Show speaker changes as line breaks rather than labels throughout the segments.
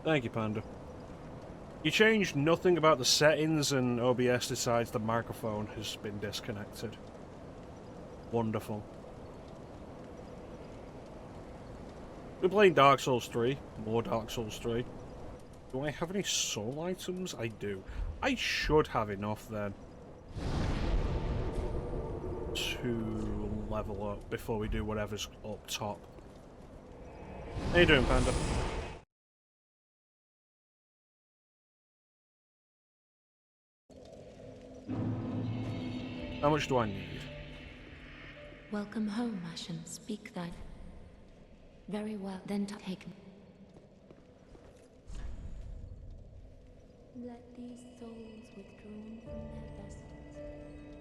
Thank you, Panda. You changed nothing about the settings and OBS decides the microphone has been disconnected. Wonderful. We're playing Dark Souls 3. More Dark Souls 3. Do I have any soul items? I do. I should have enough then to level up before we do whatever's up top. How you doing, Panda? How much do I need?
Welcome home, Ashen. Speak that. Very well, then take me. Let these souls withdrawn from their vessels,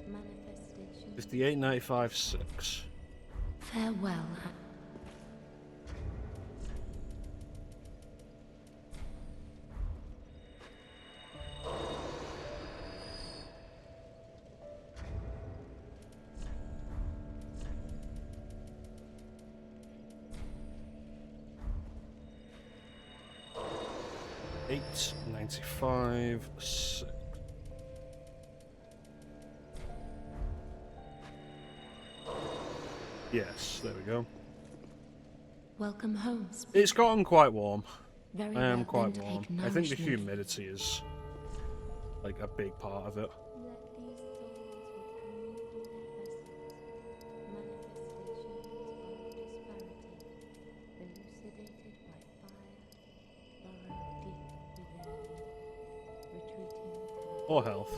manifestations.
58.95.6.
Farewell. $8.95.6. Yes, there we go. Welcome home.
It's gotten quite warm.
Very
I am
well,
quite
then
warm.
take
I think the
nourishment.
humidity is like a big part of it.
Let these souls withdrawn from their vessels, manifestations of disparity, elucidated by fire, burrow deep within you, retreating.
Or health.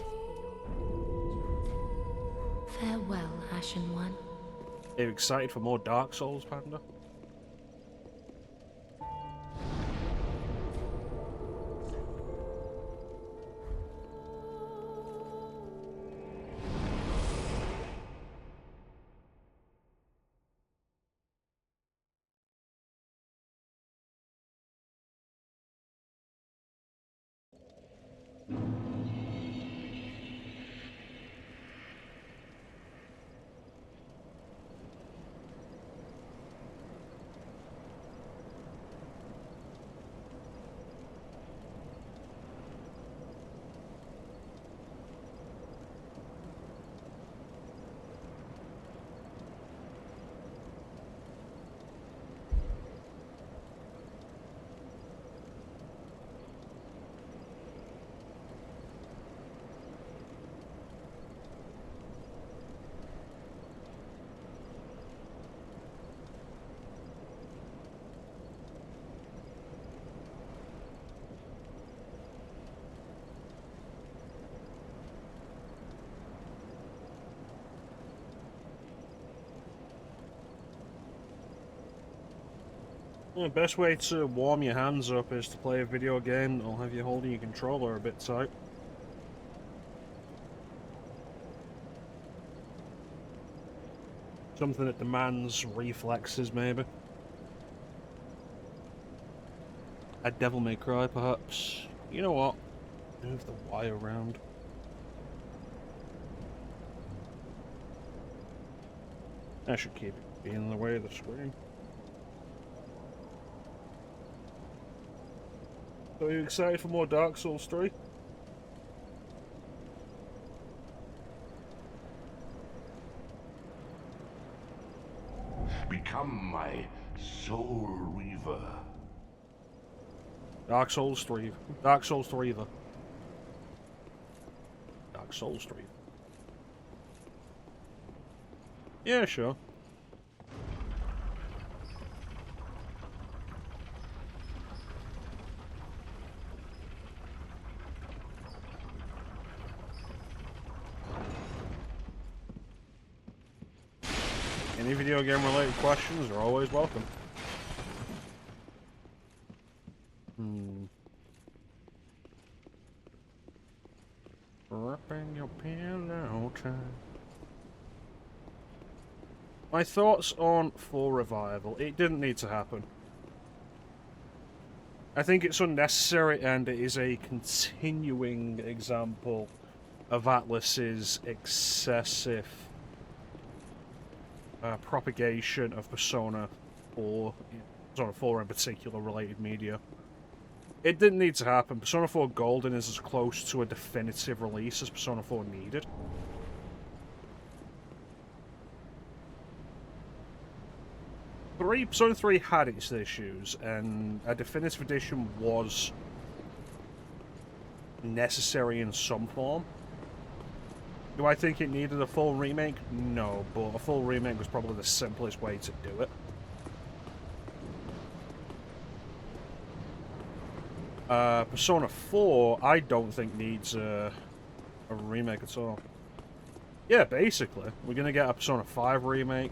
Farewell, Ashen One.
Are you excited for more Dark Souls, Panda? The best way to warm your hands up is to play a video game that'll have you holding your controller a bit tight. Something that demands reflexes, maybe. A Devil May Cry, perhaps. You know what? Move the Y around. I should keep it being in the way of the screen. So are you excited for more Dark Souls 3?
Become my soul reaver.
Dark Souls 3. Dark Souls 3. Dark Souls 3. Yeah, sure. Any video game related questions are always welcome. Wrapping your pillow tight. My thoughts on full revival. It didn't need to happen. I think it's unnecessary and it is a continuing example of Atlas's excessive propagation of Persona 4 Persona 4 in particular related media. It didn't need to happen. Persona 4 Golden is as close to a definitive release as Persona 4 needed. Persona 3 had its issues, and a definitive edition was necessary in some form. Do I think it needed a full remake? No, but a full remake was probably the simplest way to do it. Persona 4, I don't think needs a remake at all. Yeah, basically. We're going to get a Persona 5 remake.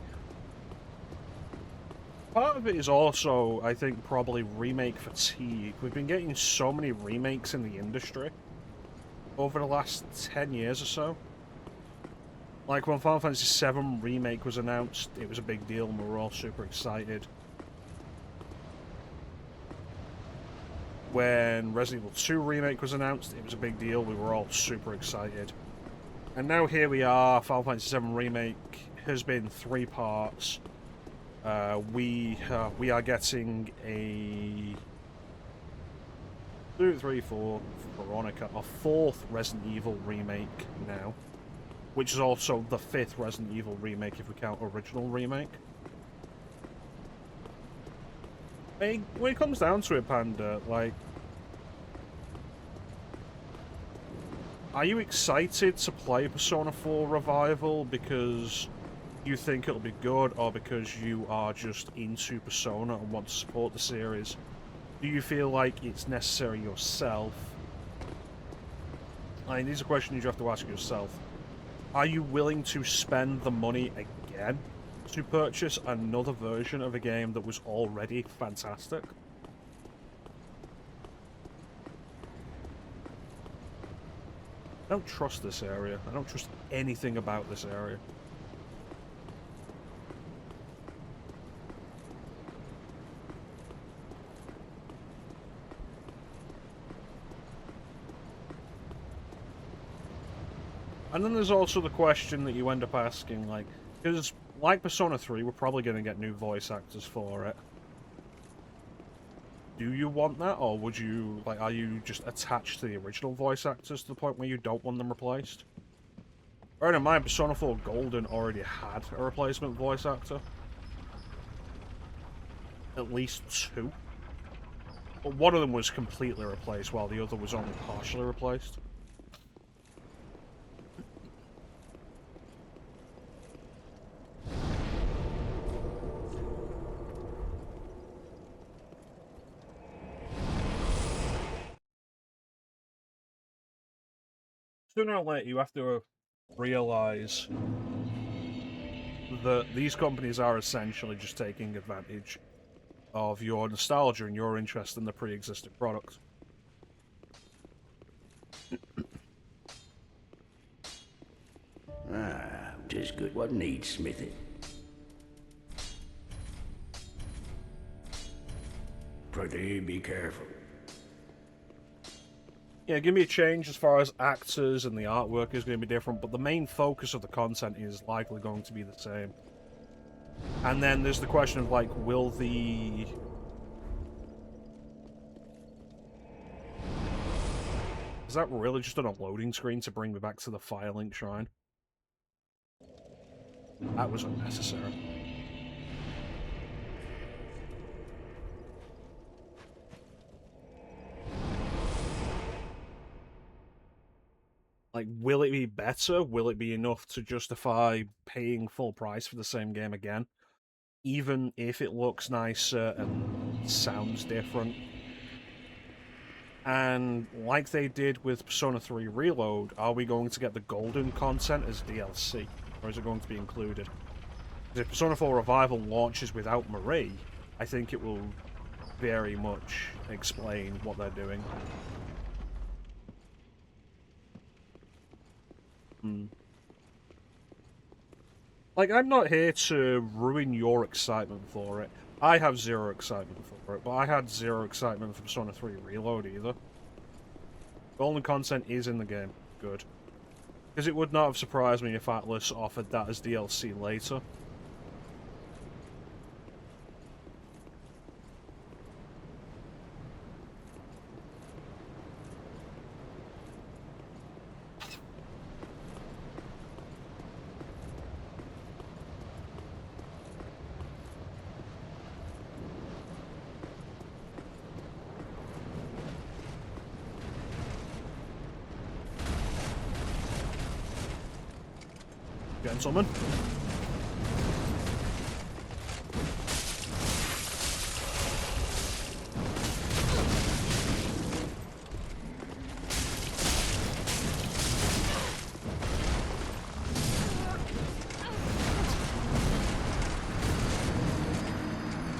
Part of it is also, I think, probably remake fatigue. We've been getting so many remakes in the industry over the last 10 years or so. Like, when Final Fantasy VII Remake was announced, it was a big deal and we were all super excited. When Resident Evil 2 Remake was announced, it was a big deal, we were all super excited. And now here we are, Final Fantasy VII Remake has been 3 parts. We are getting a 2, 3, 4, Veronica, a 4th Resident Evil remake now, which is also the 5th Resident Evil remake if we count original remake. When it comes down to it, Panda, like, are you excited to play Persona 4 Revival because you think it'll be good, or because you are just into Persona and want to support the series? Do you feel like it's necessary yourself? I mean, these are questions you have to ask yourself. Are you willing to spend the money again to purchase another version of a game that was already fantastic? I don't trust this area. I don't trust anything about this area. And then there's also the question that you end up asking, like, because like Persona 3, we're probably going to get new voice actors for it. Do you want that, or would you, like, are you just attached to the original voice actors to the point where you don't want them replaced? Bearing in mind, Persona 4 Golden already had a replacement voice actor. At least 2. But one of them was completely replaced, while the other was only partially replaced. Sooner or later, you have to realize that these companies are essentially just taking advantage of your nostalgia and your interest in the pre-existing product.
Ah, 'tis good what needs smithing. Prithee, be careful.
Yeah, give me a change as far as actors and the artwork is going to be different, but the main focus of the content is likely going to be the same. And then there's the question of, like, will the... Is that really just on a loading screen to bring me back to the Firelink Shrine? That was unnecessary. Like, will it be better? Will it be enough to justify paying full price for the same game again? Even if it looks nicer and sounds different? And like they did with Persona 3 Reload, are we going to get the golden content as DLC? Or is it going to be included? Because if Persona 4 Revival launches without Marie, I think it will very much explain what they're doing. Like, I'm not here to ruin your excitement for it. I have zero excitement for it, but I had zero excitement for Persona 3 Reload either. Golden content is in the game. Good. Because it would not have surprised me if Atlas offered that as DLC later. gentlemen.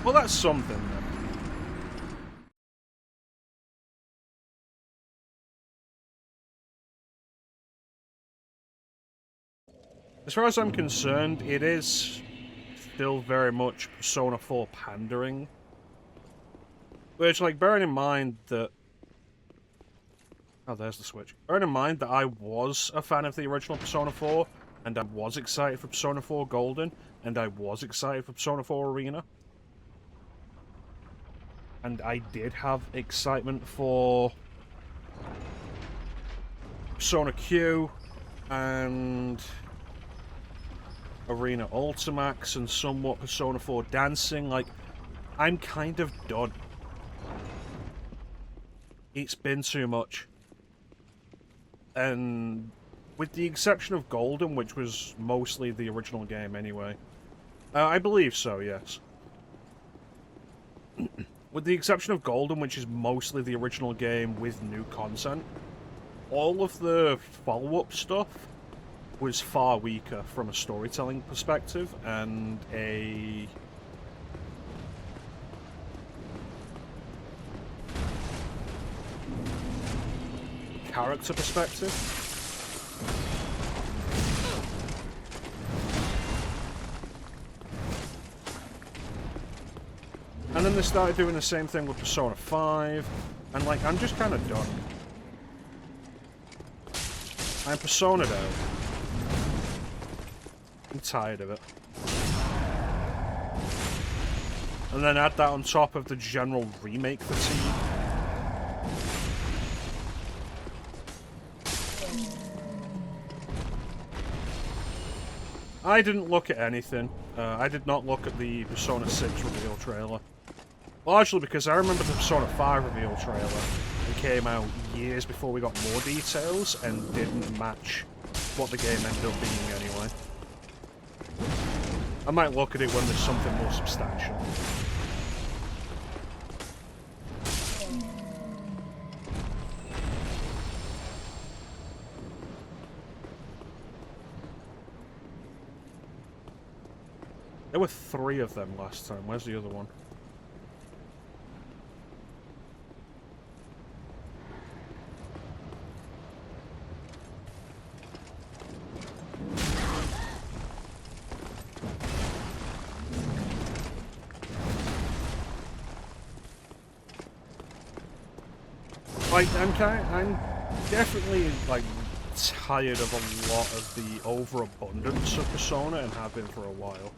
Well, that's something then. As far as I'm concerned, it is still very much Persona 4 pandering. Which, like, bearing in mind that... Oh, there's the switch. Bearing in mind that I was a fan of the original Persona 4, and I was excited for Persona 4 Golden, and I was excited for Persona 4 Arena. And I did have excitement for Persona Q, and Arena Ultimax, and somewhat Persona 4 Dancing. Like, I'm kind of done. It's been too much. And with the exception of Golden, which was mostly the original game anyway. I believe so, yes. With the exception of Golden, which is mostly the original game with new content, all of the follow-up stuff was far weaker from a storytelling perspective and a character perspective. And then they started doing the same thing with Persona 5, and like, I'm just kind of done. I'm Persona'd out. I'm tired of it. And then add that on top of the general remake fatigue. I didn't look at anything. I did not look at the Persona 6 reveal trailer. Largely because I remember the Persona 5 reveal trailer. It came out years before we got more details and didn't match what the game ended up being anyway. I might look at it when there's something more substantial. There were 3 of them last time. Where's the other one? Like, I'm definitely, like, tired of a lot of the overabundance of Persona and have been for a while.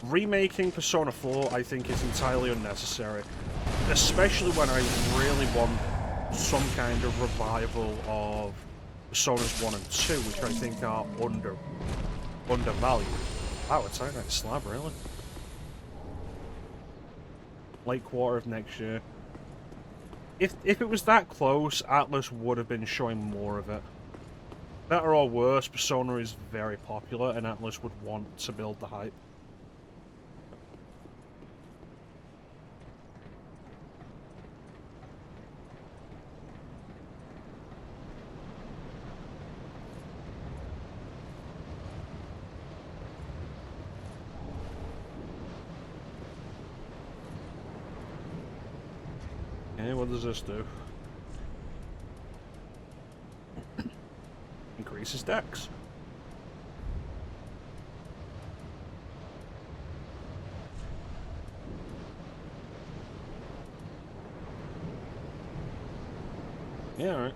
Remaking Persona 4, I think, is entirely unnecessary. Especially when I really want some kind of revival of Personas 1 and 2, which I think are undervalued. Wow, it's out like a slab, really. Late quarter of next year. If it was that close, Atlas would have been showing more of it. Better or worse, Persona is very popular, and Atlas would want to build the hype. Okay, what does this do? Increases dex. Yeah, alright.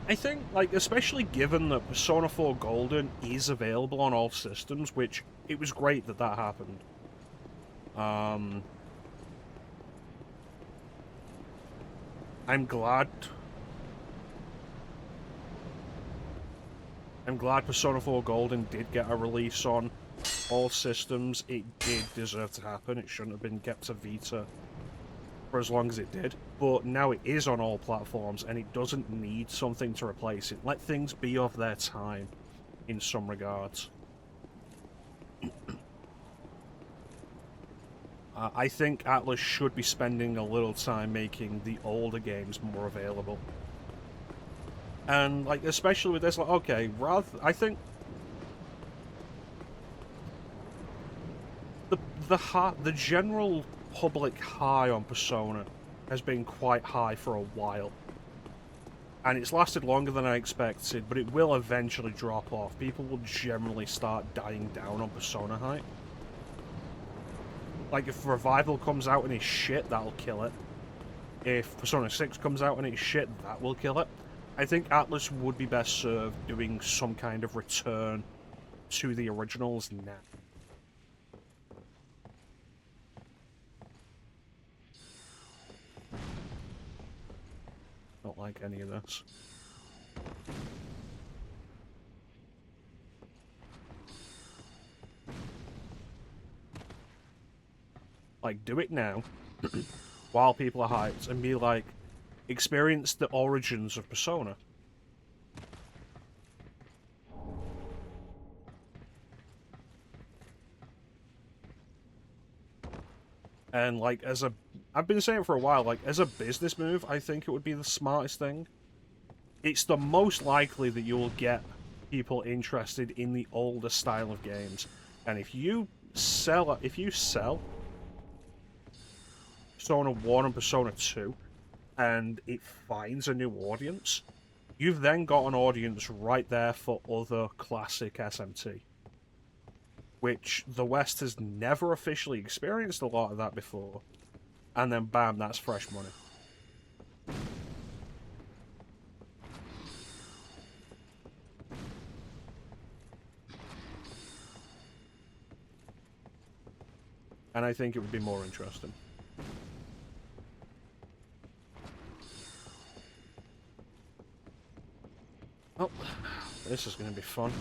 I think, like, especially given that Persona 4 Golden is available on all systems, which it was great that that happened. I'm glad Persona 4 Golden did get a release on all systems. It did deserve to happen. It shouldn't have been kept to Vita for as long as it did, but now it is on all platforms and it doesn't need something to replace it. Let things be of their time in some regards. I think Atlas should be spending a little time making the older games more available. And, like, especially with this, like, okay, I think the general public high on Persona has been quite high for a while. And it's lasted longer than I expected, but it will eventually drop off. People will generally start dying down on Persona hype. Like, if Revival comes out and it's shit, that'll kill it. If Persona 6 comes out and it's shit, that will kill it. I think Atlas would be best served doing some kind of return to the originals now. Don't like any of this. Like, do it now, while people are hyped, and be like, experience the origins of Persona. And, like, I've been saying it for a while, like, as a business move, I think it would be the smartest thing. It's the most likely that you'll get people interested in the older style of games. And if you sell Persona 1 and Persona 2, and it finds a new audience, you've then got an audience right there for other classic SMT. Which the West has never officially experienced a lot of that before. And then bam, that's fresh money. And I think it would be more interesting. Oh, this is going to be fun.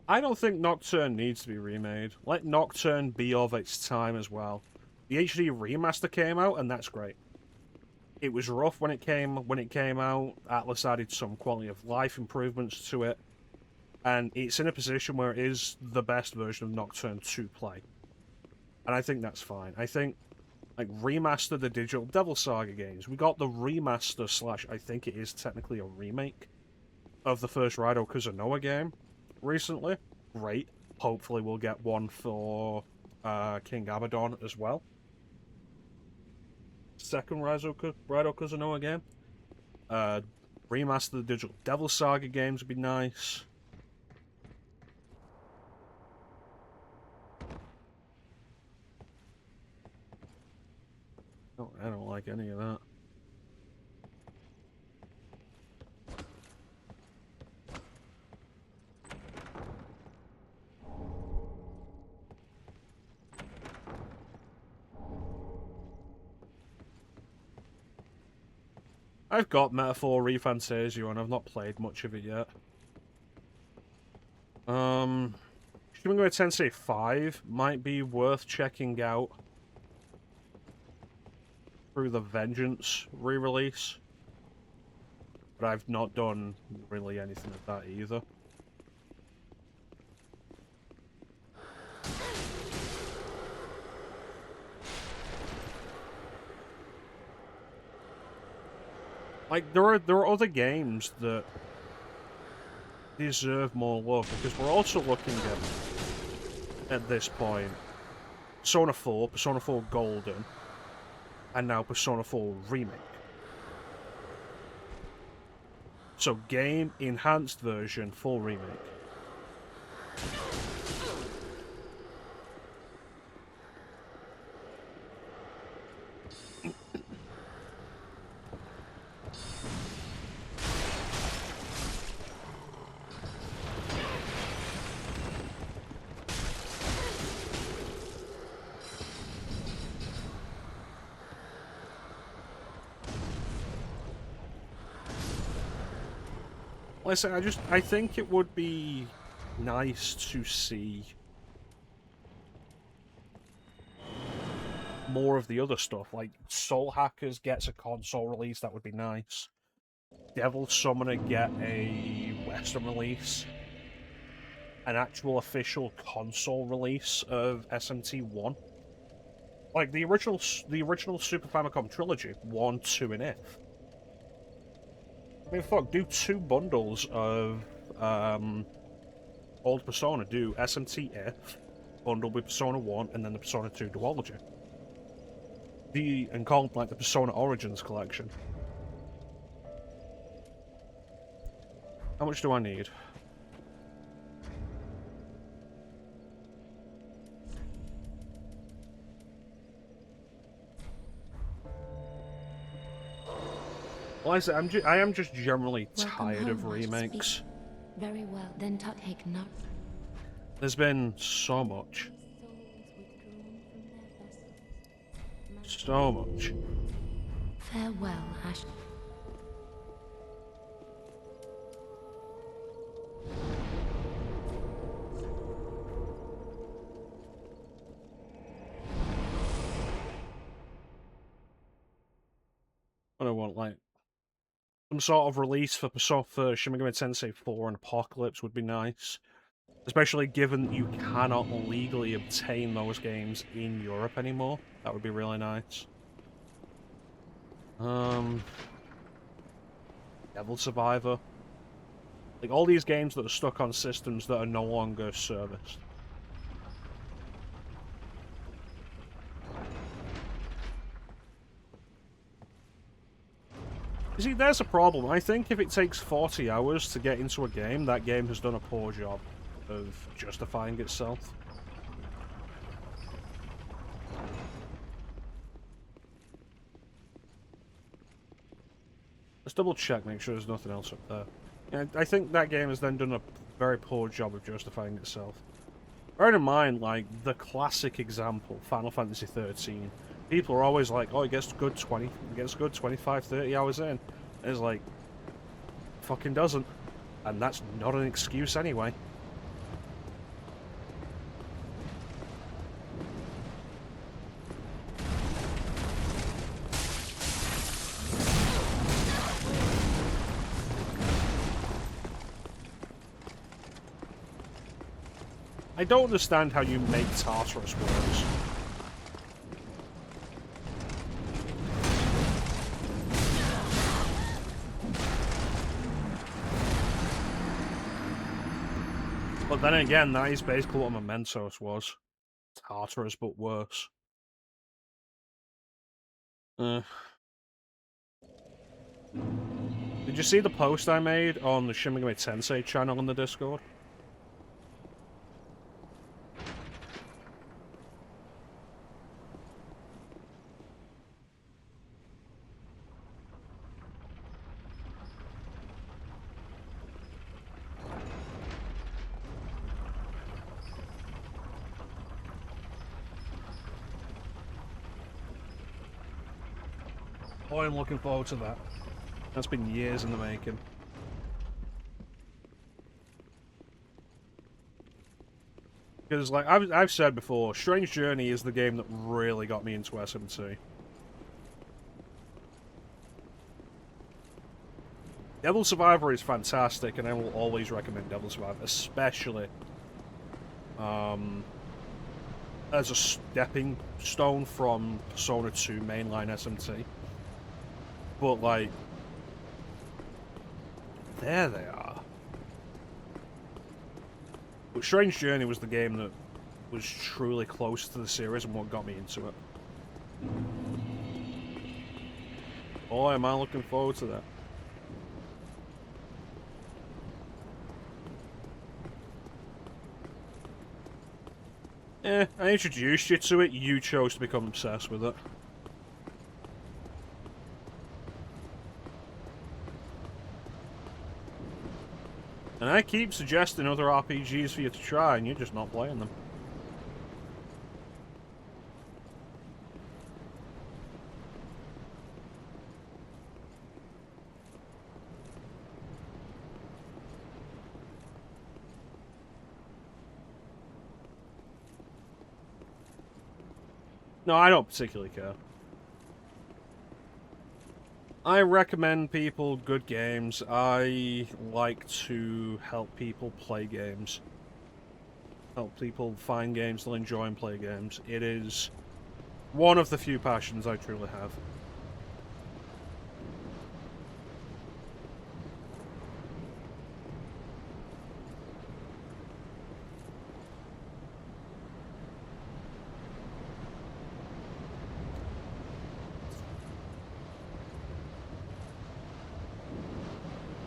I don't think Nocturne needs to be remade. Let Nocturne be of its time as well. The HD remaster came out, and that's great. It was rough when it came out. Atlas added some quality of life improvements to it, and it's in a position where it is the best version of Nocturne to play. And I think that's fine. I think, like, remaster the Digital Devil Saga games. We got the remaster / I think it is technically a remake of the first Raido Kuzunoa game recently. Great. Hopefully we'll get one for King Abaddon as well. Second Raido Kuzunoa game. Remaster the Digital Devil Saga games would be nice. Oh, I don't like any of that. I've got Metaphor ReFantasio and I've not played much of it yet. Shin Megami Tensei 5 might be worth checking out through the Vengeance re-release. But I've not done really anything with that either. Like, there are other games that deserve more love, because we're also looking at this point, Persona 4, Persona 4 Golden, and now Persona 4 Remake. So game, enhanced version, full remake. Listen, I think it would be nice to see more of the other stuff. Like, Soul Hackers gets a console release, that would be nice. Devil Summoner get a Western release. An actual official console release of SMT1. Like, the original Super Famicom trilogy, 1, 2, and F. I mean, fuck, do 2 bundles of, old Persona. Do SMT F, bundled with Persona 1, and then the Persona 2 duology. And call it, like, the Persona Origins collection. How much do I need? Well, I am just generally tired of remakes.
Very well, then take note.
There's been so much. So much.
Farewell, Ash.
I don't want, like, some sort of release for Shin Megami Tensei 4 and Apocalypse would be nice. Especially given that you cannot legally obtain those games in Europe anymore. That would be really nice. Devil Survivor. Like, all these games that are stuck on systems that are no longer serviced. You see, there's a problem. I think if it takes 40 hours to get into a game, that game has done a poor job of justifying itself. Let's double check, make sure there's nothing else up there. Yeah, I think that game has then done a very poor job of justifying itself. Bear in mind, like, the classic example, Final Fantasy 13. People are always like, oh, it gets good 25, 30 hours in. And it's like, fucking doesn't. And that's not an excuse anyway. I don't understand how you make Tartarus worse. But then again, that is basically what Mementos was. Tartarus, but worse. Did you see the post I made on the Shin Megami Tensei channel on the Discord? Oh, I'm looking forward to that. That's been years in the making. Because, like, I've said before, Strange Journey is the game that really got me into SMT. Devil Survivor is fantastic, and I will always recommend Devil Survivor, especially as a stepping stone from Persona 2 mainline SMT. But, like, there they are. But Strange Journey was the game that was truly close to the series and what got me into it. Oh, am I looking forward to that? I introduced you to it, you chose to become obsessed with it. And I keep suggesting other RPGs for you to try, and you're just not playing them. No, I don't particularly care. I recommend people good games. I like to help people play games. Help people find games they'll enjoy and play games. It is one of the few passions I truly have.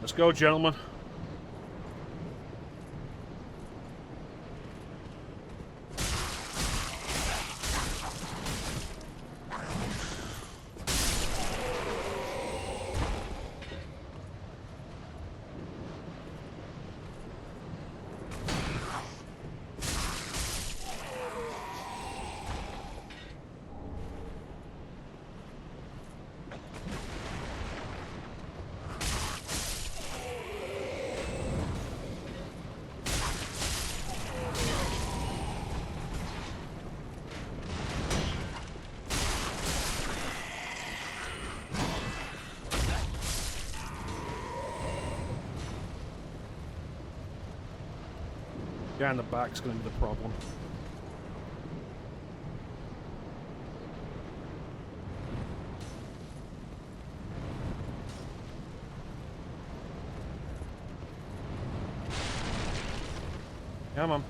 Let's go, gentlemen. Guy in the back's going to be the problem. Come on.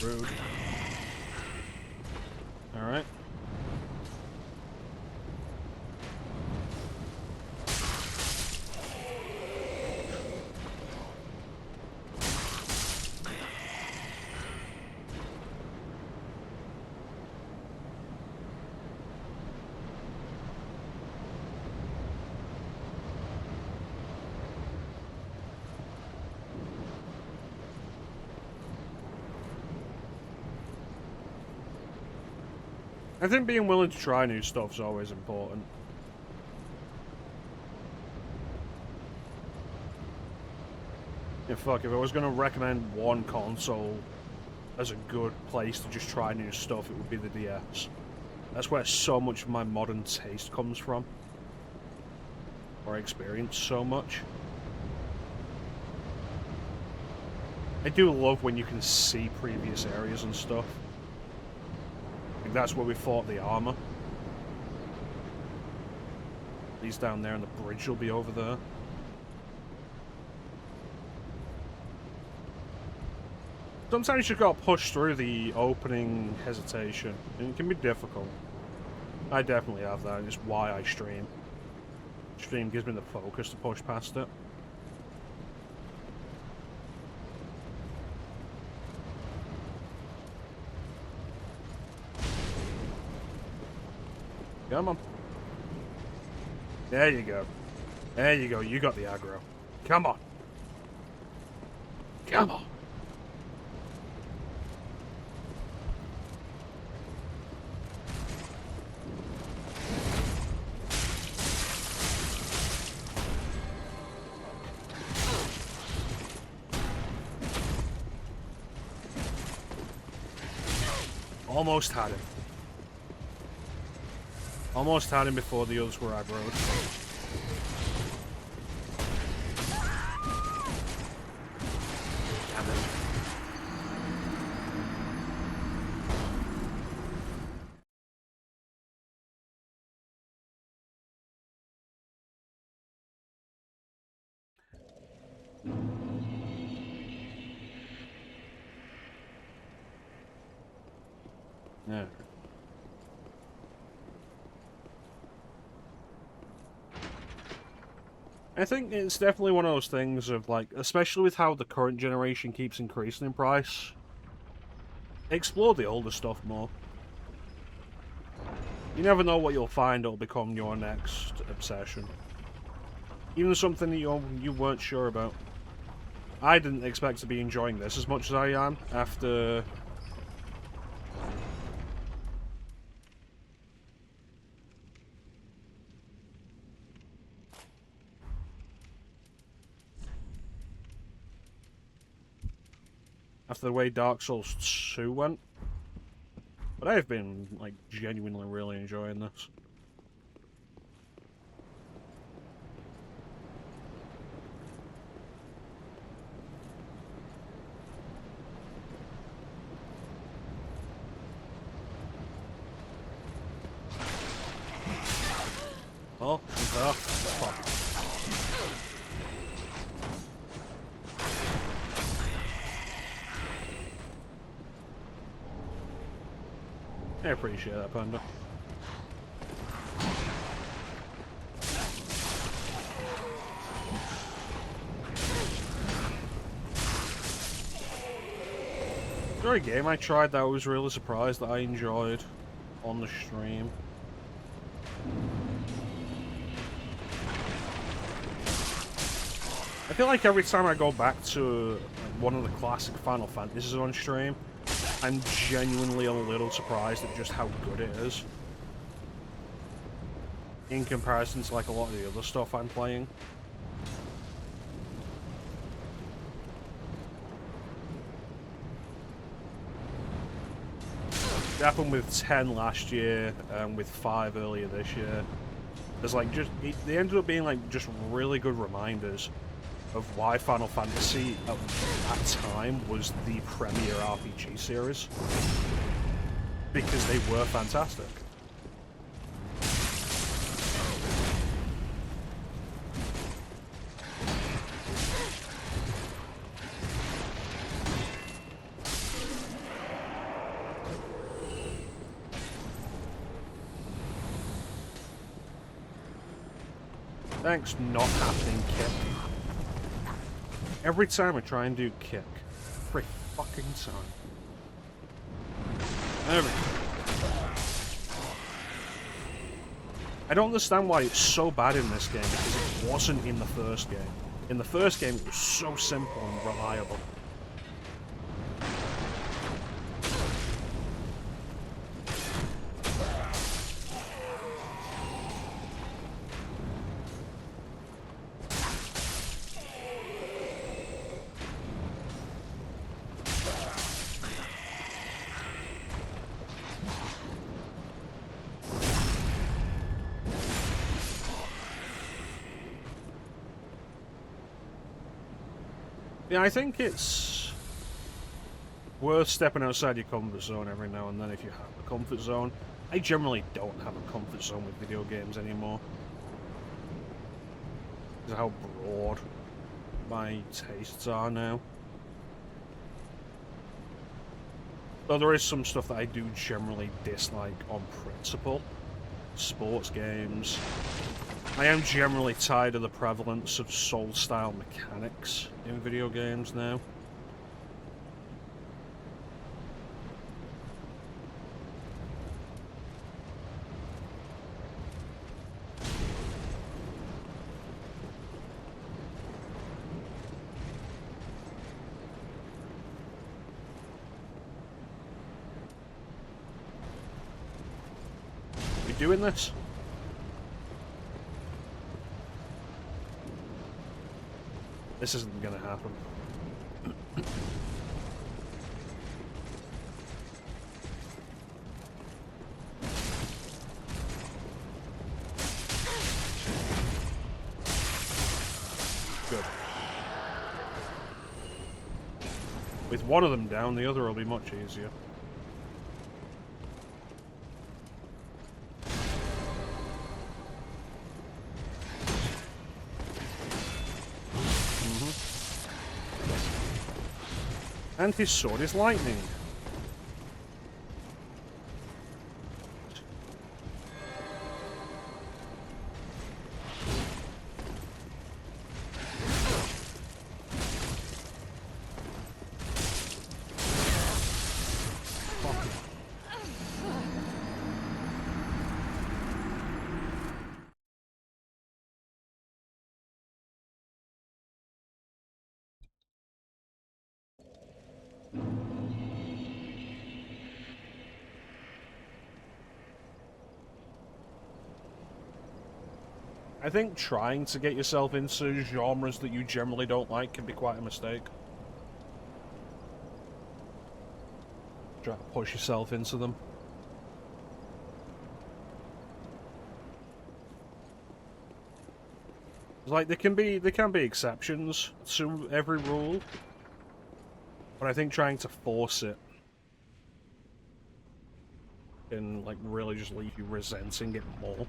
Rude. Alright. I think being willing to try new stuff is always important. Yeah, fuck, if I was going to recommend one console as a good place to just try new stuff, it would be the DS. That's where so much of my modern taste comes from. Or I experience so much. I do love when you can see previous areas and stuff. Like that's where we fought the armor. He's down there and the bridge will be over there. Sometimes you've got to push through the opening hesitation, and it can be difficult. I definitely have that, and it's why I stream. Stream gives me the focus to push past it. Come on. There you go. There you go, you got the aggro. Come on. Come on. Almost had him. Almost had him before the others were aggroed. Yeah. I think it's definitely one of those things of, like, especially with how the current generation keeps increasing in price, explore the older stuff more. You never know what you'll find that'll become your next obsession. Even something that you weren't sure about. I didn't expect to be enjoying this as much as I am after... after the way Dark Souls 2 went. But I've been, like, genuinely really enjoying this. Oh, he's there. Fuck. I appreciate that, Panda. Is there a game I tried that I was really surprised that I enjoyed on the stream? I feel like every time I go back to one of the classic Final Fantasies on stream, I'm genuinely a little surprised at just how good it is. In comparison to, like, a lot of the other stuff I'm playing. It happened with 10 last year, and with 5 earlier this year. There's, like, they ended up being, like, just really good reminders of why Final Fantasy at that time was the premier RPG series. Because they were fantastic. Thanks, not happening, kick. Every time I try and do kick. Every fucking time. There we go. I don't understand why it's so bad in this game, because it wasn't in the first game. In the first game, it was so simple and reliable. Yeah, I think it's worth stepping outside your comfort zone every now and then if you have a comfort zone. I generally don't have a comfort zone with video games anymore. Because of how broad my tastes are now. Though there is some stuff that I do generally dislike on principle. Sports games. I am generally tired of the prevalence of Soul-style mechanics in video games now. We doing this? This isn't gonna happen. Good. With one of them down, the other will be much easier. And his sword is lightning. I think trying to get yourself into genres that you generally don't like can be quite a mistake. Try to push yourself into them. Like there can be exceptions to every rule, but I think trying to force it can like really just leave you resenting it more.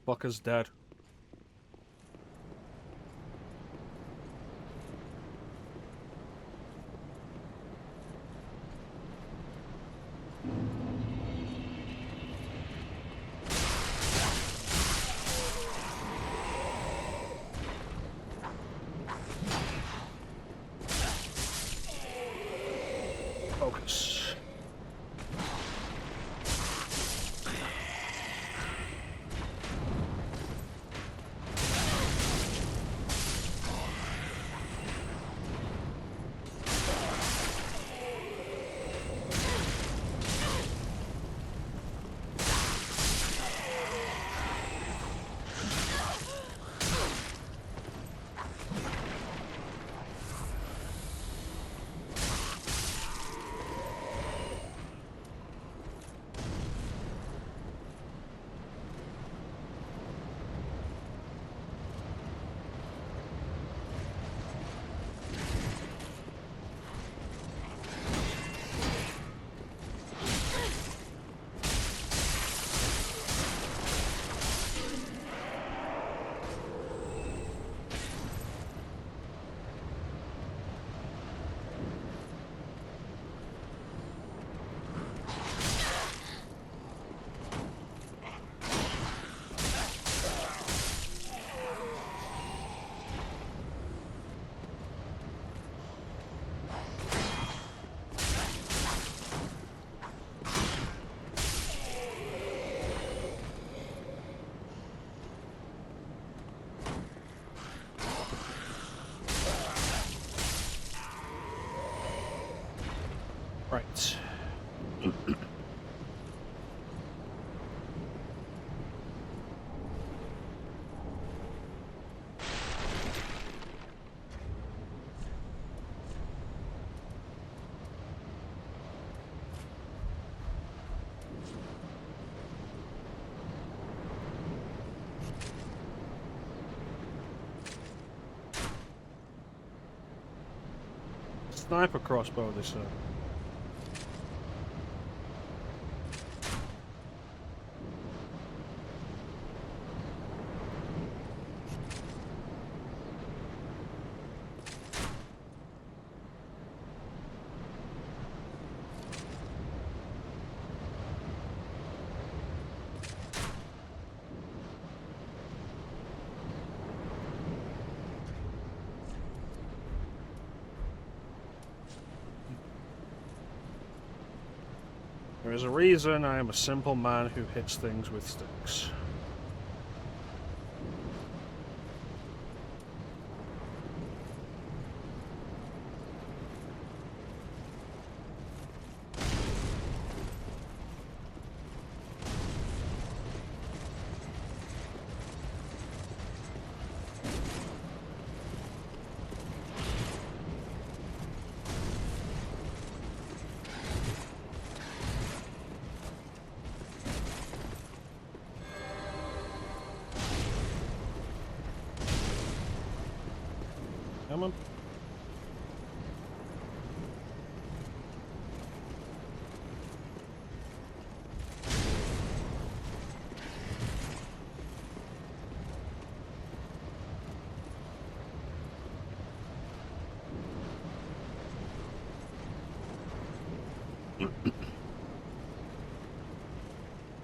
Fucker's dead. Focus. Right. Sniper crossbow this There is a reason I am a simple man who hits things with sticks. Come on.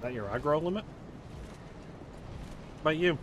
that your aggro limit? What about you?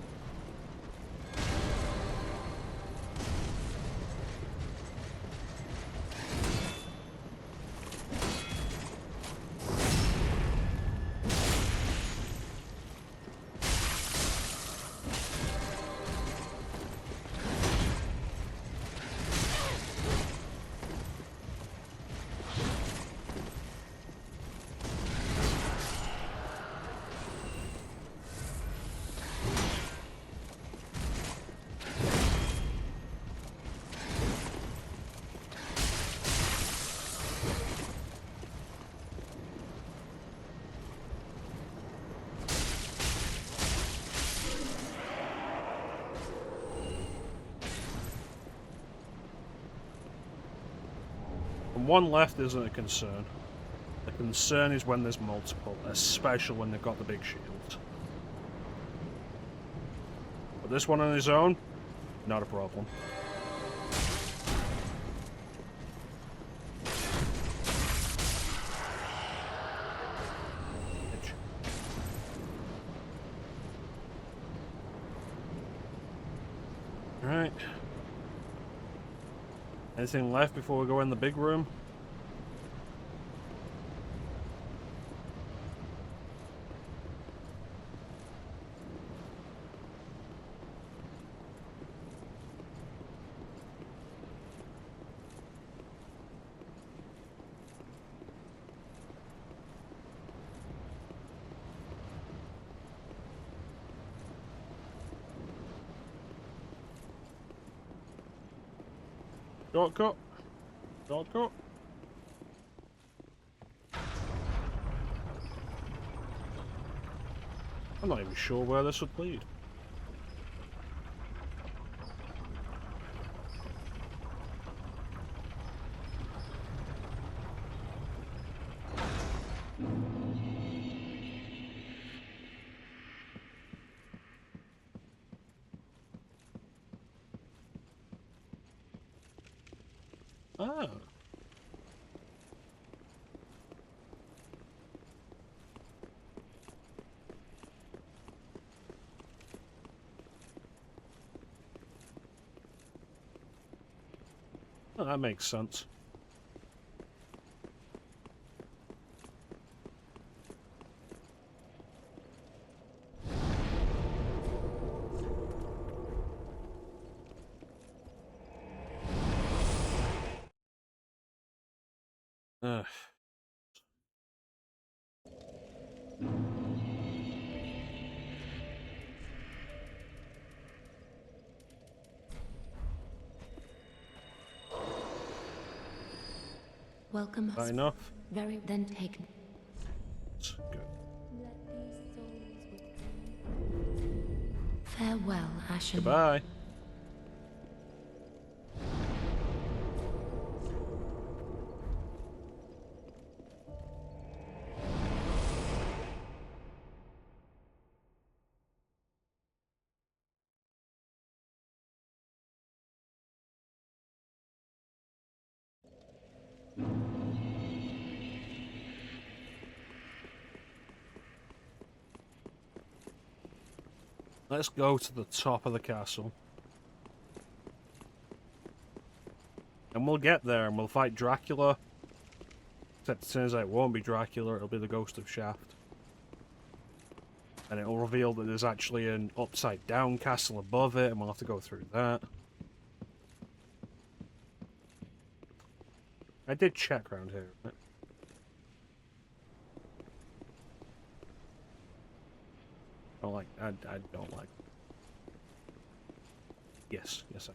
And one left isn't a concern. The concern is when there's multiple, especially when they've got the big shields. But this one on his own, not a problem. Alright. Anything left before we go in the big room? Shortcut. Shortcut. I'm not even sure where this would lead. Ah. Oh, that makes sense. Ugh.
Welcome
Is that
us.
enough?
Very then take.
Good.
Farewell, Ashen.
Goodbye. Let's go to the top of the castle. And we'll get there and we'll fight Dracula. Except it turns out it won't be Dracula, it'll be the ghost of Shaft. And it'll reveal that there's actually an upside down castle above it and we'll have to go through that. I did check around here, right? I don't like. Yes, yes I.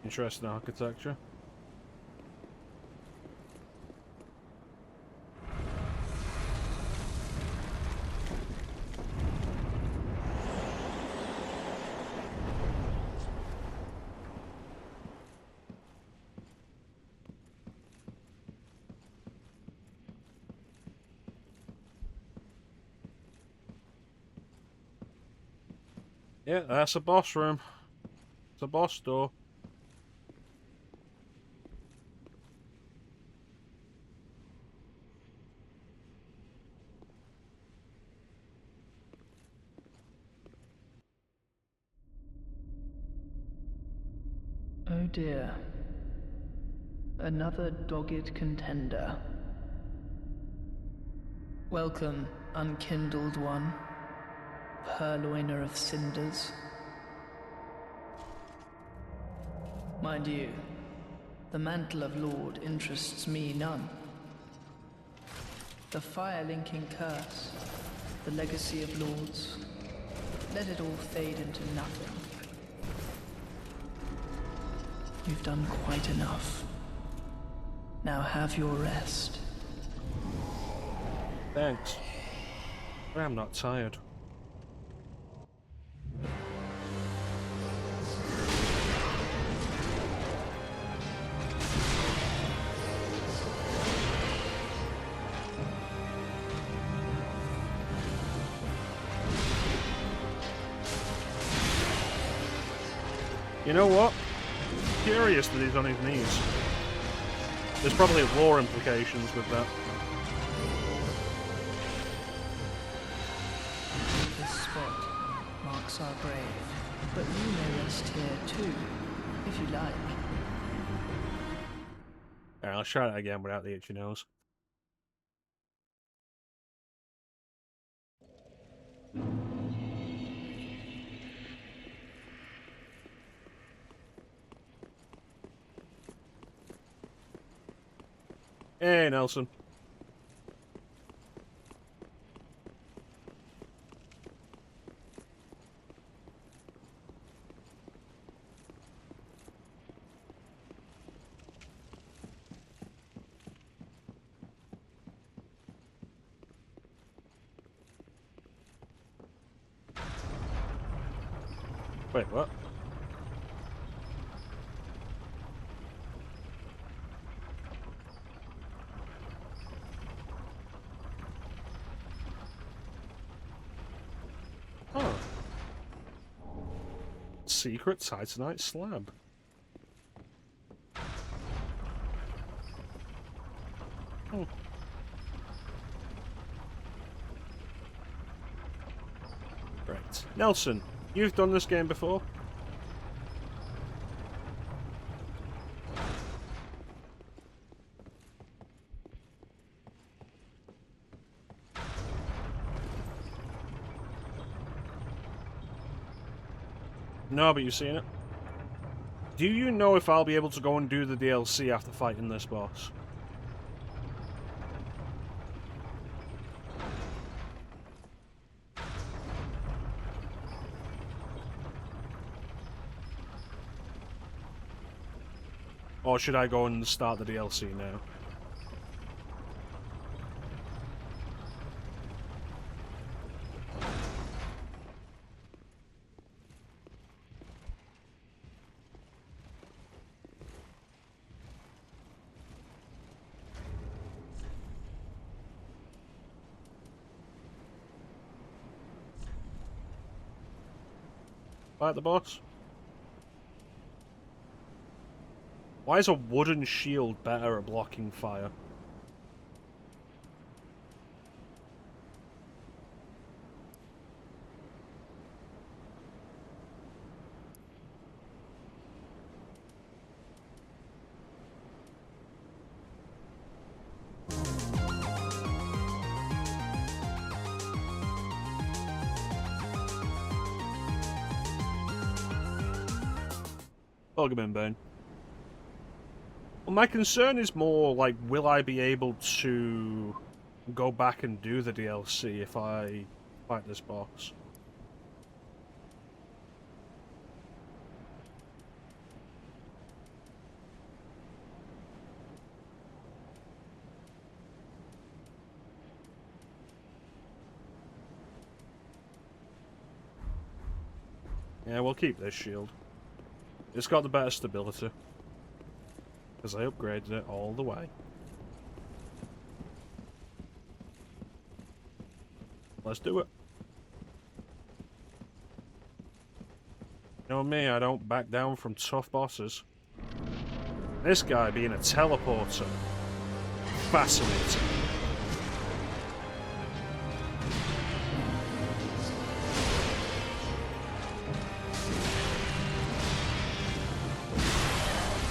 Interesting architecture. Yeah, that's a boss room. It's a boss door.
Oh dear. Another dogged contender. Welcome, unkindled one, purloiner of cinders. Mind you, the mantle of Lord interests me none. The fire-linking curse, the legacy of lords, let it all fade into nothing. You've done quite enough. Now have your rest.
Thanks. I'm not tired. You know what? Curious that he's on his knees. There's probably lore implications with that.
This spot marks our grave, but you may rest here too, if you like.
Alright, I'll try that again without the itchy nose. Hey, Nelson. Wait, what? Oh. Secret Titanite slab. Oh. Right. Nelson, you've done this game before? No, but you've seen it. Do you know if I'll be able to go and do the DLC after fighting this boss? Or should I go and start the DLC now? Fight the boss? Why is a wooden shield better at blocking fire? Welcome in, Bane. Well, my concern is more like, will I be able to go back and do the DLC if I fight this boss? Yeah, we'll keep this shield. It's got the better stability. Because I upgraded it all the way. Let's do it. You know me, I don't back down from tough bosses. This guy being a teleporter. Fascinating.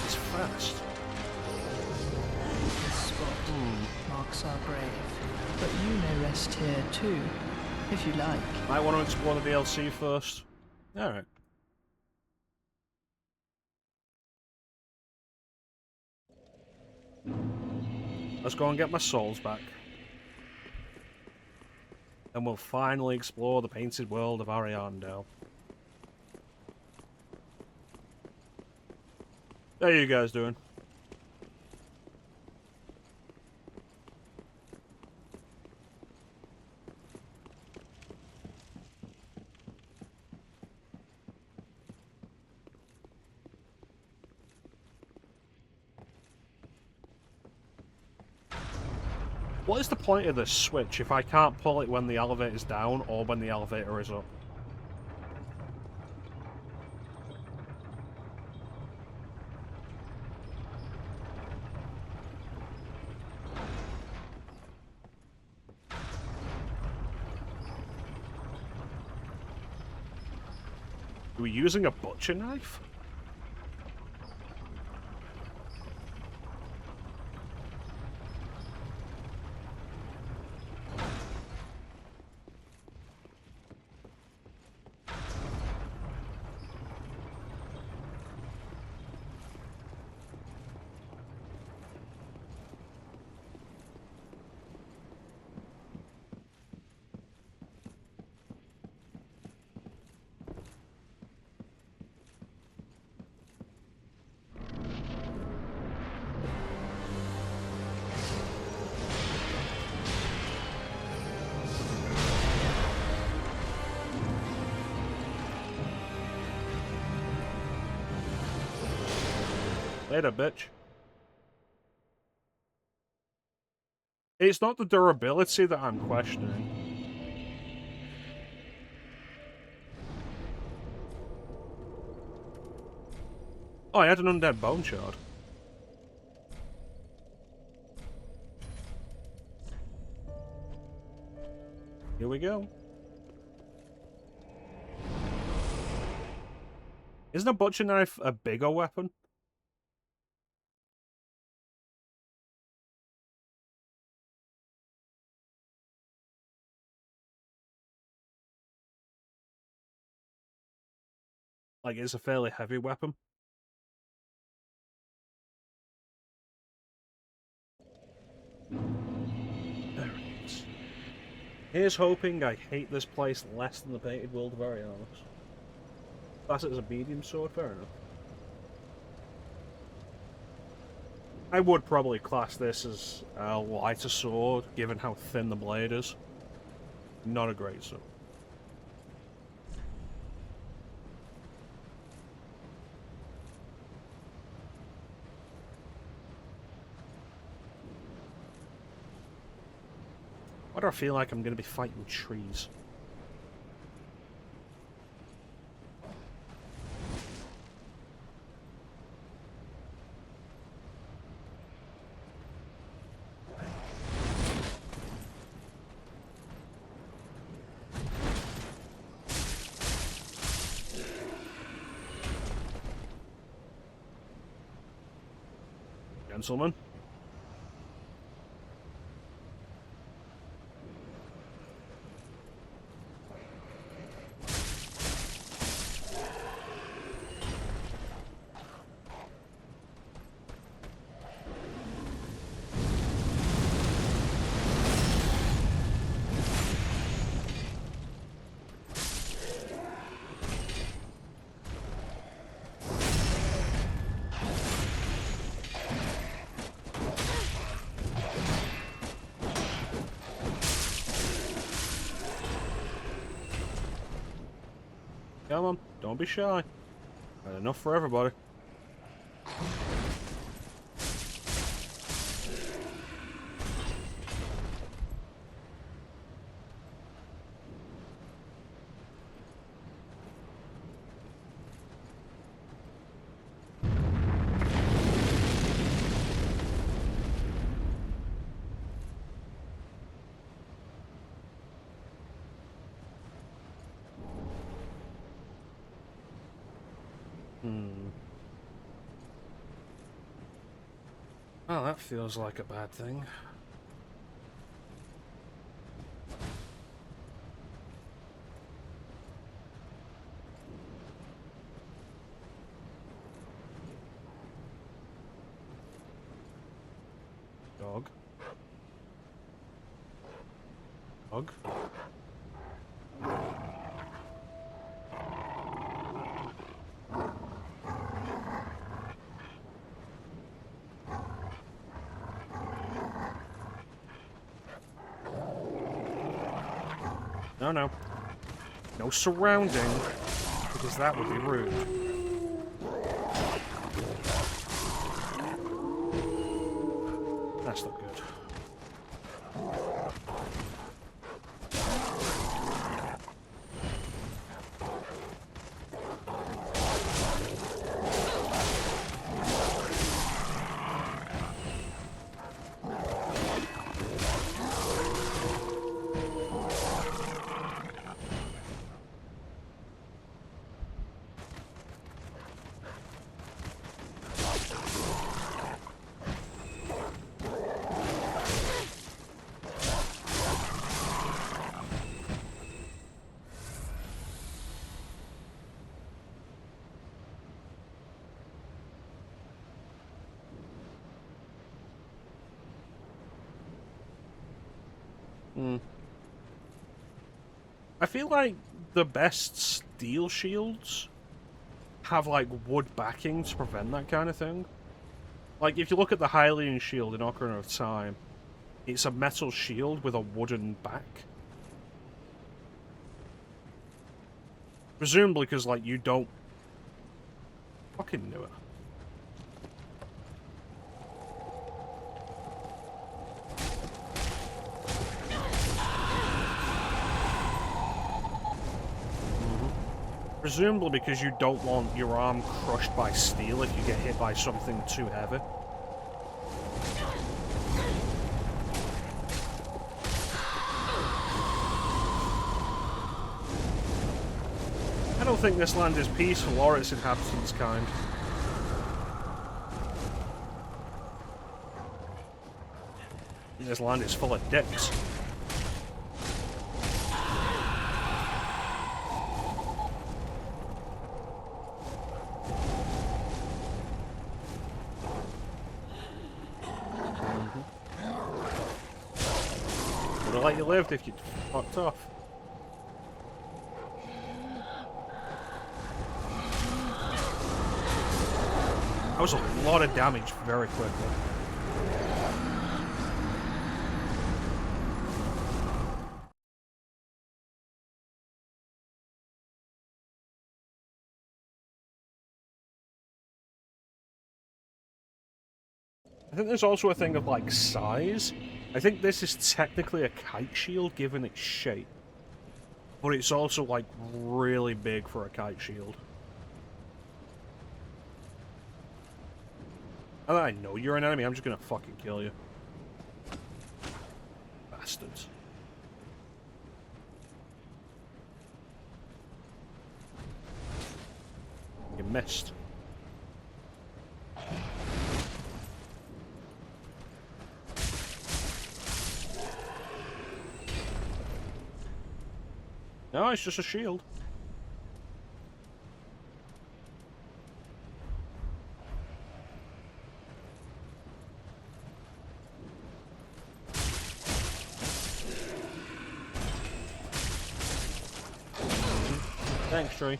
He's fast.
This spot marks our grave, but you may rest here too, if you like.
Might want to explore the DLC first. Alright. Let's go and get my souls back. And we'll finally explore the Painted World of Ariandel. How you guys doing? What is the point of this switch if I can't pull it when the elevator's down or when the elevator is up? Are we using a butcher knife? Later, bitch. It's not the durability that I'm questioning. Oh, I had an undead bone shard. Here we go. Isn't a butcher knife a bigger weapon? Like, it's a fairly heavy weapon. There it is. Here's hoping I hate this place less than the Painted World of Ariandel. Class it as a medium sword, fair enough. I would probably class this as a lighter sword, given how thin the blade is. Not a great sword. Why do I feel like I'm going to be fighting trees? Gentlemen. Come on, don't be shy. Got enough for everybody. Well, that feels like a bad thing. Dog. Dog. No, no. No surrounding, because that would be rude. That's not good. I feel like the best steel shields have like wood backing to prevent that kind of thing. Like if you look at the Hylian shield in Ocarina of Time, it's a metal shield with a wooden back. Presumably because like you don't fucking knew it. Presumably because you don't want your arm crushed by steel if you get hit by something too heavy. I don't think this land is peaceful or its inhabitants kind. This land is full of dicks. Would have let you live if you'd fucked off. That was a lot of damage very quickly. I think there's also a thing of, like, size. I think this is technically a kite shield given its shape. But it's also, like, really big for a kite shield. And I know you're an enemy, I'm just gonna fucking kill you. Bastards. You missed. No, it's just a shield. Thanks, Tree.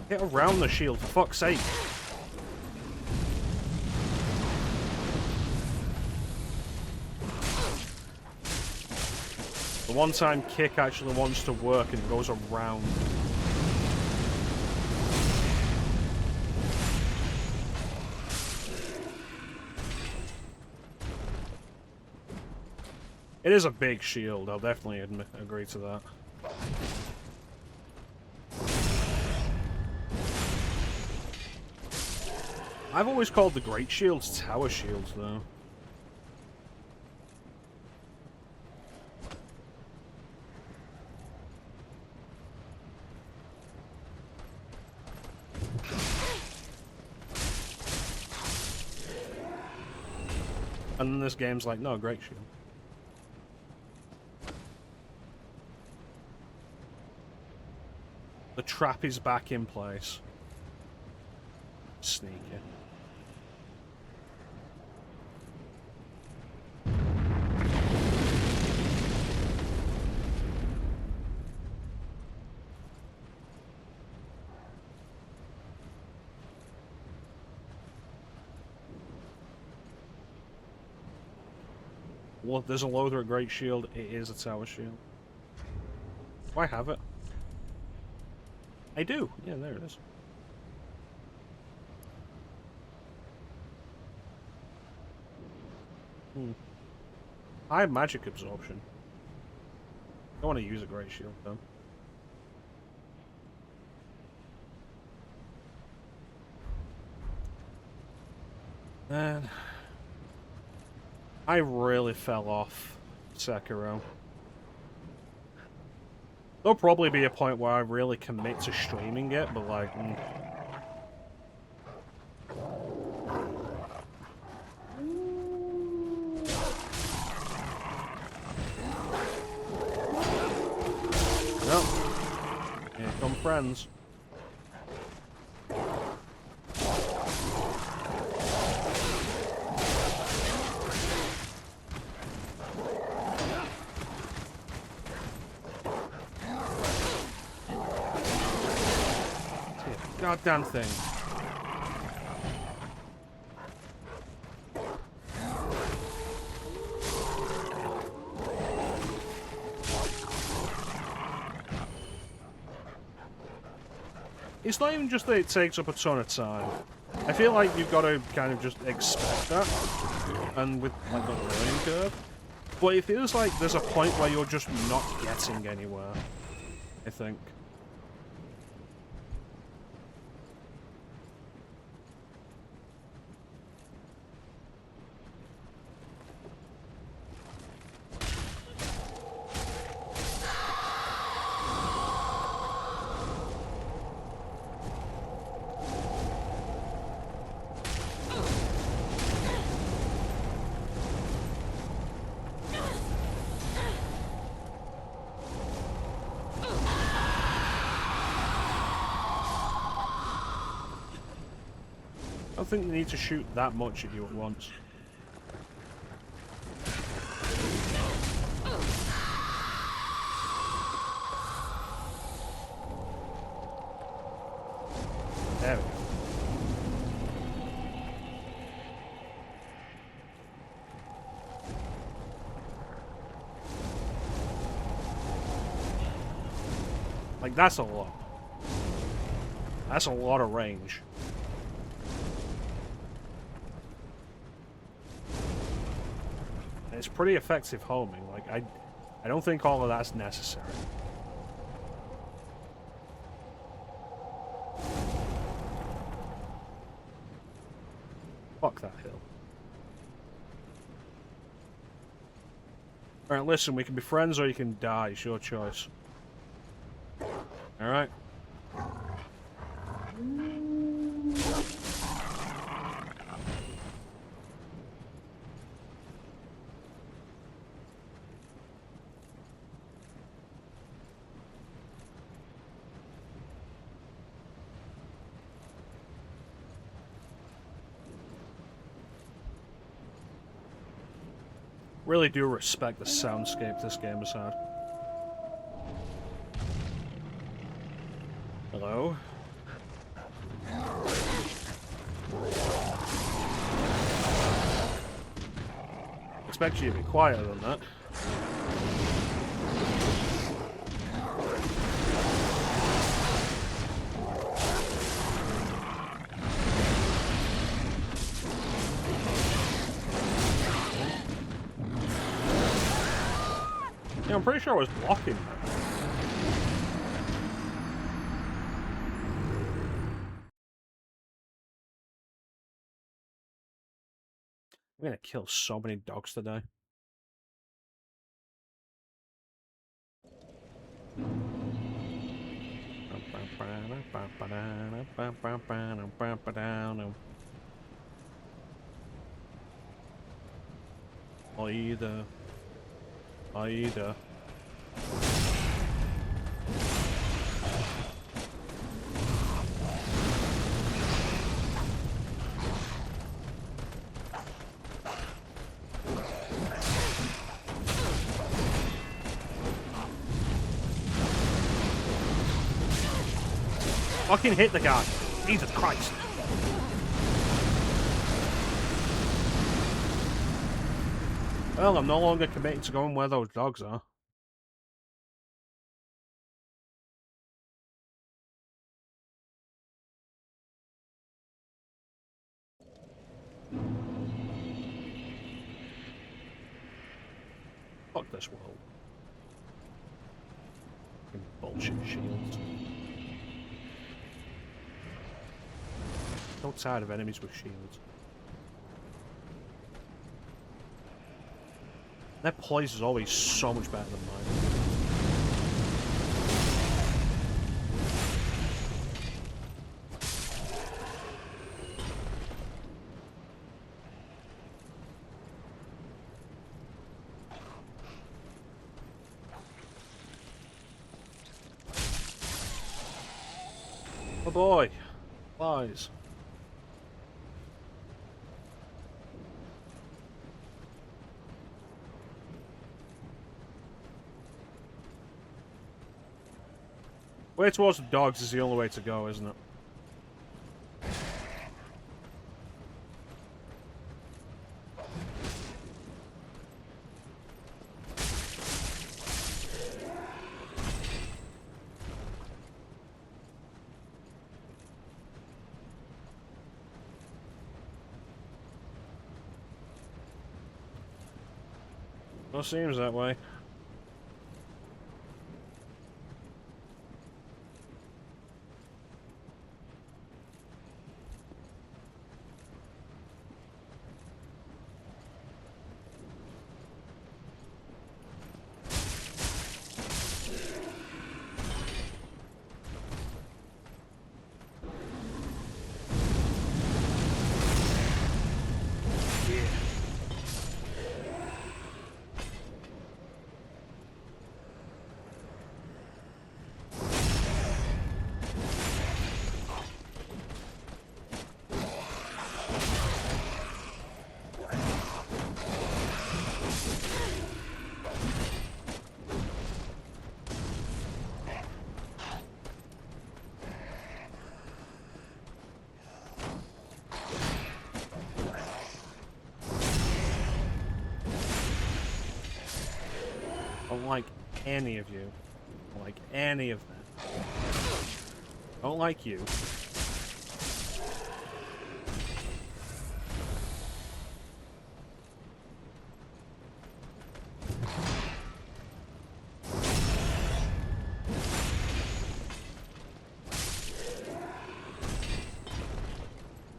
Get around the shield, for fuck's sake. The one-time kick actually wants to work and it goes around. It is a big shield, I'll definitely agree to that. I've always called the Great Shields Tower Shields, though. And then this game's like, no, Great Shield. The trap is back in place. Sneaky. Well, there's a loader at Great Shield. It is a Tower Shield. Do I have it? I do. Yeah, there it is. I have magic absorption. I don't want to use a Great Shield, though. Man, I really fell off Sekiro. There'll probably be a point where I really commit to streaming it, but like... Nope. Here come friends. Goddamn thing. It's not even just that it takes up a ton of time. I feel like you've got to kind of just expect that, and with like the learning curve. But it feels like there's a point where you're just not getting anywhere, I think. I don't think they need to shoot that much at you at once. There we go. Like, that's a lot. That's a lot of range. It's pretty effective homing. Like, I don't think all of that's necessary. Fuck that hill. Alright, listen, we can be friends or you can die. It's your choice. Alright? Really do respect the soundscape this game has had. Hello? Expect you to be quieter than that. Yeah, I'm pretty sure I was blocking that. I'm gonna kill so many dogs today. Aida. Aida. Fucking hit the guy. Jesus Christ. Well, I'm no longer committed to going where those dogs are. Fuck this world. Fucking bullshit shields. So tired of enemies with shields. Their poise is always so much better than mine. Oh boy. Flies. Way towards the dogs is the only way to go, isn't it? Well, seems that way. Don't like any of you. Don't like any of them. Don't like you.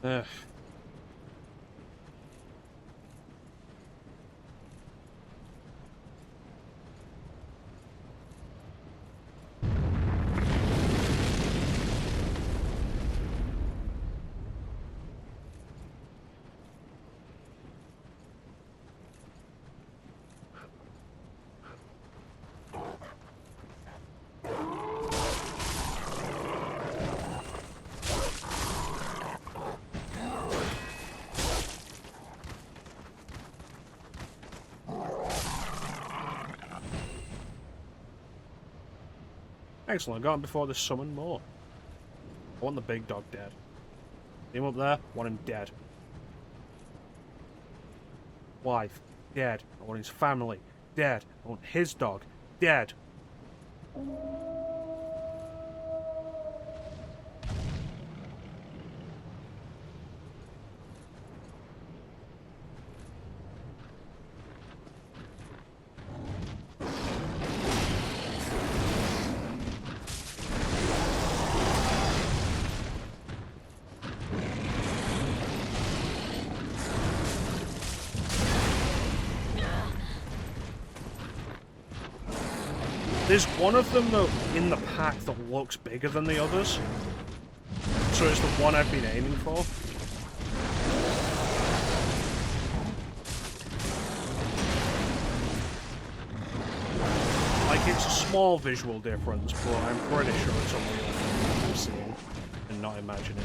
Ugh. Excellent, I got him before they summon more. I want the big dog dead. See him up there? I want him dead. Wife, dead. I want his family, dead. I want his dog, dead. There's one of them though in the pack that looks bigger than the others. So it's the one I've been aiming for. Like, it's a small visual difference, but I'm pretty sure it's a real thing I'm seeing and not imagining.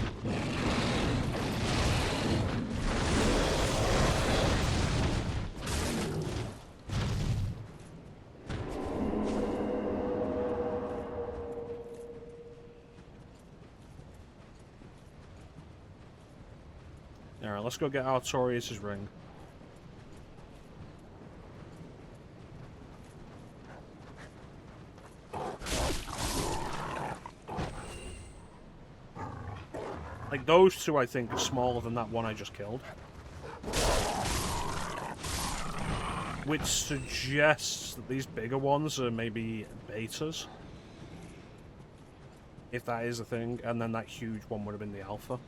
Alright, let's go get Artorias' ring. Like, those two, I think, are smaller than that one I just killed. Which suggests that these bigger ones are maybe betas. If that is a thing. And then that huge one would have been the alpha.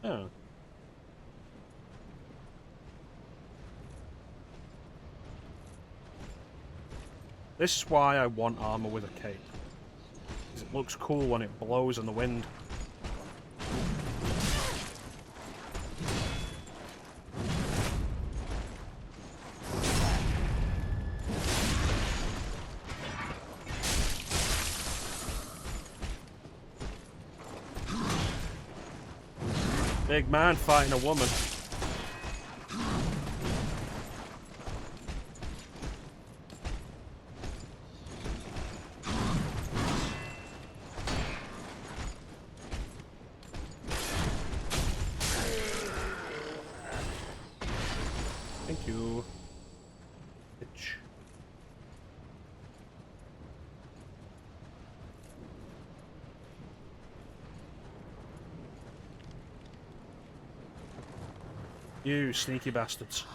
Oh. This is why I want armor with a cape. Because it looks cool when it blows in the wind. Big man fighting a woman. Thank you. Bitch. You sneaky bastards.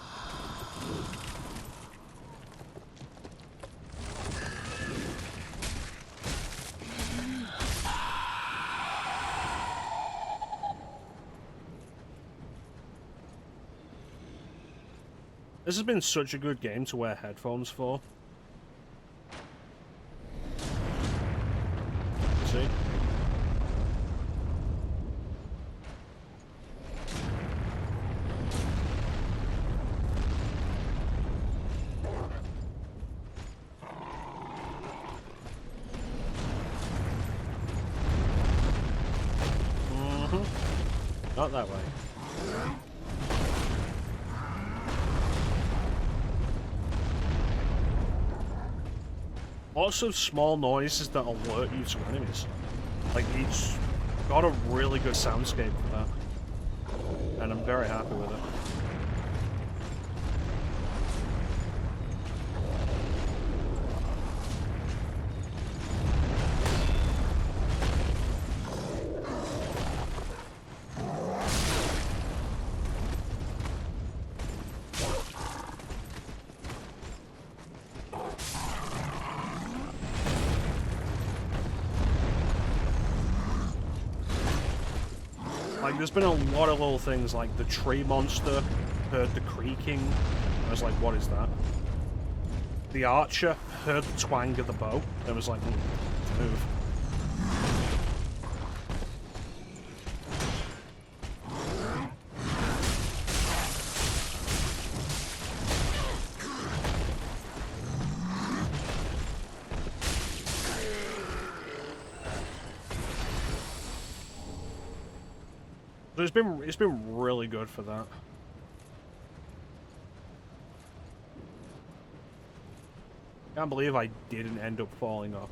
This has been such a good game to wear headphones for. See? Not that way. Lots of small noises that alert you to enemies. Like, it's got a really good soundscape for that. And I'm very happy with it. Like, there's been a lot of little things, like the tree monster heard the creaking. I was like, what is that? The archer heard the twang of the bow and was like, move. So it's been really good for that. Can't believe I didn't end up falling off.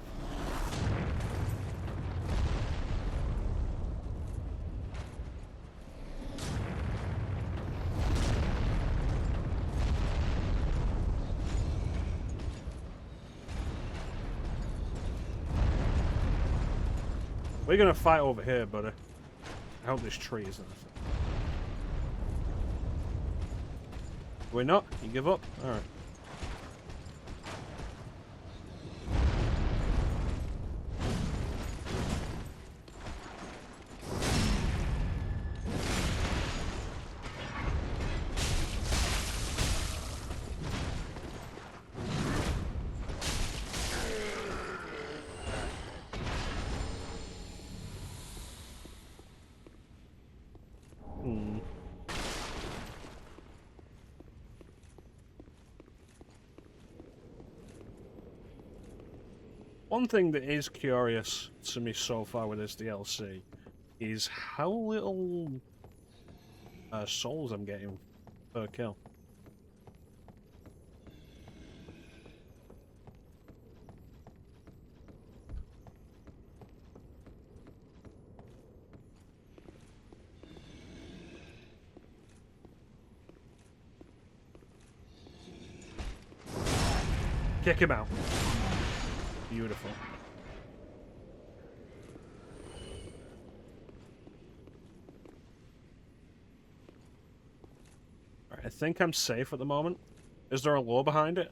We're gonna fight over here, buddy. I hope this tree isn't a thing. We're not? You give up? Alright. One thing that is curious to me so far with this DLC is how little souls I'm getting per kill. Kick him out. Beautiful. Alright, I think I'm safe at the moment. Is there a lure behind it?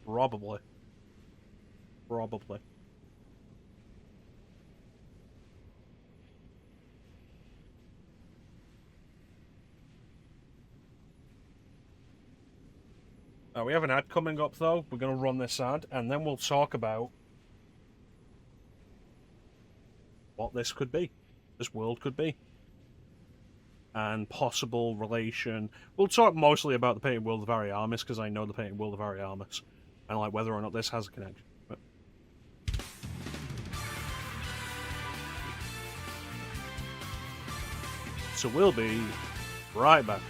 Probably. Probably. We have an ad coming up, though. We're going to run this ad, and then we'll talk about what this could be. This world could be. And possible relation. We'll talk mostly about the Painted World of Ariandel, because I know the Painted World of Ariandel, and like whether or not this has a connection. But... So we'll be right back.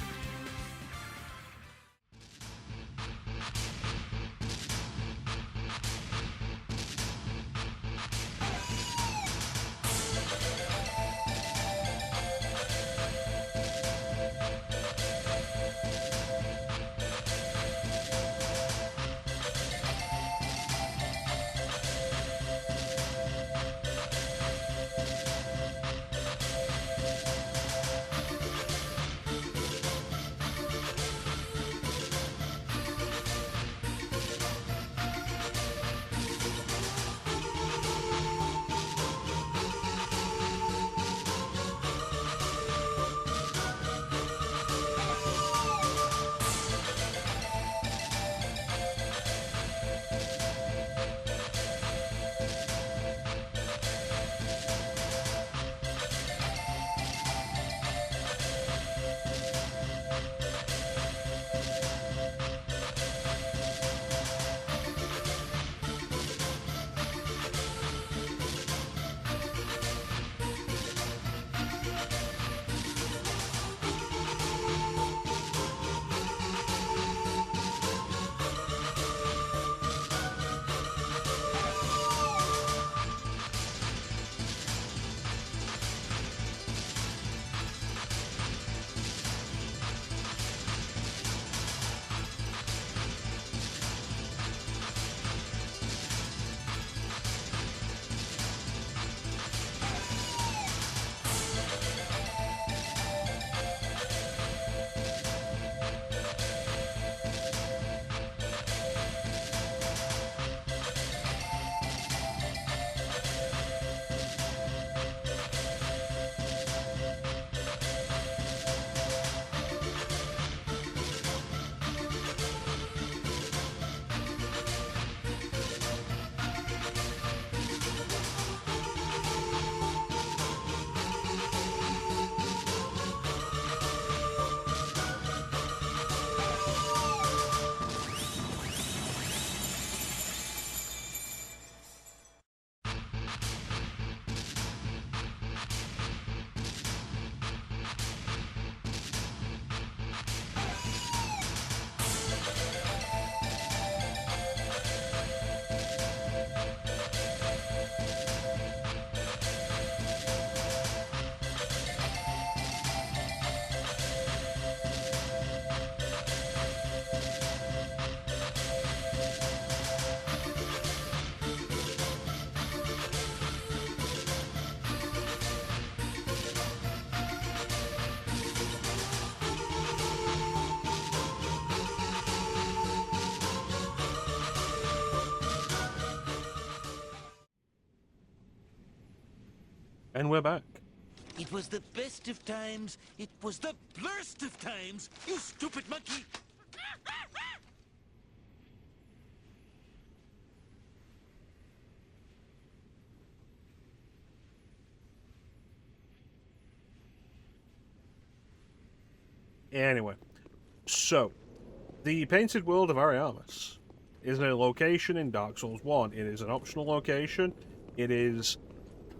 And we're back.
It was the best of times. It was the blurst of times. You stupid monkey.
Anyway, so the Painted World of Ariandel is a location in Dark Souls 1. It is an optional location. It is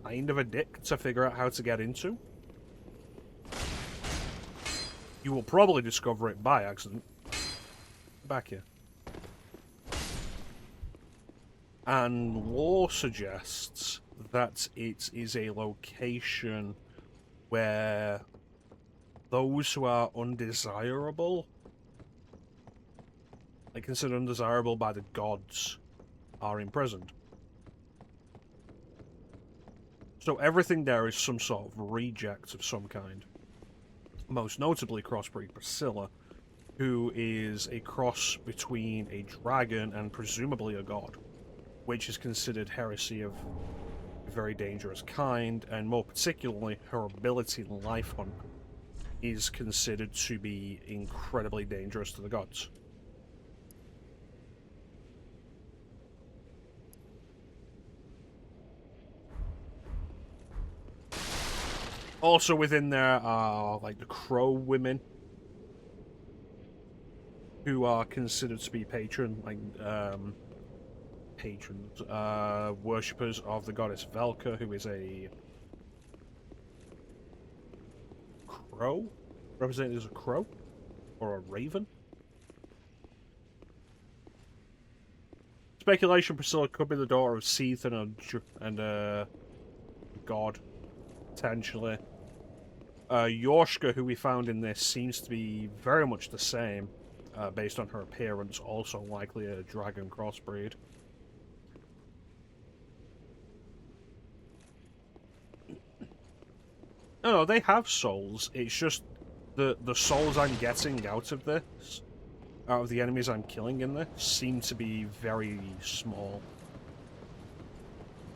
kind of a dick to figure out how to get into. You will probably discover it by accident. Back here. And lore suggests that it is a location where those who are undesirable, like considered undesirable by the gods, are imprisoned. So everything there is some sort of reject of some kind. Most notably crossbreed Priscilla, who is a cross between a dragon and presumably a god, which is considered heresy of a very dangerous kind, and more particularly her ability in Life Hunt is considered to be incredibly dangerous to the gods. Also within there are like the Crow women, who are considered to be patrons, worshippers of the goddess Velka, who is a crow, represented as a crow or a raven. Speculation: Priscilla could be the daughter of Seath and a god, potentially. Yorshka, who we found in this, seems to be very much the same, based on her appearance, also likely a dragon crossbreed. No, they have souls. It's just the souls I'm getting out of this, out of the enemies I'm killing in this, seem to be very small.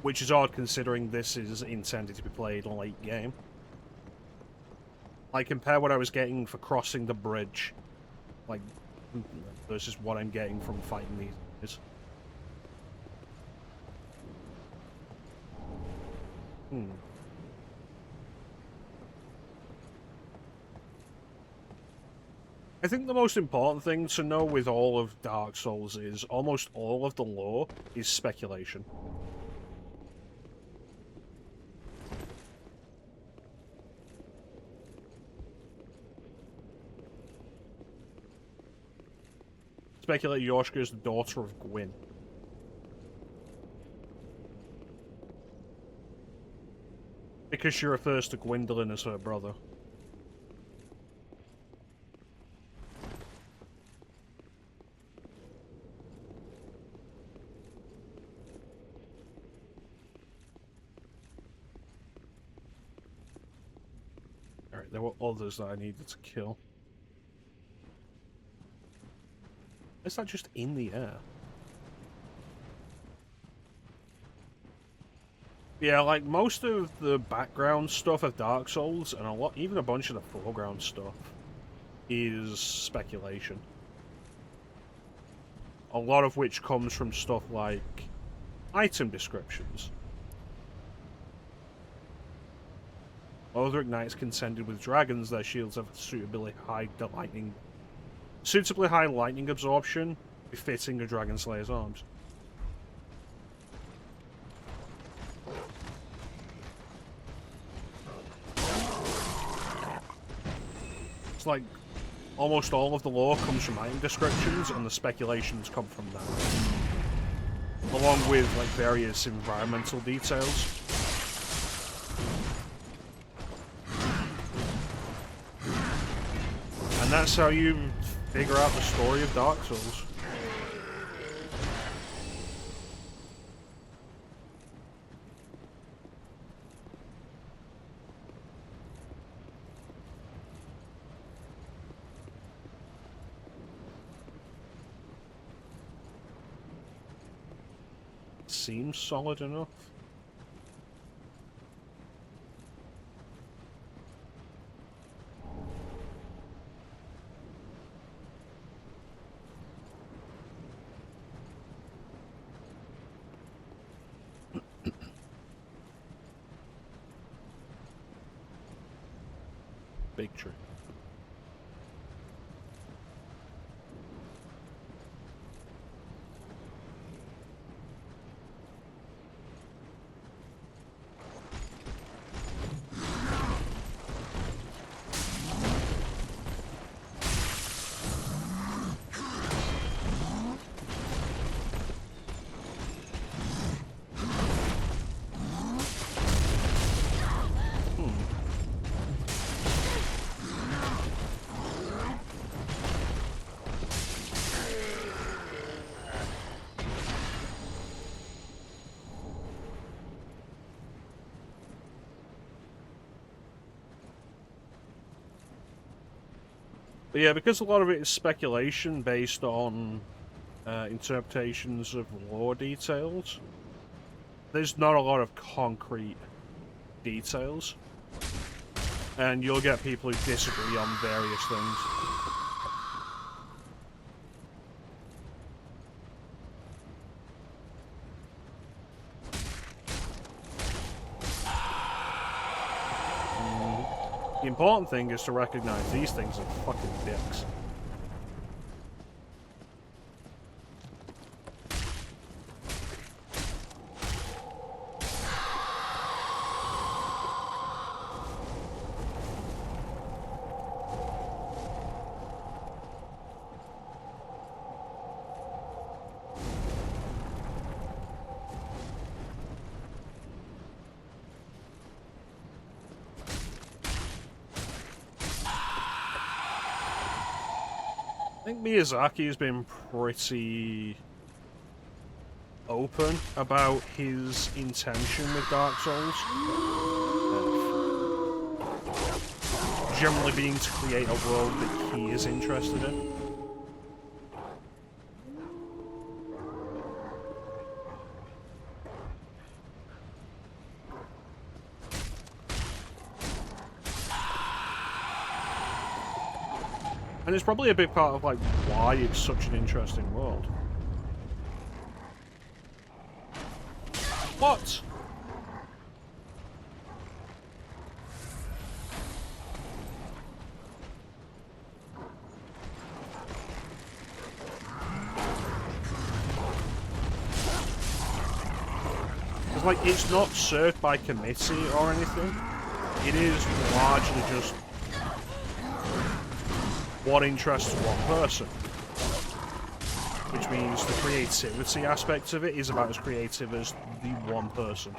Which is odd considering this is intended to be played late game. Like, compare what I was getting for crossing the bridge, like, versus what I'm getting from fighting these. I think the most important thing to know with all of Dark Souls is almost all of the lore is speculation. Speculate Yorshka is the daughter of Gwyn. Because she refers to Gwendolyn as her brother. Alright, there were others that I needed to kill. Is that just in the air? Yeah, like most of the background stuff of Dark Souls, and even a bunch of the foreground stuff, is speculation. A lot of which comes from stuff like item descriptions. Other ignites contended with dragons, their shields have suitably high lightning absorption, befitting a Dragon Slayer's arms. It's like almost all of the lore comes from item descriptions, and the speculations come from that, along with like various environmental details. And that's how you figure out the story of Dark Souls. Seems solid enough. Big tree. But yeah, because a lot of it is speculation based on interpretations of lore details, there's not a lot of concrete details. And you'll get people who disagree on various things. The important thing is to recognize these things are fucking dicks. I think Miyazaki has been pretty open about his intention with Dark Souls. Generally being to create a world that he is interested in. And it's probably a big part of, like, why it's such an interesting world. What? It's like, it's not served by committee or anything. It is largely just what interests one person. Which means the creativity aspect of it is about as creative as the one person.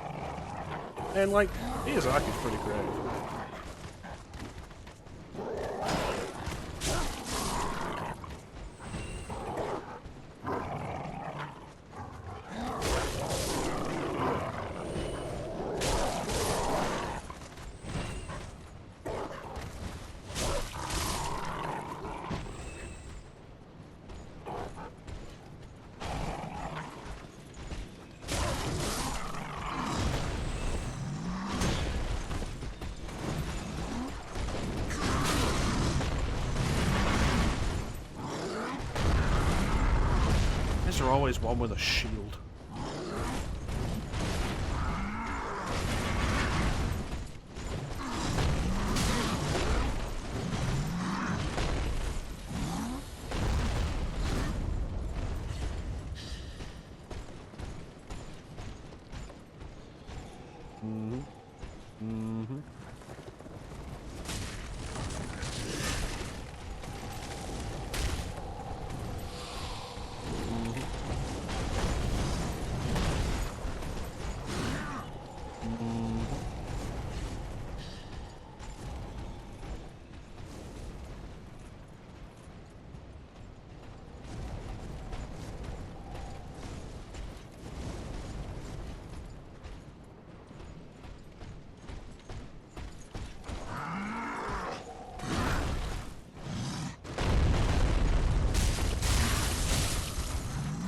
And, like, Miyazaki's pretty creative. There's always one with a shield.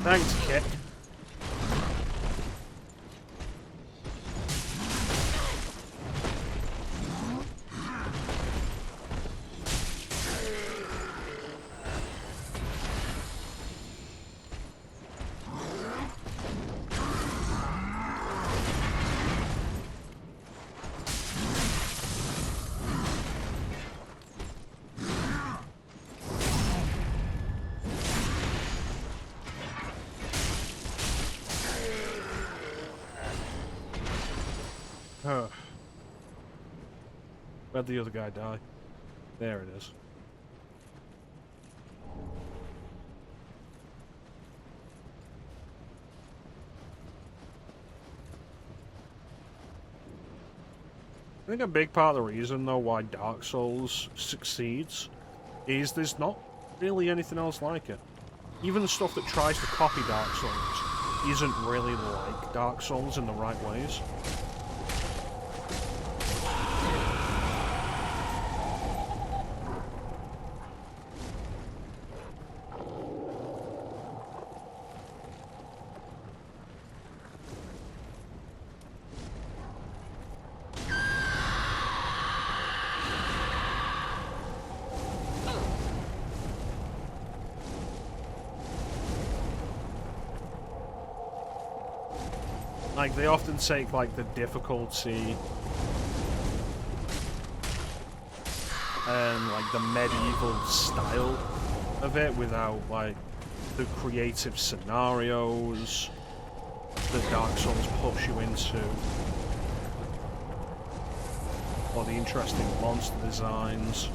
Thanks, Kit. Where'd the other guy die? There it is. I think a big part of the reason, though, why Dark Souls succeeds is there's not really anything else like it. Even the stuff that tries to copy Dark Souls isn't really like Dark Souls in the right ways. Like, they often take, like, the difficulty and, like, the medieval style of it without, like, the creative scenarios that Dark Souls push you into, or the interesting monster designs.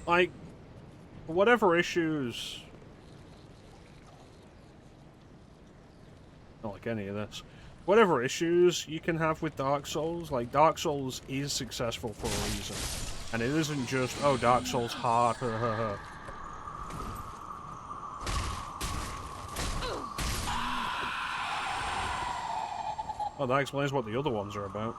Like, whatever issues... Not like any of this. Whatever issues you can have with Dark Souls, like, Dark Souls is successful for a reason. And it isn't just, oh, Dark Souls hard, Oh, that explains what the other ones are about.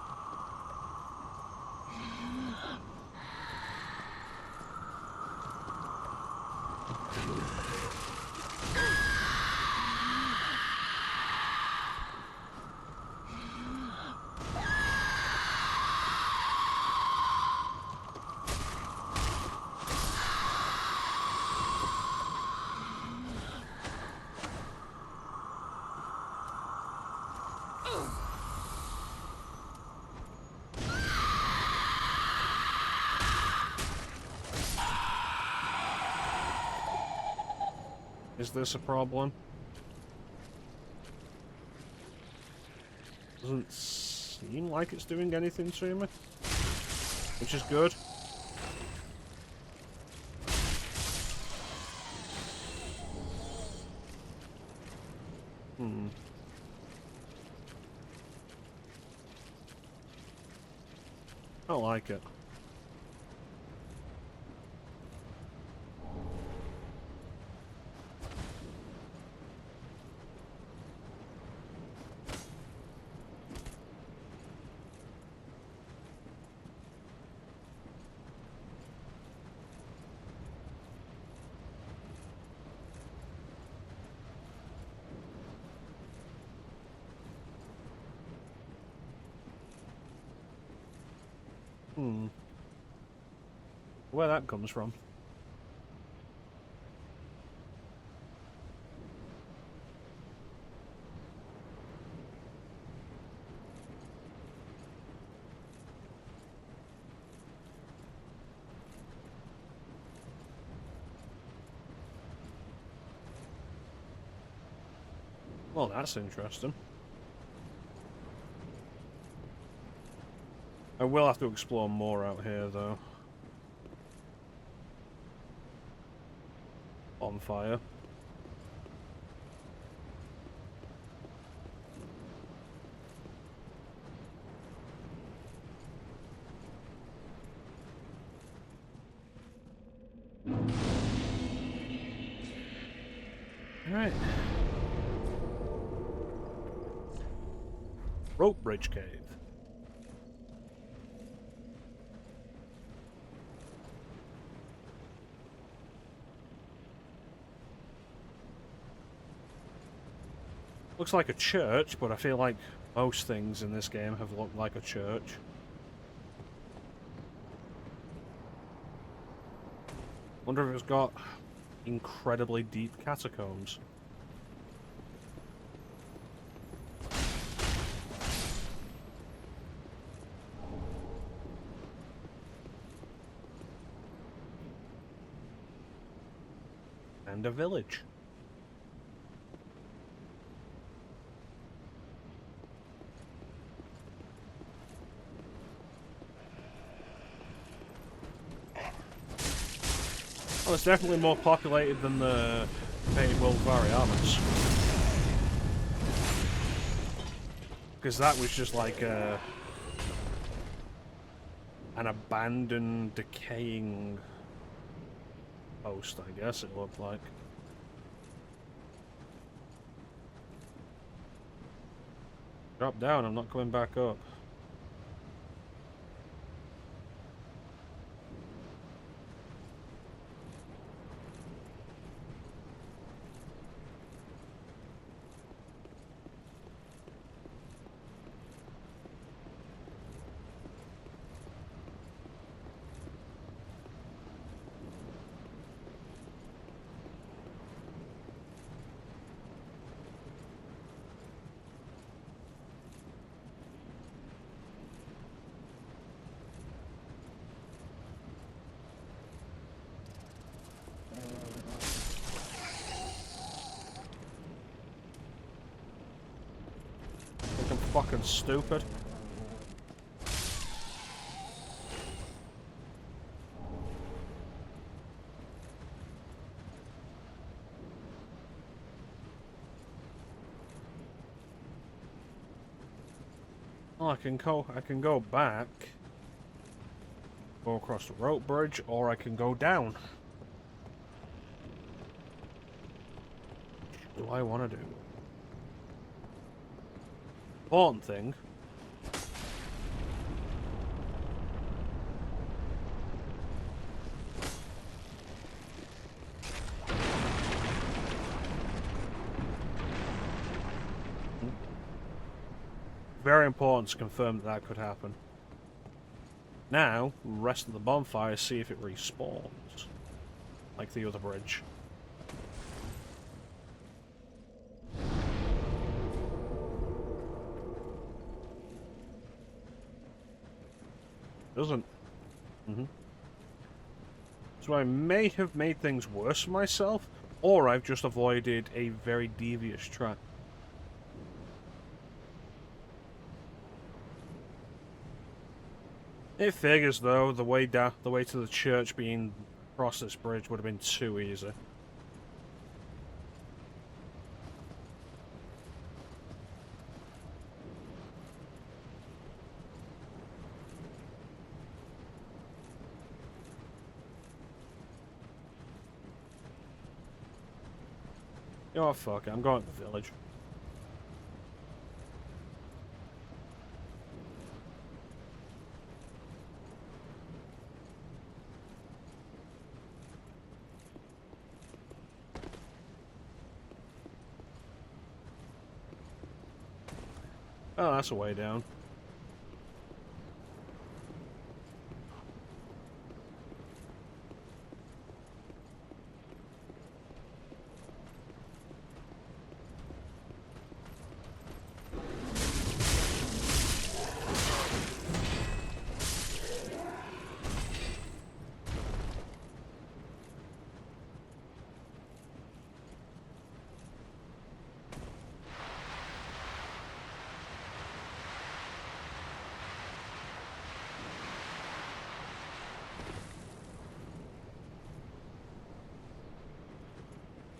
Is this a problem? Doesn't seem like it's doing anything to me, which is good. I don't like it. Where that comes from. Well, that's interesting. I will have to explore more out here, though. On fire. Alright. Rope Bridge Cave. Looks like a church, but I feel like most things in this game have looked like a church. Wonder if it's got incredibly deep catacombs. And a village. Well, it's definitely more populated than the Painted World of Ariandel. Because that was just like an abandoned, decaying post, I guess it looked like. Drop down, I'm not coming back up. Think I'm fucking stupid. Well, I can go back, go across the rope bridge, or I can go down. What do I want to do? Important thing. Very important to confirm that that could happen. Now, rest of the bonfire, see if it respawns. Like the other bridge. Doesn't. So I may have made things worse for myself, or I've just avoided a very devious trap. It figures though, the way to the church being across this bridge would have been too easy. You know what, fuck it, I'm going to the village. Oh, that's a way down.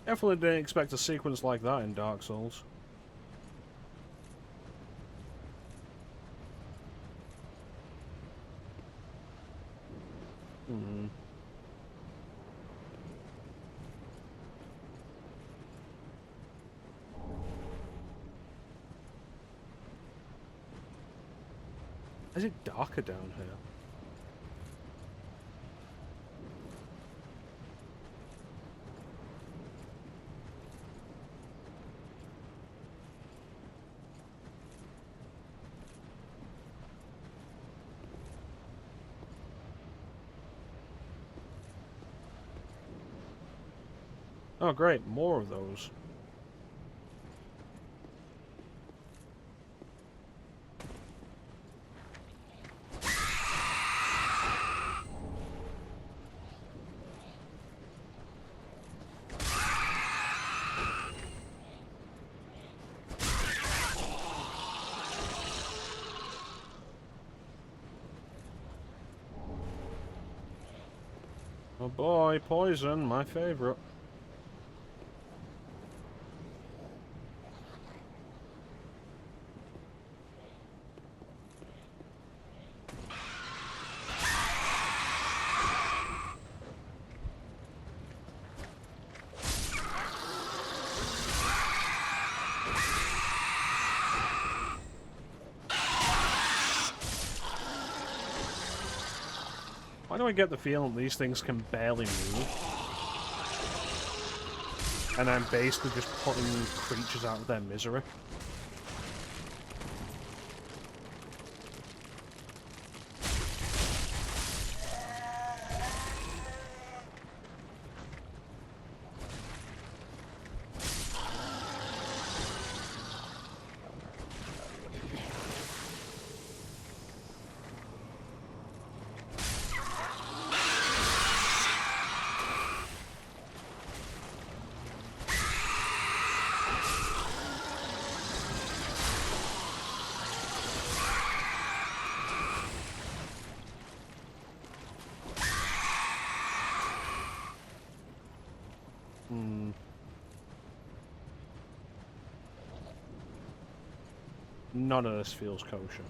Definitely didn't expect a sequence like that in Dark Souls. Is it darker down here? Oh great, more of those. Oh boy, poison, my favourite. Why do I get the feeling these things can barely move? And I'm basically just putting creatures out of their misery. None of this feels kosher.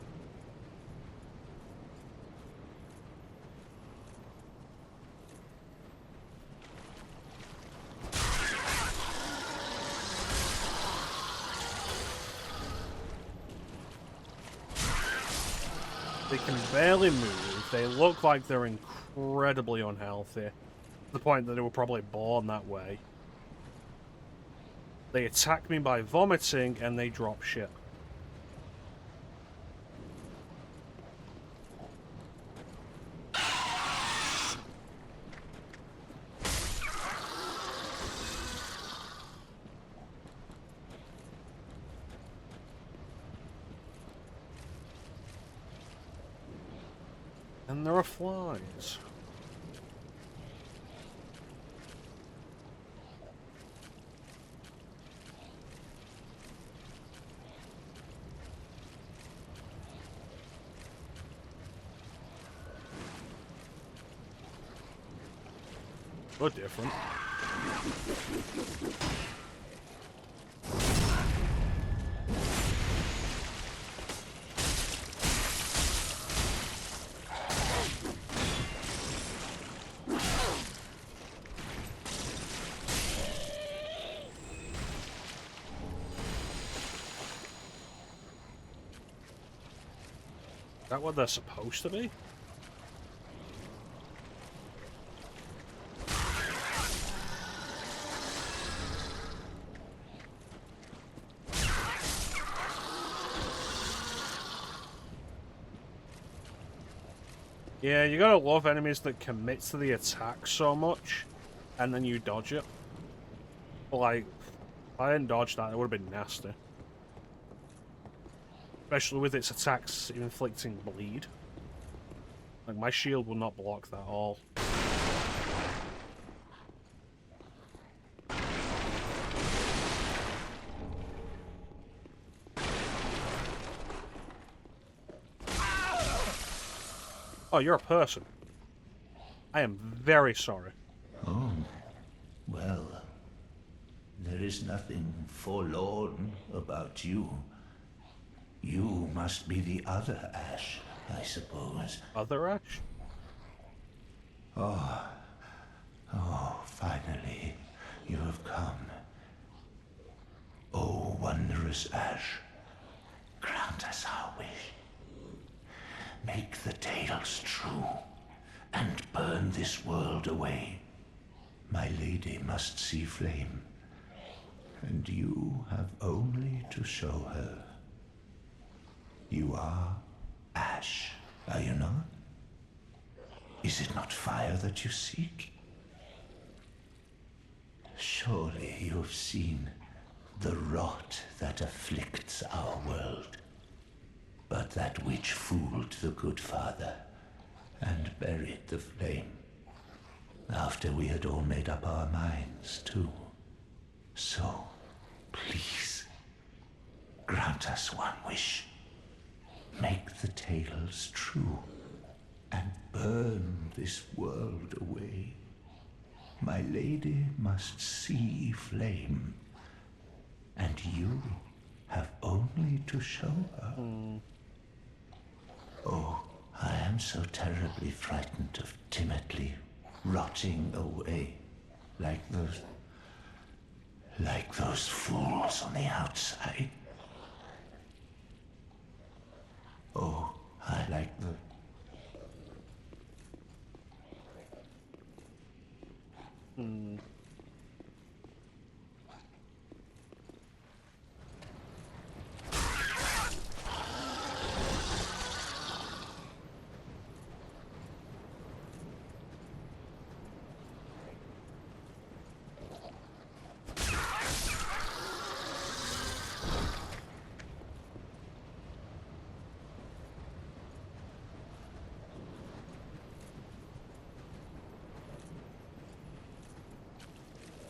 They can barely move. They look like they're incredibly unhealthy. To the point that they were probably born that way. They attack me by vomiting and they drop shit. And there are flies. Or different. Is that what they're supposed to be? Yeah, you gotta love enemies that commit to the attack so much, and then you dodge it. But like, if I didn't dodge that, it would have been nasty. Especially with its attacks inflicting bleed. Like, my shield will not block that at all. Oh, you're a person. I am very sorry.
Oh, well, there is nothing forlorn about you. You must be the other Ash, I suppose.
Other Ash?
Oh, finally, you have come. Oh, wondrous Ash, grant us our wish. Make the tales true, and burn this world away. My lady must see flame, and you have only to show her. You are Ash, are you not? Is it not fire that you seek? Surely you have seen the rot that afflicts our world, but that which fooled the good father and buried the flame, after we had all made up our minds too. So, please, grant us one wish. Make the tales true, and burn this world away. My lady must see flame, and you have only to show her. Oh, I am so terribly frightened of timidly rotting away like those fools on the outside. Oh, I like the...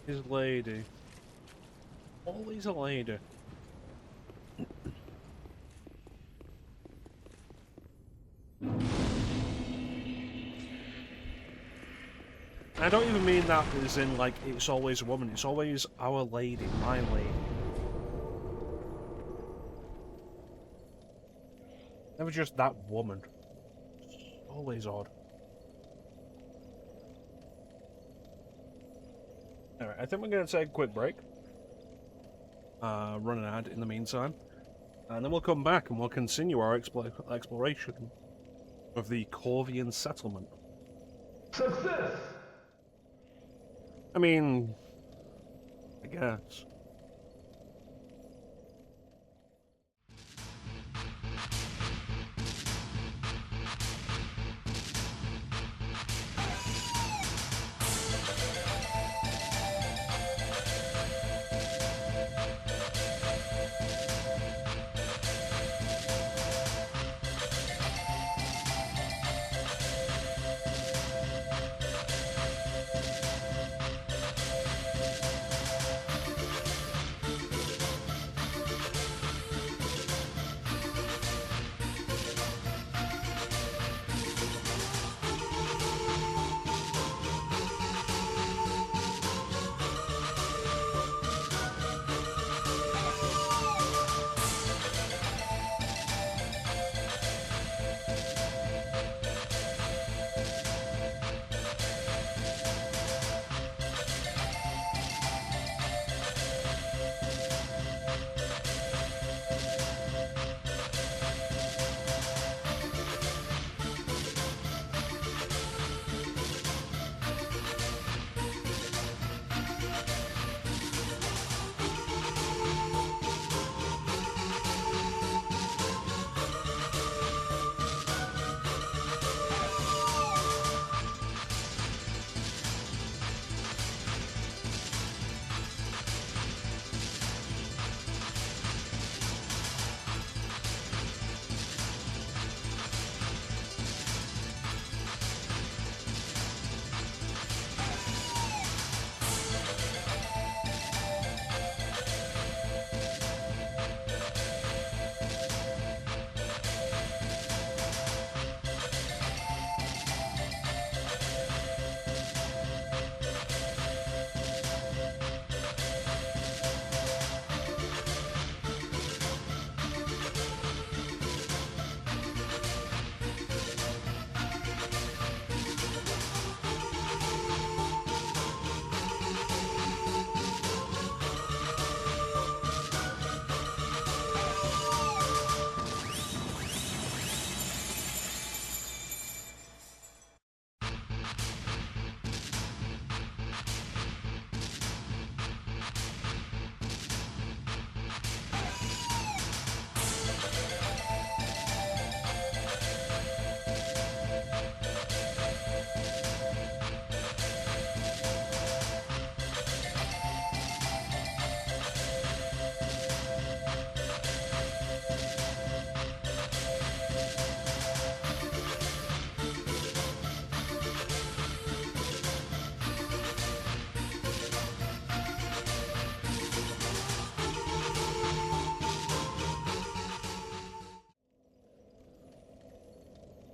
His lady. Always a lady. I don't even mean that as in, like, it's always a woman. It's always our lady, my lady. Never just that woman. Always odd. Alright, I think we're going to take a quick break. Run an ad in the meantime. And then we'll come back and we'll continue our exploration of the Corvian settlement.
Success!
I mean, I guess.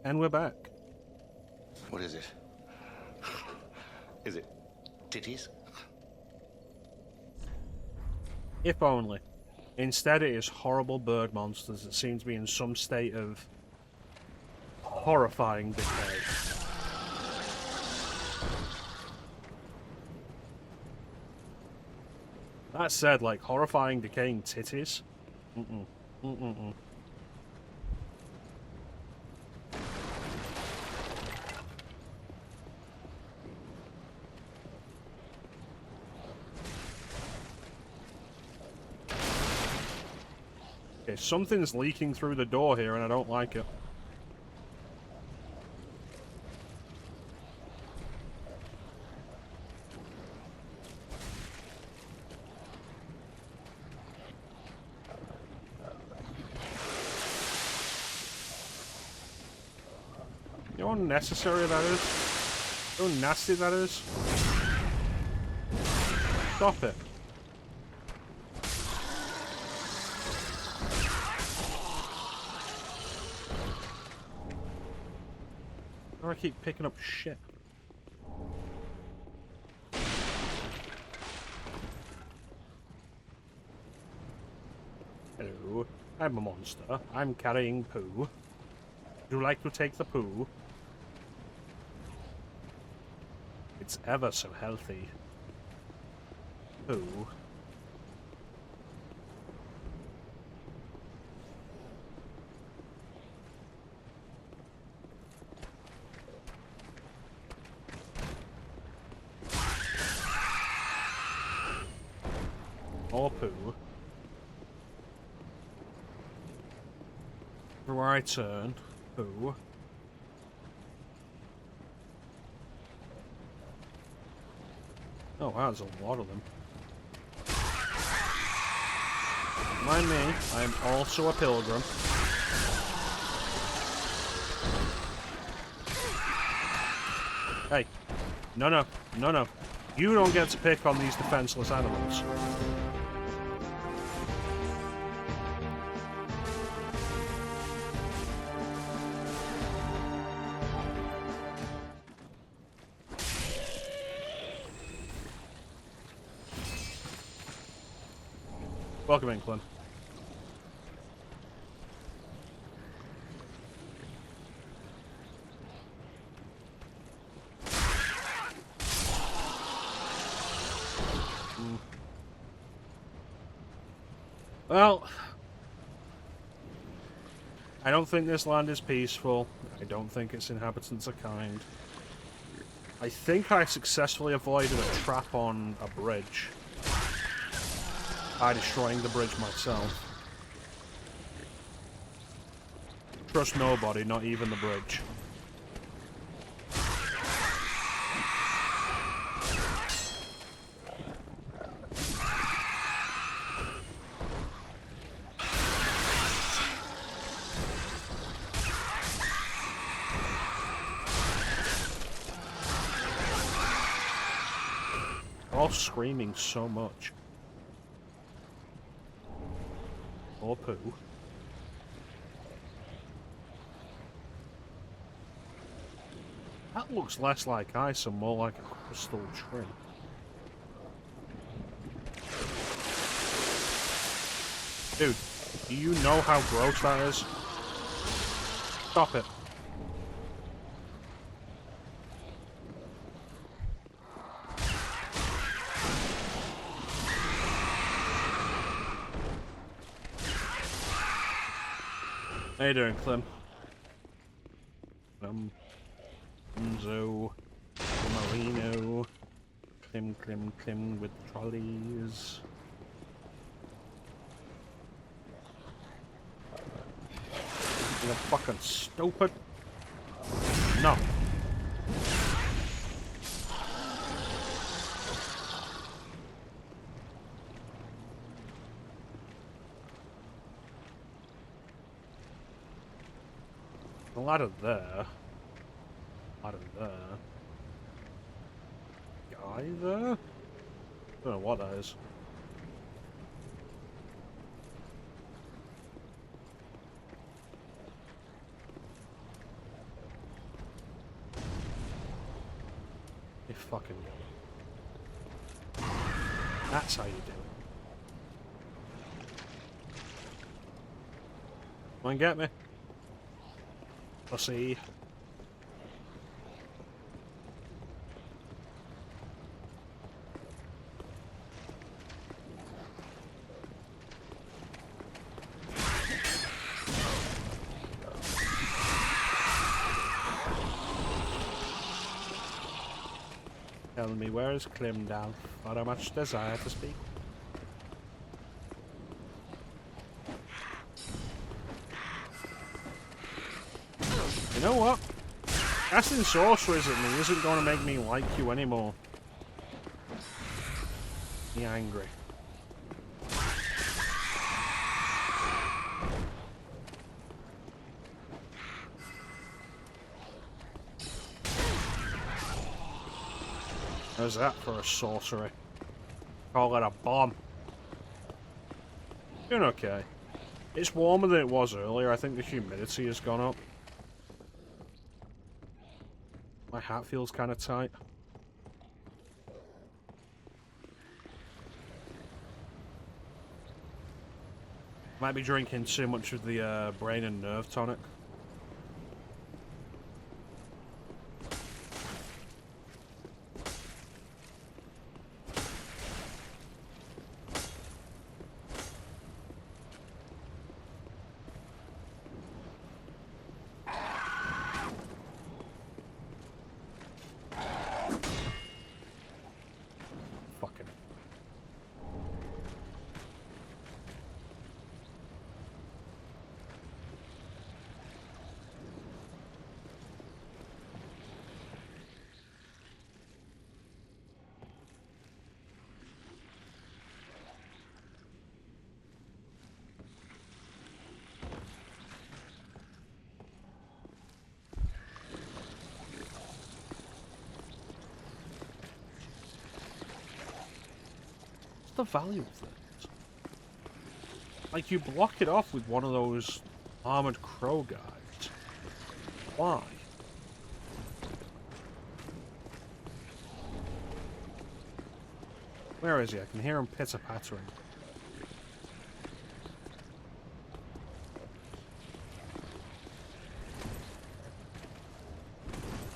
And we're back.
What is it? Is it
titties.
If only. Instead, it is horrible bird monsters that seem to be in some state of horrifying decay. That said, like, horrifying decaying titties? Mm-mm. Mm-mm-mm. Okay, something's leaking through the door here and I don't like it. You know how unnecessary that is? How nasty that is? Stop it. Or I keep picking up shit. Hello, I'm a monster. I'm carrying poo. Would you like to take the poo? It's ever so healthy. Poo. More poo. Everywhere I turn, poo. Oh wow, there's a lot of them. Mind me, I am also a pilgrim. Hey, no. You don't get to pick on these defenseless animals. Welcome in, Clem. Well, I don't think this land is peaceful. I don't think its inhabitants are kind. I think I successfully avoided a trap on a bridge by destroying the bridge myself. Trust nobody, not even the bridge. They're all screaming so much. Or poo. That looks less like ice and more like a crystal tree. Dude, do you know how gross that is? Stop it. How you doing, Clem? Enzo, Marino, Clem with trolleys. You're fucking stupid. No. A ladder there. Ladder there. Guy there? Don't know what that is. You fucking That's how you do it. Come on, get me. Pussy. Tell me, where is Climdal? Not much desire to speak. You know what? Casting sorceries at me isn't going to make me like you anymore. Be angry. How's that for a sorcery? Call it a bomb. Doing okay. It's warmer than it was earlier. I think the humidity has gone up. My hat feels kind of tight. Might be drinking too much of the brain and nerve tonic. Fucking. The value of this? Like, you block it off with one of those armored crow guys. Why? Where is he? I can hear him pitter-pattering.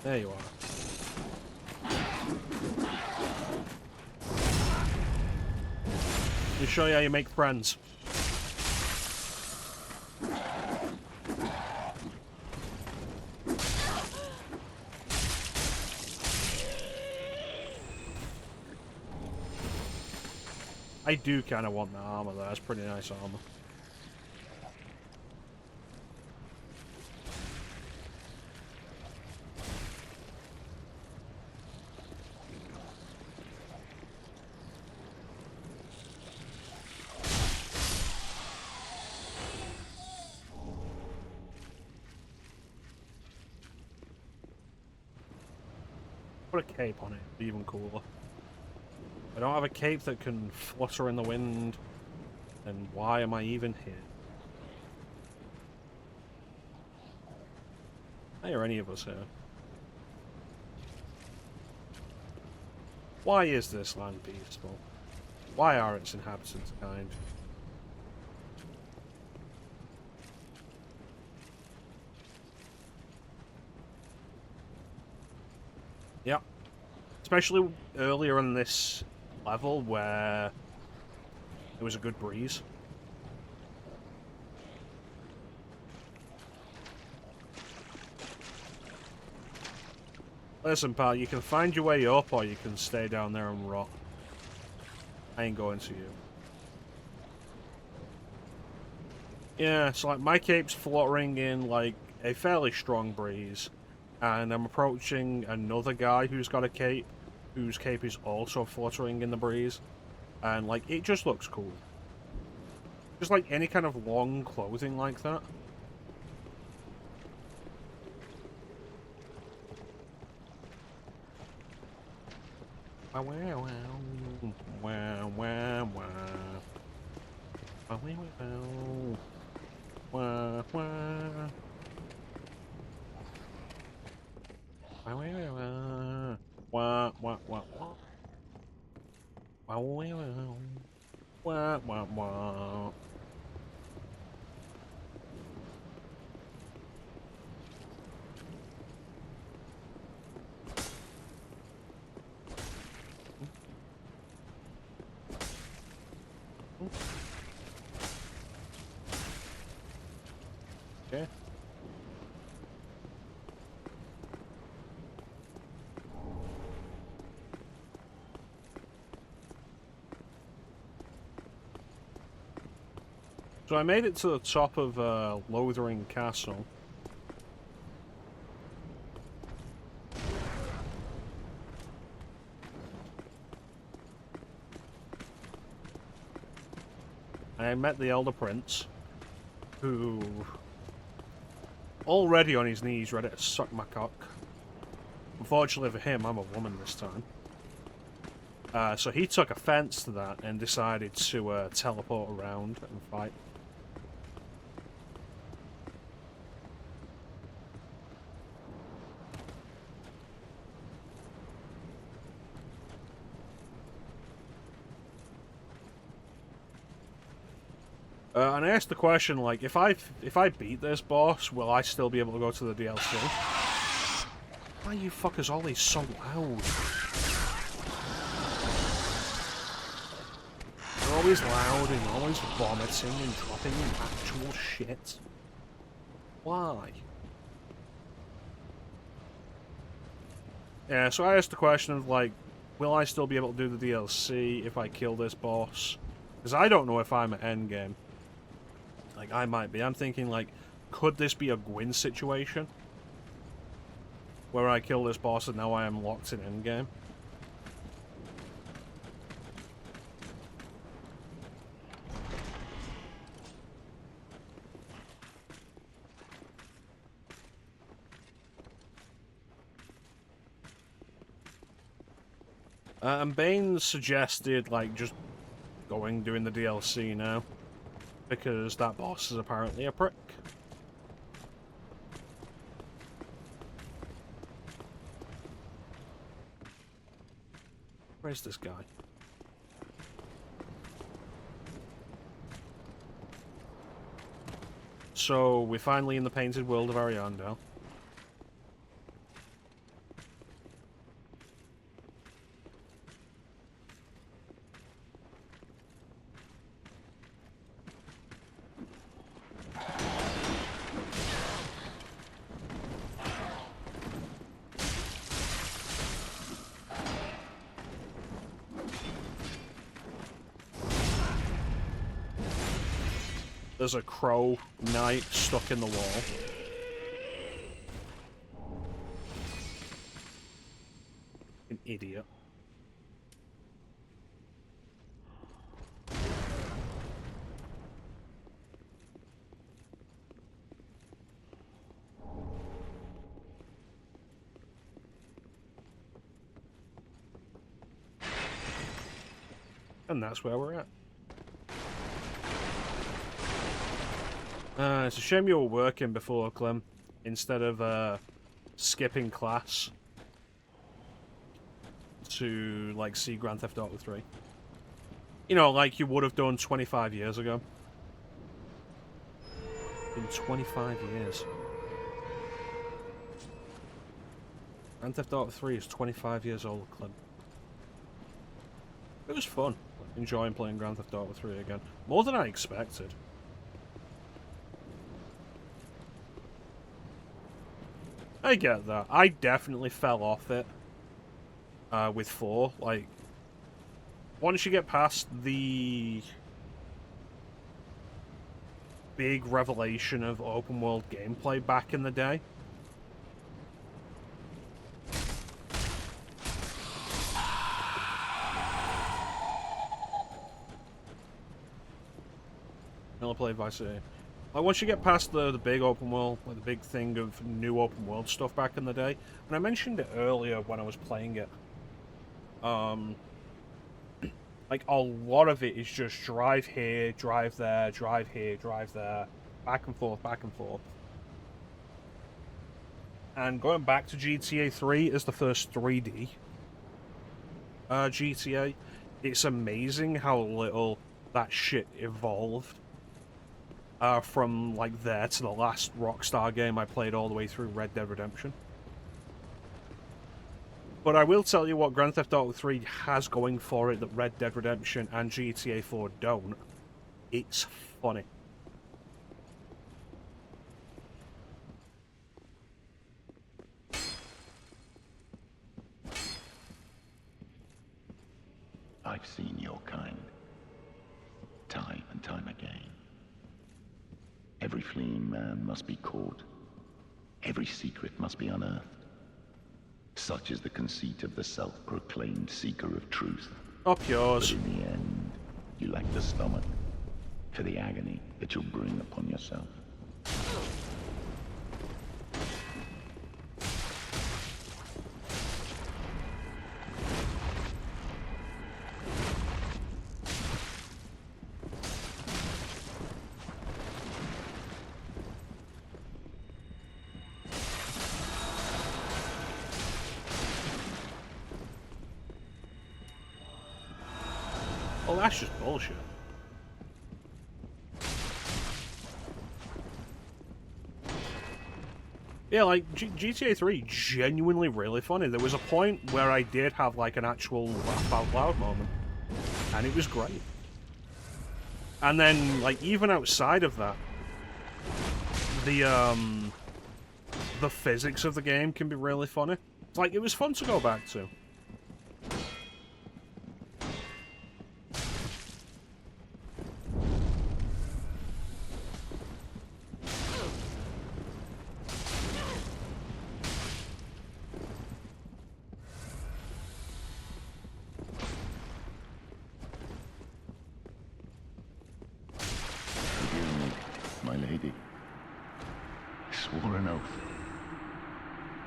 There you are. Let me show you how you make friends. I do kind of want the armor though. That's pretty nice armor. Put a cape on it, it'd be even cooler. I don't have a cape that can flutter in the wind, then why am I even here? Why are any of us here? Why is this land peaceful? Why are its inhabitants kind? Yep. Especially earlier in this level where there was a good breeze. Listen, pal, you can find your way up or you can stay down there and rot. I ain't going to you. Yeah, so like my cape's fluttering in like a fairly strong breeze, and I'm approaching another guy who's got a cape, whose cape is also fluttering in the breeze, and like it just looks cool. Just like any kind of long clothing like that. Wow, wow, wow, wow, wow, wow. Wow, wow, wow. Wah, wah. Wah, wah, wah. Wah, wah, wah, wah. Wow, wow, wow, wow, wow. Okay. So I made it to the top of Lothering Castle. I met the Elder Prince, who already on his knees ready to suck my cock. Unfortunately for him, I'm a woman this time. So he took offense to that and decided to teleport around and fight. And I asked the question, like, if I beat this boss, will I still be able to go to the DLC? Why are you fuckers always so loud? You're always loud and always vomiting and dropping actual shit. Why? Yeah, so I asked the question of, like, will I still be able to do the DLC if I kill this boss? Because I don't know if I'm at endgame. Like, I might be. I'm thinking, like, could this be a Gwyn situation? Where I kill this boss and now I am locked in endgame? And Bane suggested, like, just doing the DLC now. Because that boss is apparently a prick. Where's this guy? So, we're finally in the Painted World of Ariandel. There's a crow knight stuck in the wall. An idiot. And that's where we're at. It's a shame you were working before, Clem, instead of skipping class to, like, see Grand Theft Auto 3. You know, like you would have done 25 years ago. In 25 years. Grand Theft Auto 3 is 25 years old, Clem. It was fun. Enjoying playing Grand Theft Auto 3 again. More than I expected. I get that. I definitely fell off it with 4. Like, once you get past the big revelation of open world gameplay back in the day. I'll play Vice City. Like, once you get past the big open world, like the big thing of new open world stuff back in the day, and I mentioned it earlier when I was playing it, like, a lot of it is just drive here, drive there, drive here, drive there, back and forth, back and forth. And going back to GTA 3 as the first 3D GTA, it's amazing how little that shit evolved. From like there to the last Rockstar game I played all the way through, Red Dead Redemption. But I will tell you what Grand Theft Auto 3 has going for it that Red Dead Redemption and GTA 4 don't. It's funny.
I've seen your kind, time and time again. Every fleeing man must be caught. Every secret must be unearthed. Such is the conceit of the self-proclaimed seeker of truth.
Up yours.
But in the end, you lack the stomach for the agony that you'll bring upon yourself.
Well, that's just bullshit. Yeah, like, GTA 3, genuinely really funny. There was a point where I did have, like, an actual laugh out loud moment. And it was great. And then, like, even outside of that, the physics of the game can be really funny. Like, it was fun to go back to.
My lady, I swore an oath,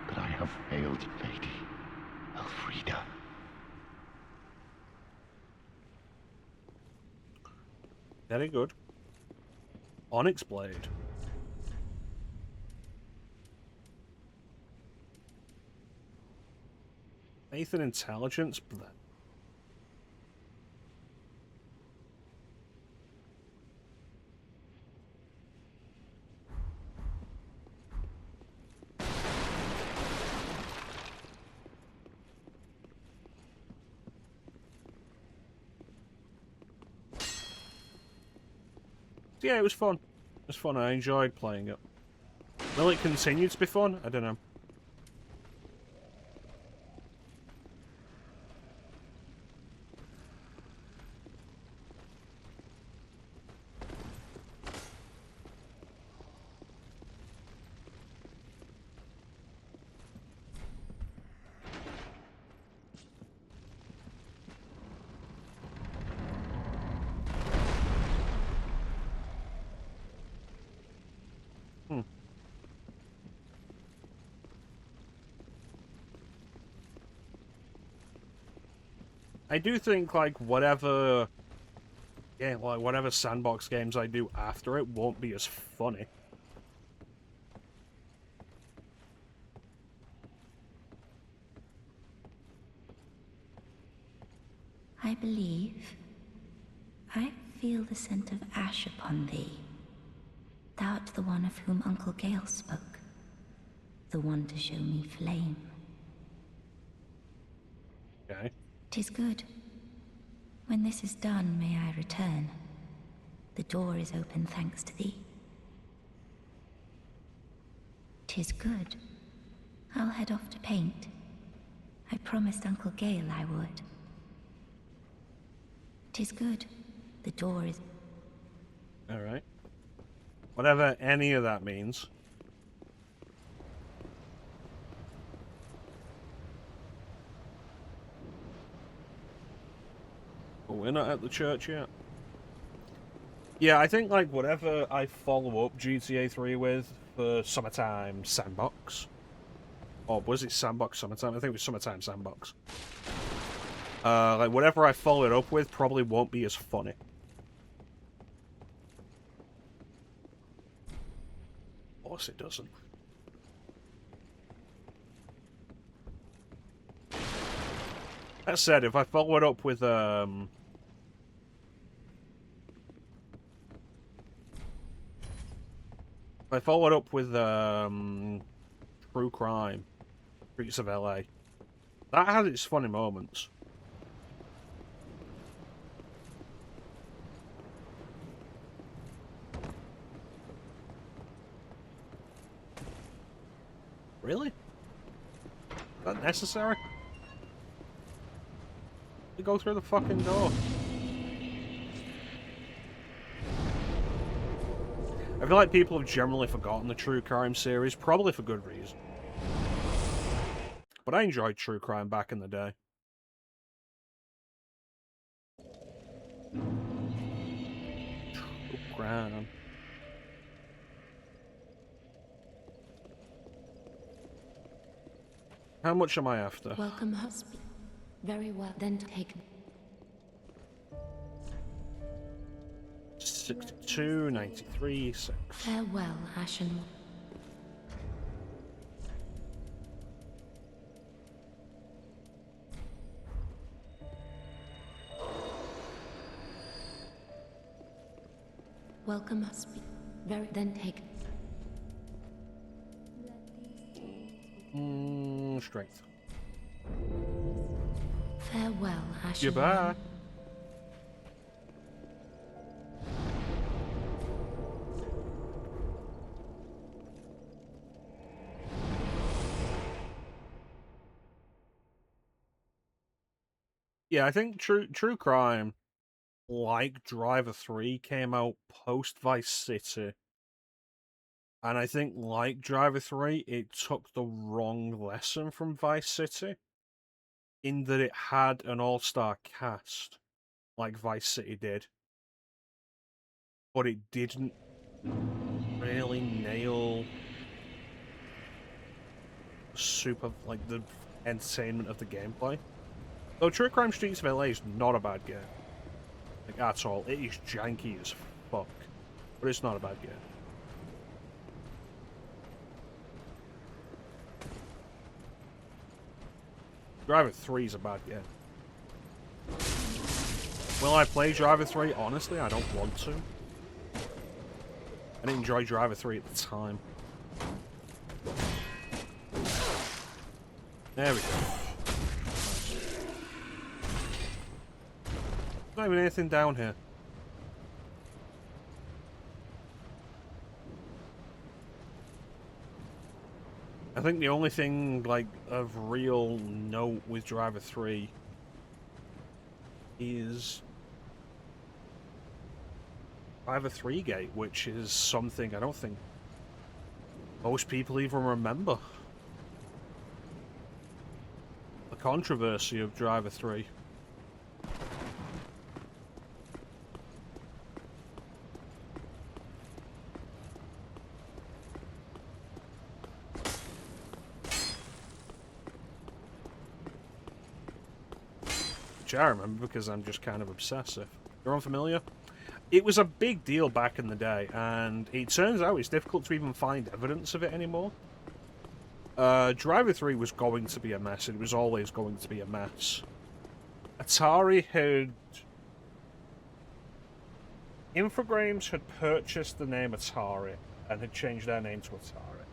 but I have failed Lady Elfrida.
Very good. Onyx Blade. Faith and Intelligence. Bleh. Yeah, it was fun. It was fun. I enjoyed playing it. Will it continue to be fun? I don't know. I do think, like, whatever... Yeah, like, whatever sandbox games I do after it won't be as funny.
I believe I feel the scent of ash upon thee. Thou art the one of whom Uncle Gale spoke, the one to show me flame.
Okay.
'Tis good. When this is done, may I return. The door is open thanks to thee. 'Tis good. I'll head off to paint. I promised Uncle Gale I would. 'Tis good. The door is...
Alright. Whatever any of that means. But we're not at the church yet. Yeah, I think, like, whatever I follow up GTA 3 with for Summertime Sandbox. Or was it Sandbox Summertime? I think it was Summertime Sandbox. Like, whatever I follow it up with probably won't be as funny. Of course it doesn't. That said, if I follow it up with true crime, Streets of LA, that has its funny moments. Really? Is that necessary? You go through the fucking door. I feel like people have generally forgotten the true crime series, probably for good reason. But I enjoyed true crime back in the day. True crime. How much am I after?
Welcome, husband. Very well, then take...
62, 93, 6.
Farewell, Ashen. Welcome, husband. Very... then take...
Strength.
Farewell, Ashen.
Goodbye. Yeah, I think True Crime, like Driver 3, came out post Vice City. And I think, like Driver 3, it took the wrong lesson from Vice City, in that it had an all-star cast, like Vice City did. But it didn't really nail the entertainment of the gameplay. Though True Crime Streets of LA is not a bad game. Like, at all. It is janky as fuck. But it's not a bad game. Driver 3 is a bad game. Will I play Driver 3? Honestly, I don't want to. I didn't enjoy Driver 3 at the time. There we go. There's not even anything down here. I think the only thing, like, of real note with Driver 3 is Driver 3 Gate, which is something I don't think most people even remember. The controversy of Driver 3. Which I remember because I'm just kind of obsessive. You're unfamiliar? It was a big deal back in the day, and it turns out it's difficult to even find evidence of it anymore. Driver 3 was going to be a mess. It was always going to be a mess. Infogrames had purchased the name Atari and had changed their name to Atari.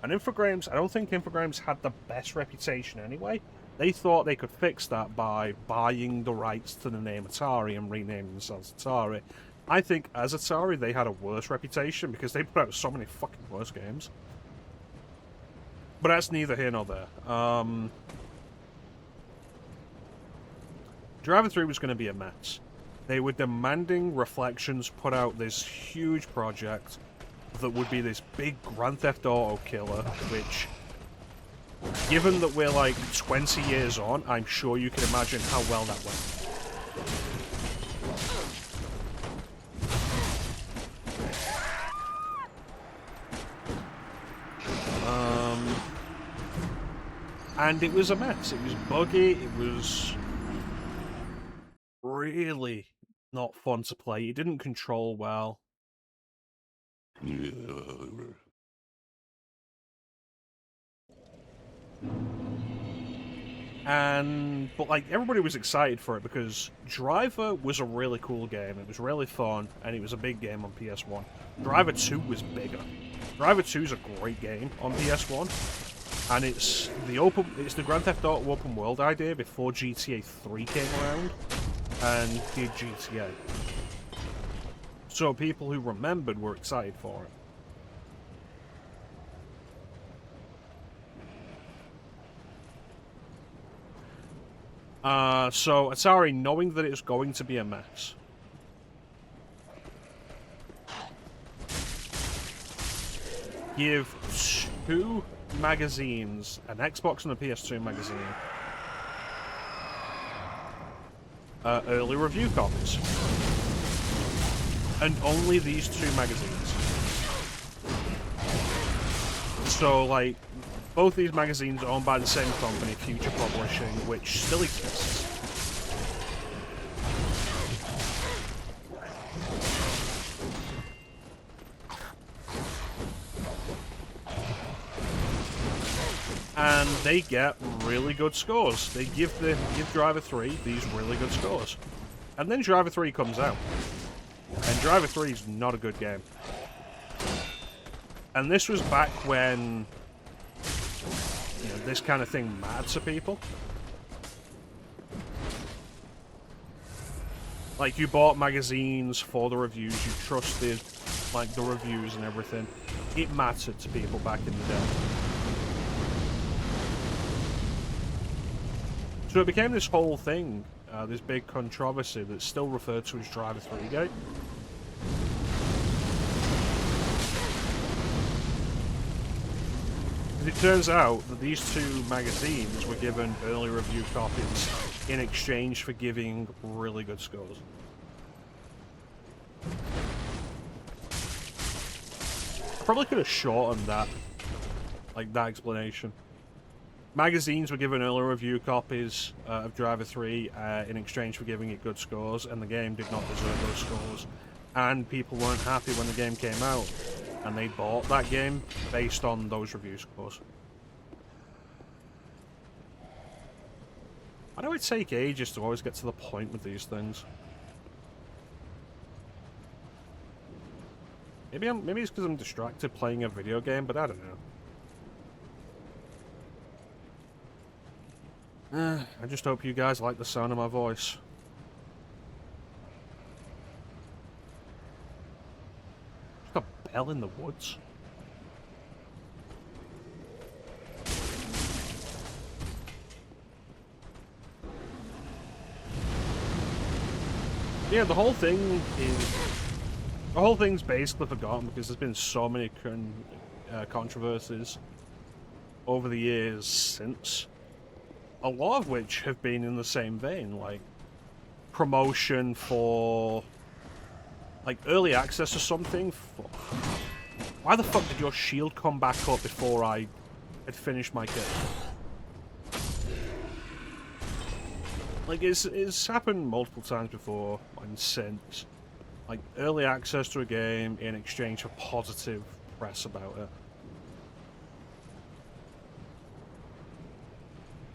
And Infogrames, I don't think Infogrames had the best reputation anyway. They thought they could fix that by buying the rights to the name Atari and renaming themselves Atari. I think as Atari, they had a worse reputation because they put out so many fucking worse games. But that's neither here nor there. Driver 3 was going to be a mess. They were demanding Reflections put out this huge project that would be this big Grand Theft Auto killer, which, given that we're like 20 years on, I'm sure you can imagine how well that went. And it was a mess. It was buggy. It was really not fun to play. It didn't control well. But like everybody was excited for it because Driver was a really cool game. It was really fun, and it was a big game on PS1. Driver 2 was bigger. Driver 2 is a great game on PS1, and it's the Grand Theft Auto open world idea before GTA 3 came around and did GTA. So people who remembered were excited for it. So Atari, knowing that it's going to be a mess, give 2 magazines, an Xbox and a PS2 magazine, early review copies. And only these 2 magazines. So, like, both these magazines are owned by the same company, Future Publishing, which still exists. And they get really good scores. They give Driver 3 these really good scores. And then Driver 3 comes out. And Driver 3 is not a good game. And this was back when, you know, this kind of thing mattered to people. Like, you bought magazines for the reviews, you trusted, like, the reviews and everything. It mattered to people back in the day. So it became this whole thing, this big controversy that's still referred to as Driver 3 Gate. It turns out that these 2 magazines were given early review copies in exchange for giving really good scores. I probably could have shortened that, like, that explanation. Magazines were given early review copies of Driver 3 in exchange for giving it good scores, and the game did not deserve those scores. And people weren't happy when the game came out, and they bought that game based on those review scores. Why do it take ages to always get to the point with these things? Maybe it's because I'm distracted playing a video game, but I don't know. I just hope you guys like the sound of my voice. Just a bell in the woods. Yeah, the whole thing's basically forgotten because there's been so many controversies over the years since. A lot of which have been in the same vein, like promotion for, like, early access or something. Why the fuck did your shield come back up before I had finished my kill? Like, it's happened multiple times before and since. Like, early access to a game in exchange for positive press about it.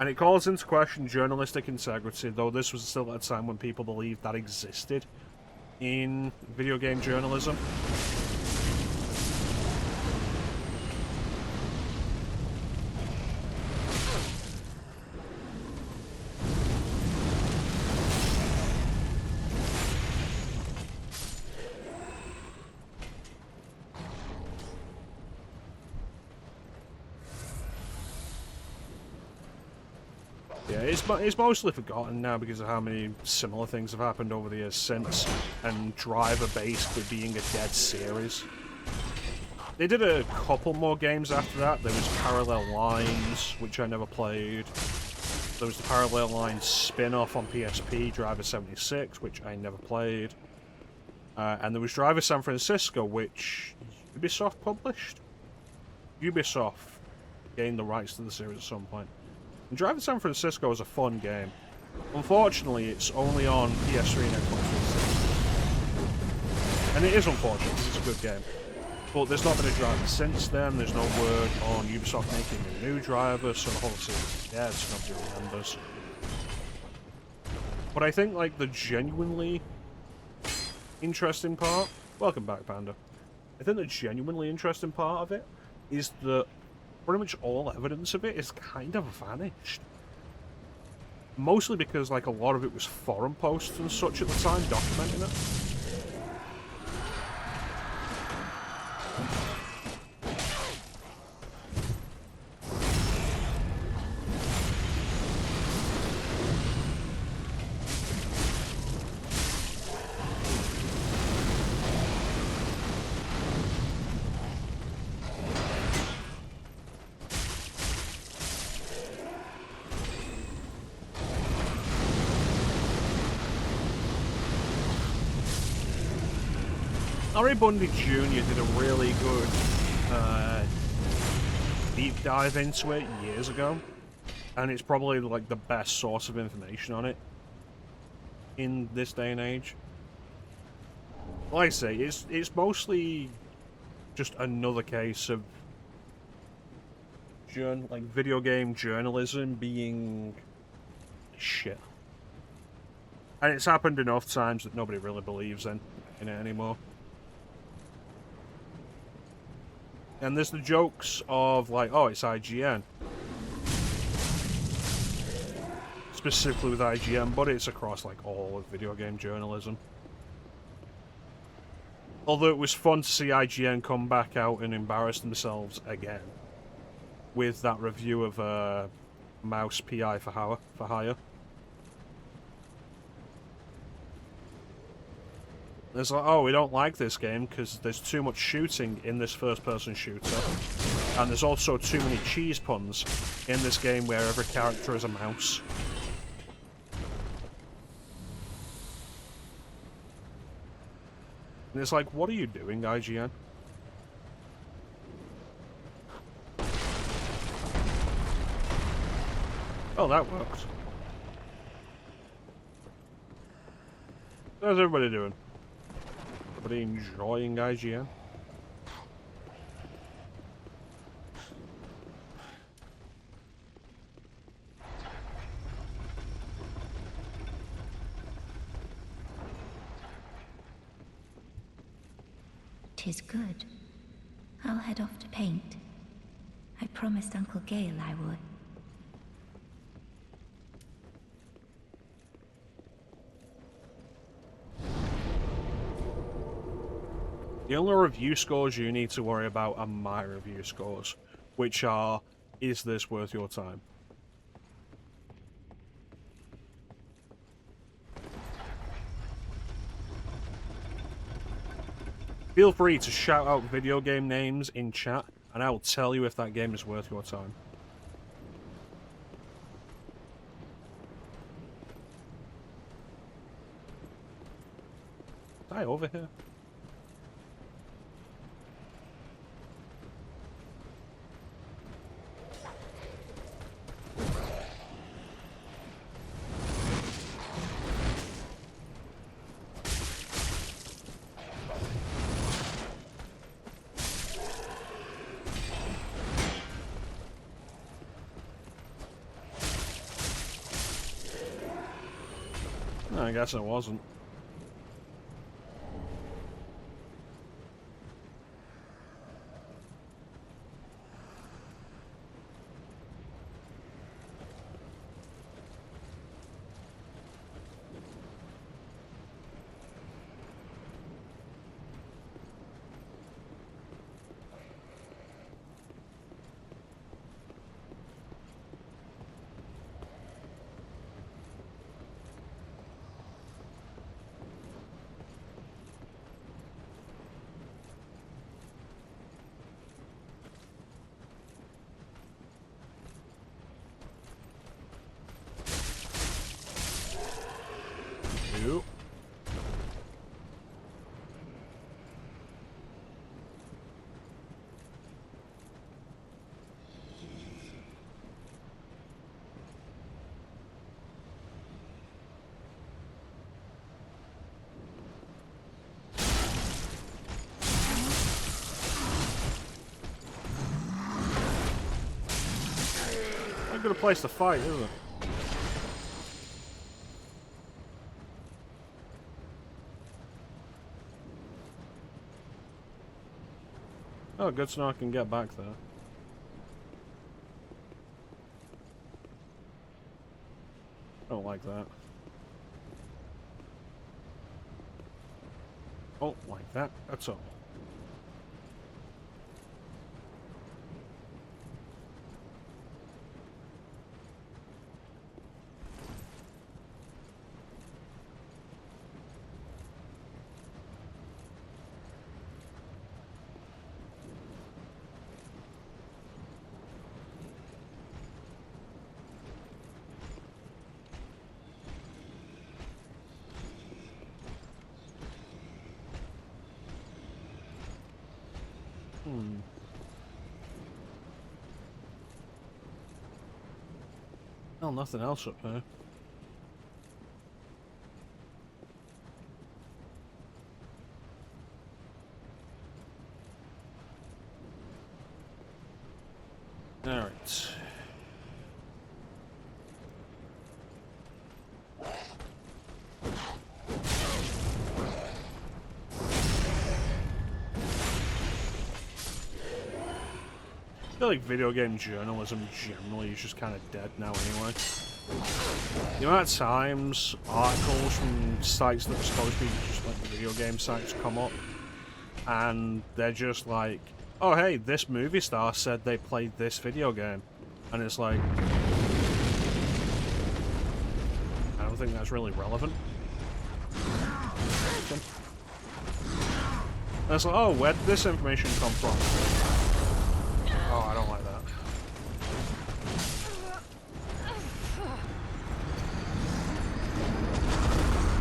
And it calls into question journalistic integrity, though this was still at a time when people believed that existed in video game journalism. It's mostly forgotten now because of how many similar things have happened over the years since, and Driver basically being a dead series. They did a couple more games after that. There was Parallel Lines, which I never played. There was the Parallel Lines spin-off on PSP, Driver 76, which I never played. And there was Driver San Francisco, which Ubisoft published. Ubisoft gained the rights to the series at some point. And Driver San Francisco is a fun game. Unfortunately, it's only on PS3 and Xbox 360. And it is unfortunate, because it's a good game. But there's not been a driver since then. There's no word on Ubisoft making a new driver, so the whole series is dead, so nobody remembers. But I think, like, the genuinely interesting part... Welcome back, Panda. I think the genuinely interesting part of it is that pretty much all evidence of it is kind of vanished. Mostly because, like, a lot of it was forum posts and such at the time documenting it. Larry Bundy Jr. did a really good deep dive into it years ago, and it's probably like the best source of information on it in this day and age. Like I say, it's mostly just another case of video game journalism being shit, and it's happened enough times that nobody really believes in it anymore. And there's the jokes of, like, oh, it's IGN. Specifically with IGN, but it's across, like, all of video game journalism. Although it was fun to see IGN come back out and embarrass themselves again with that review of Mouse PI for Hire. It's like, oh, we don't like this game because there's too much shooting in this first-person shooter. And there's also too many cheese puns in this game where every character is a mouse. And it's like, what are you doing, IGN? Oh, that worked. How's everybody doing? Everybody enjoying IGN?
"'Tis good. I'll head off to paint. I promised Uncle Gale I would."
The only review scores you need to worry about are my review scores, which are, is this worth your time? Feel free to shout out video game names in chat, and I will tell you if that game is worth your time. Die over here. I guess it wasn't. a good place to fight, is it? Oh, good to know I can get back there. Don't like that. Don't like that, that's all. Well, nothing else up here. Alright. I feel like video game journalism generally is just kind of dead now anyway. The amount of times articles from sites that are supposed to be just like video game sites come up and they're just like, oh hey, this movie star said they played this video game. And it's like, I don't think that's really relevant. And it's like, oh, where did this information come from? Oh, I don't like that.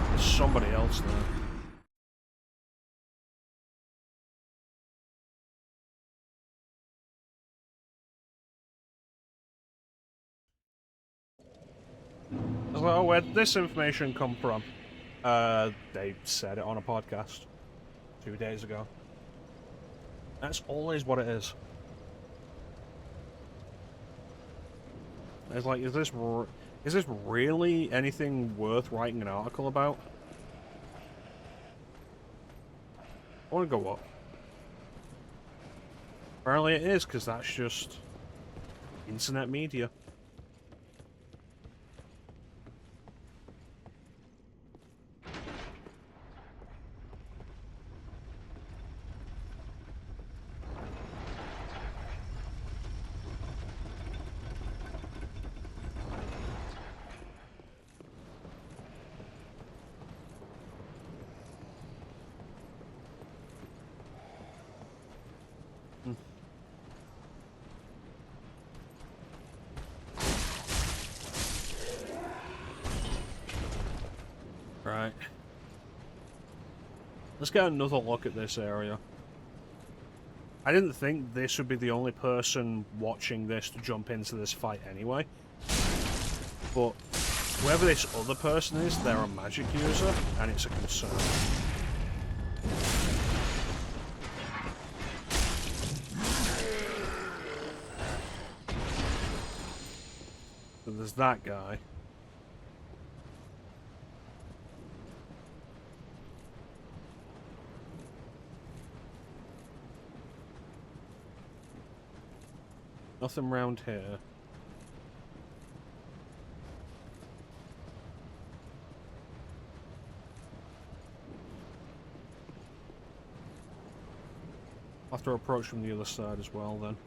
There's somebody else there. I was like, oh, where did this information come from? They said it on a podcast 2 days ago. That's always what it is. It's like, is this really anything worth writing an article about? I want to go up. Apparently it is, because that's just internet media. Right. Let's get another look at this area. I didn't think this would be the only person watching this to jump into this fight anyway. But whoever this other person is, they're a magic user, and it's a concern. So there's that guy. Nothing round here. I'll have to approach from the other side as well then.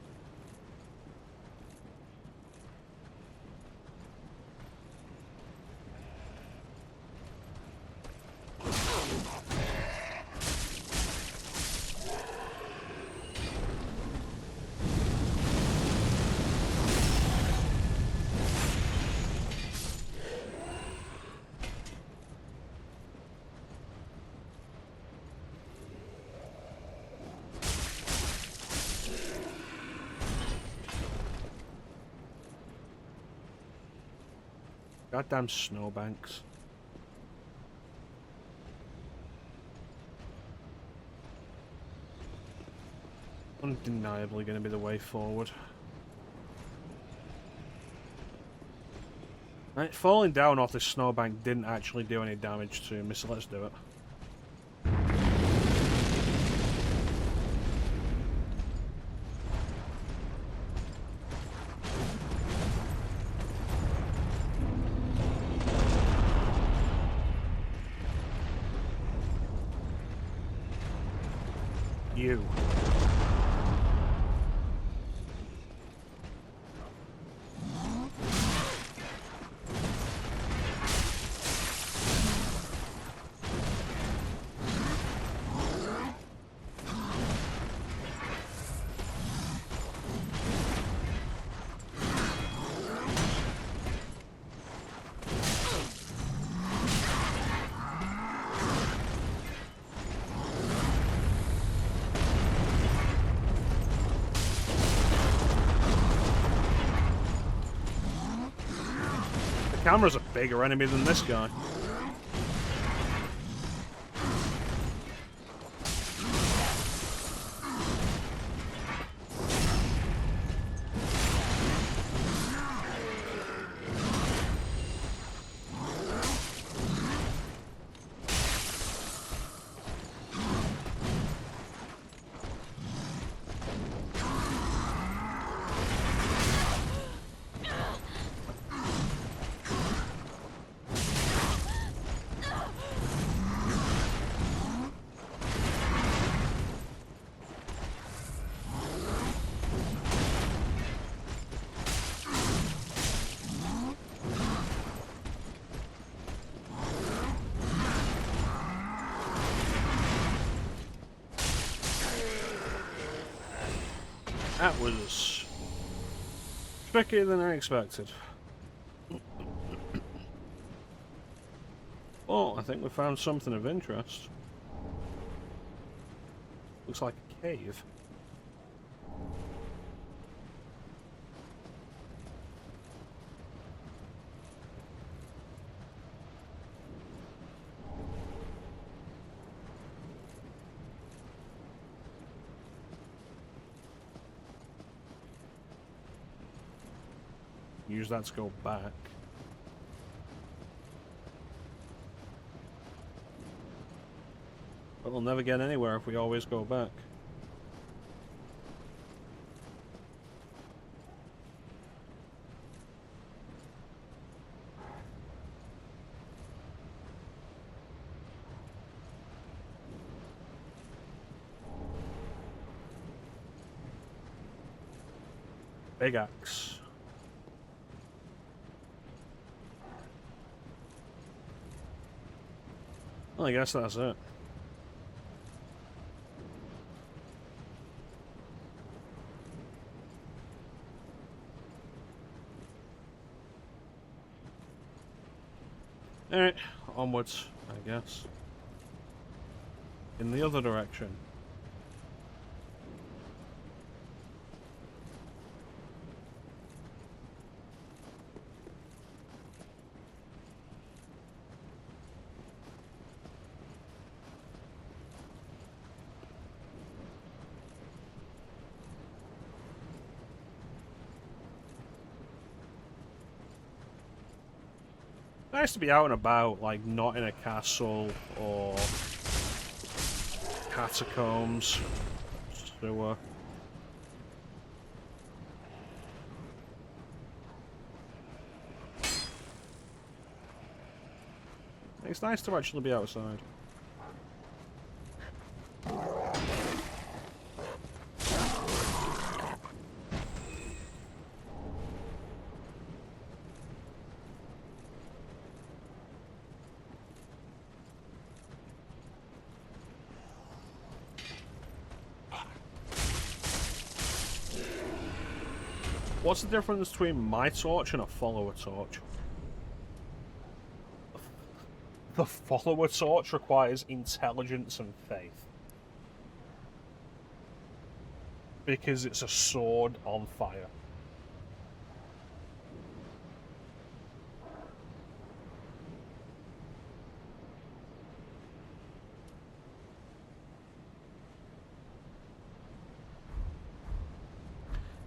Goddamn snowbanks. Undeniably going to be the way forward. Right, falling down off this snowbank didn't actually do any damage to me, so let's do it. You. The camera's a bigger enemy than this guy. That was trickier than I expected. Oh, I think we found something of interest. Looks like a cave. Use that to go back. But we'll never get anywhere if we always go back. Big axe. Well, I guess that's it. Alright, onwards, I guess. In the other direction. Nice to be out and about, like not in a castle or catacombs, sewer. It's nice to actually be outside. What's the difference between my torch and a follower torch? The follower torch requires intelligence and faith. Because it's a sword on fire.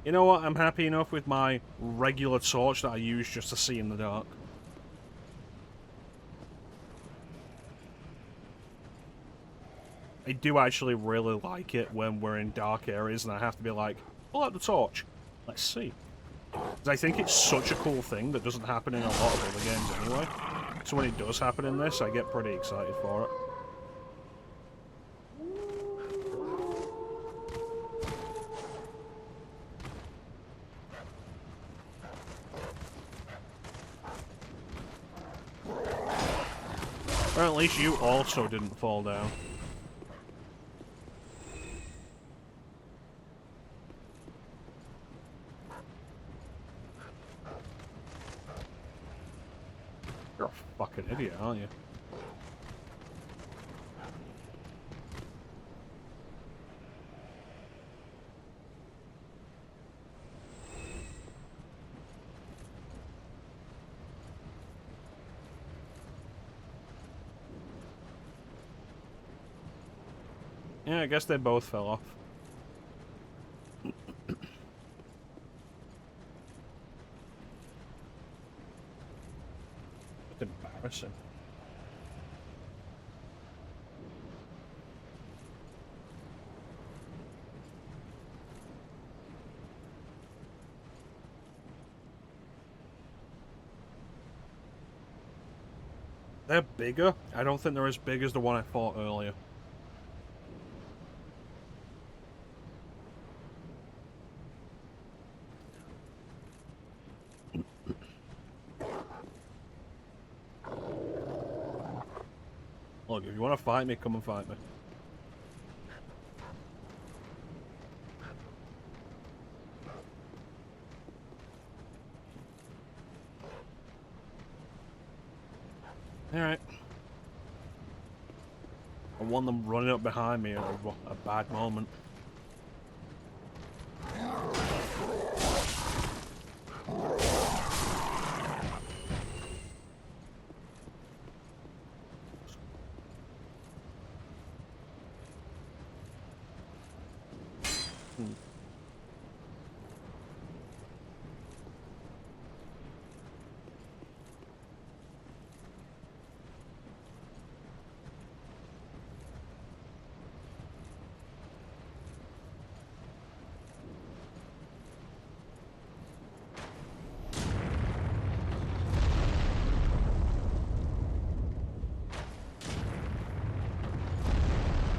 You know what? I'm happy enough with my regular torch that I use just to see in the dark. I do actually really like it when we're in dark areas and I have to be like, pull out the torch. Let's see. Because I think it's such a cool thing that doesn't happen in a lot of other games anyway. So when it does happen in this, I get pretty excited for it. Or at least you also didn't fall down. You're a fucking idiot, aren't you? Yeah, I guess they both fell off. It's embarrassing. They're bigger. I don't think they're as big as the one I fought earlier. Look, if you want to fight me, come and fight me. Alright. I want them running up behind me at a bad moment.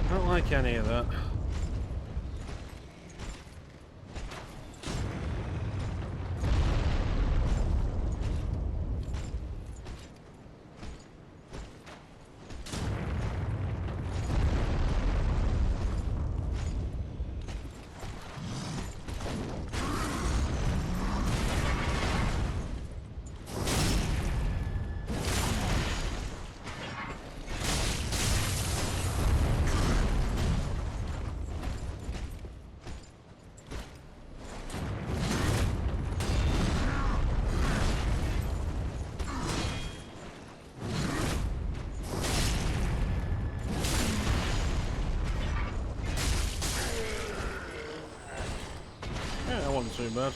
I don't like any of that. Yeah, that wasn't too bad.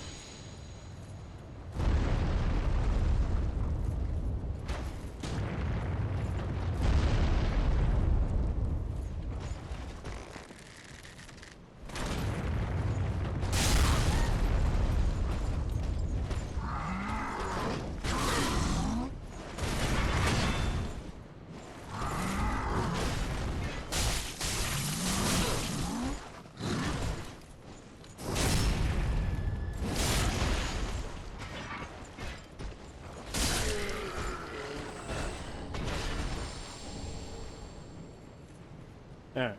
Alright.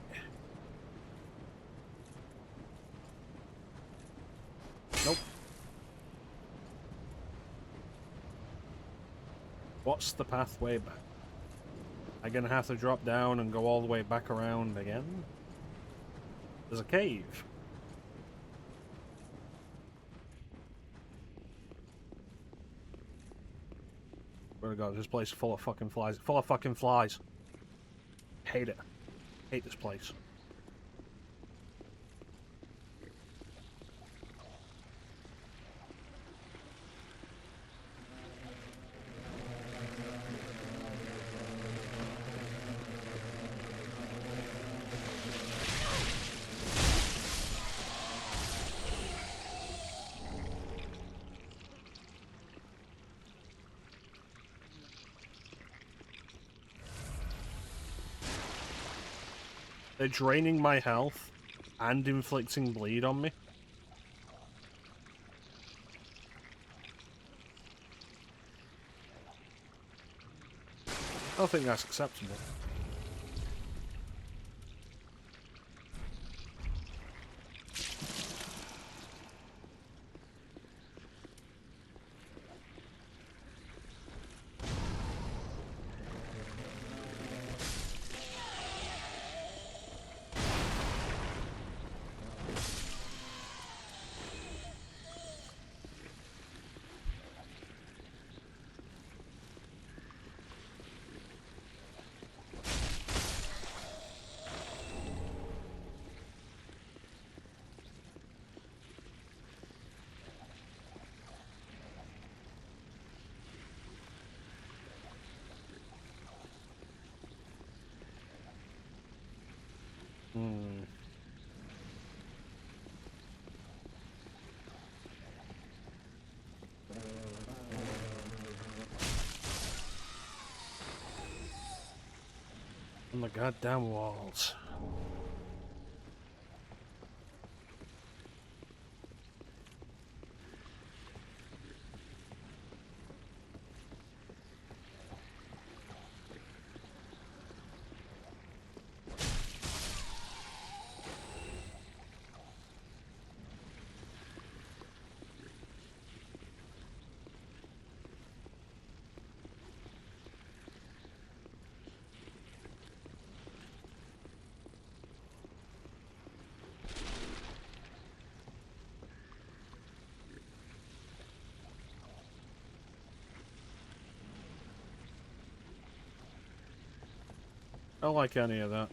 Nope. What's the pathway back? Am I gonna have to drop down and go all the way back around again? There's a cave. Where to go? This place is full of fucking flies. Full of fucking flies. Hate it. Hate this place. They're draining my health and inflicting bleed on me. I don't think that's acceptable. On the goddamn walls. I don't like any of that.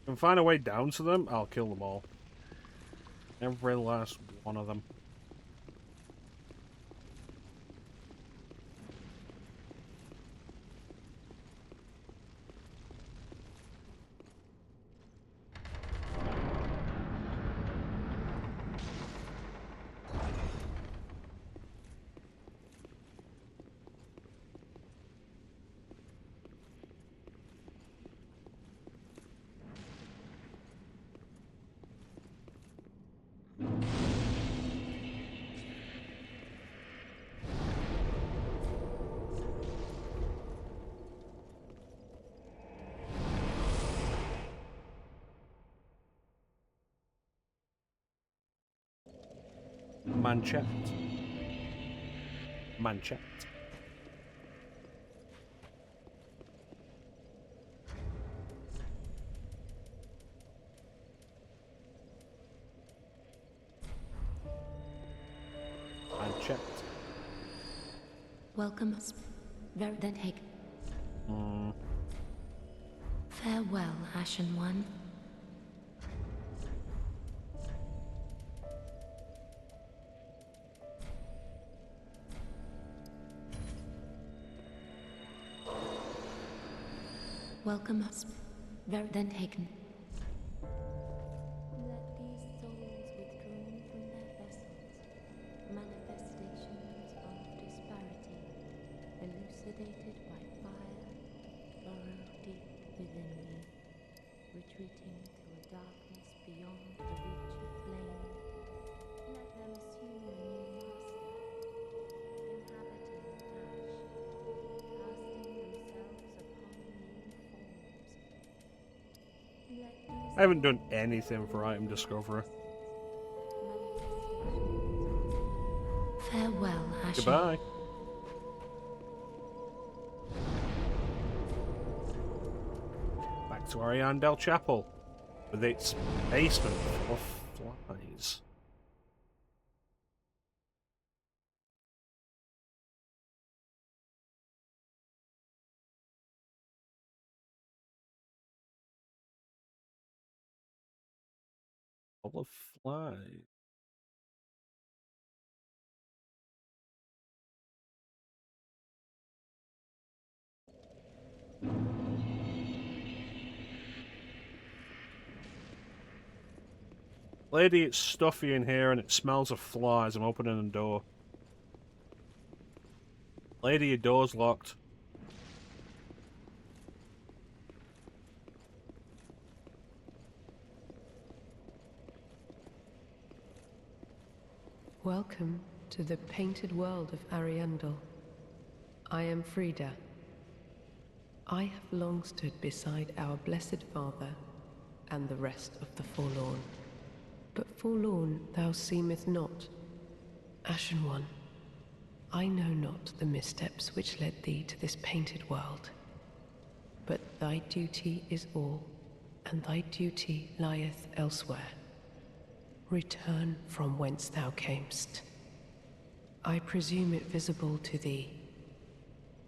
If I can find a way down to them, I'll kill them all. Every last one of them. Manchet. Manchet. Manchet.
Welcome us. Then take. Farewell, Ashen One. Welcome us. Then taken.
Let these souls withdrawn from their vessels, manifestations of disparity, elucidated by fire, burrow deep within me, retreating to a darkness beyond the reach of flame. Let them assume a new master, inhabiting ash, casting themselves upon new forms.
I haven't done anything for item discovery.
Farewell, Ashen.
Goodbye. Back to Ariandel Chapel, with its basement full of flies. Full of flies. Lady, it's stuffy in here and it smells of flies. I'm opening the door. Lady, your door's locked.
Welcome to the Painted World of Ariandel. I am Frida. I have long stood beside our Blessed Father and the rest of the forlorn. But forlorn thou seemeth not. Ashen One, I know not the missteps which led thee to this painted world. But thy duty is all, and thy duty lieth elsewhere. Return from whence thou camest. I presume it visible to thee,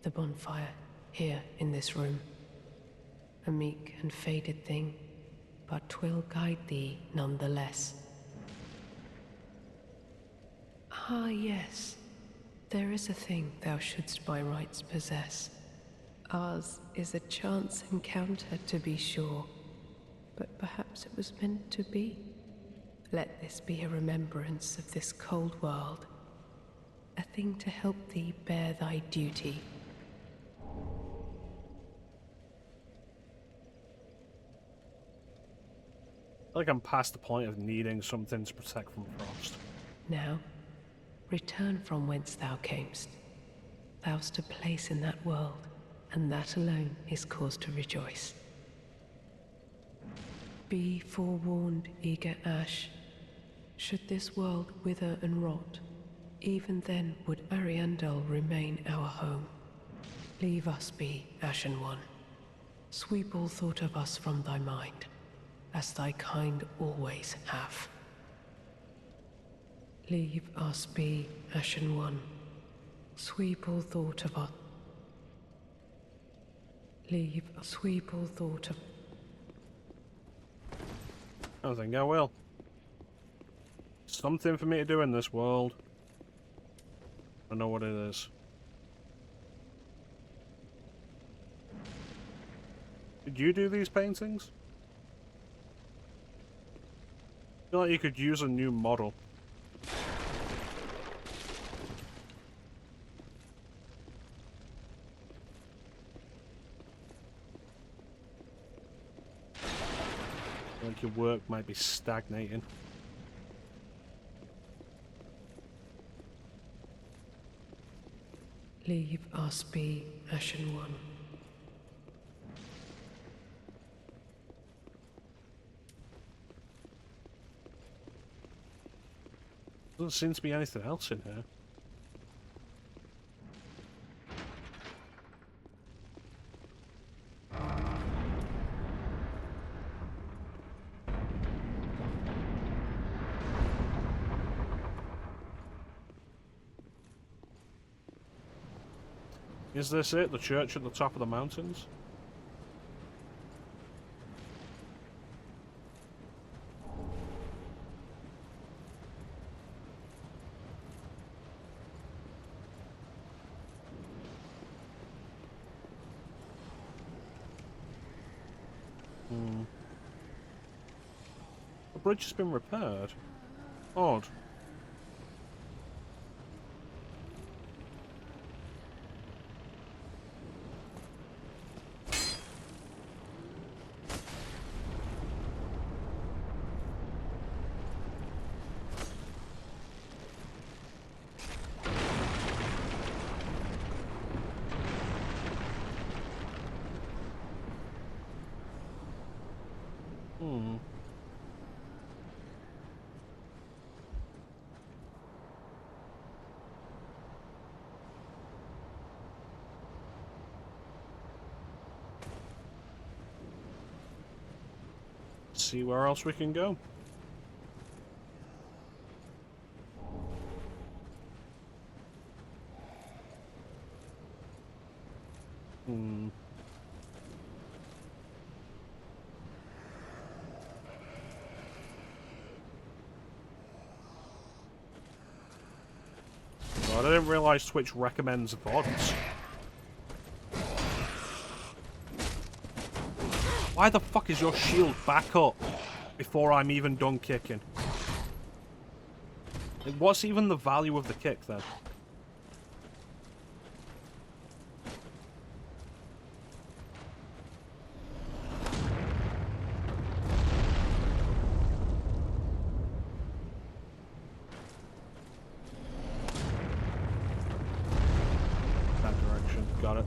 the bonfire here in this room. A meek and faded thing, but 'twill guide thee none the less. Ah, yes, there is a thing thou shouldst by rights possess. Ours is a chance encounter, to be sure, but perhaps it was meant to be. Let this be a remembrance of this cold world, a thing to help thee bear thy duty.
I feel like I'm past the point of needing something to protect from frost.
Now, return from whence thou camest. Thou'st a place in that world, and that alone is cause to rejoice. Be forewarned, eager ash. Should this world wither and rot, even then would Ariandel remain our home. Leave us be, Ashen One. Sweep all thought of us from thy mind, as thy kind always have. Leave us be, Ashen One. Sweep all thought of us. Sweep all thought of...
I think I will. Something for me to do in this world. I know what it is. Did you do these paintings? I feel like you could use a new model. Like your work might be stagnating.
Leave us be, Ashen One.
Doesn't seem to be anything else in here. Is this it? The church at the top of the mountains? The bridge has been repaired. Odd. See where else we can go. God, I didn't realise Twitch recommends VODs. Why the fuck is your shield back up before I'm even done kicking? Like, what's even the value of the kick then? got it.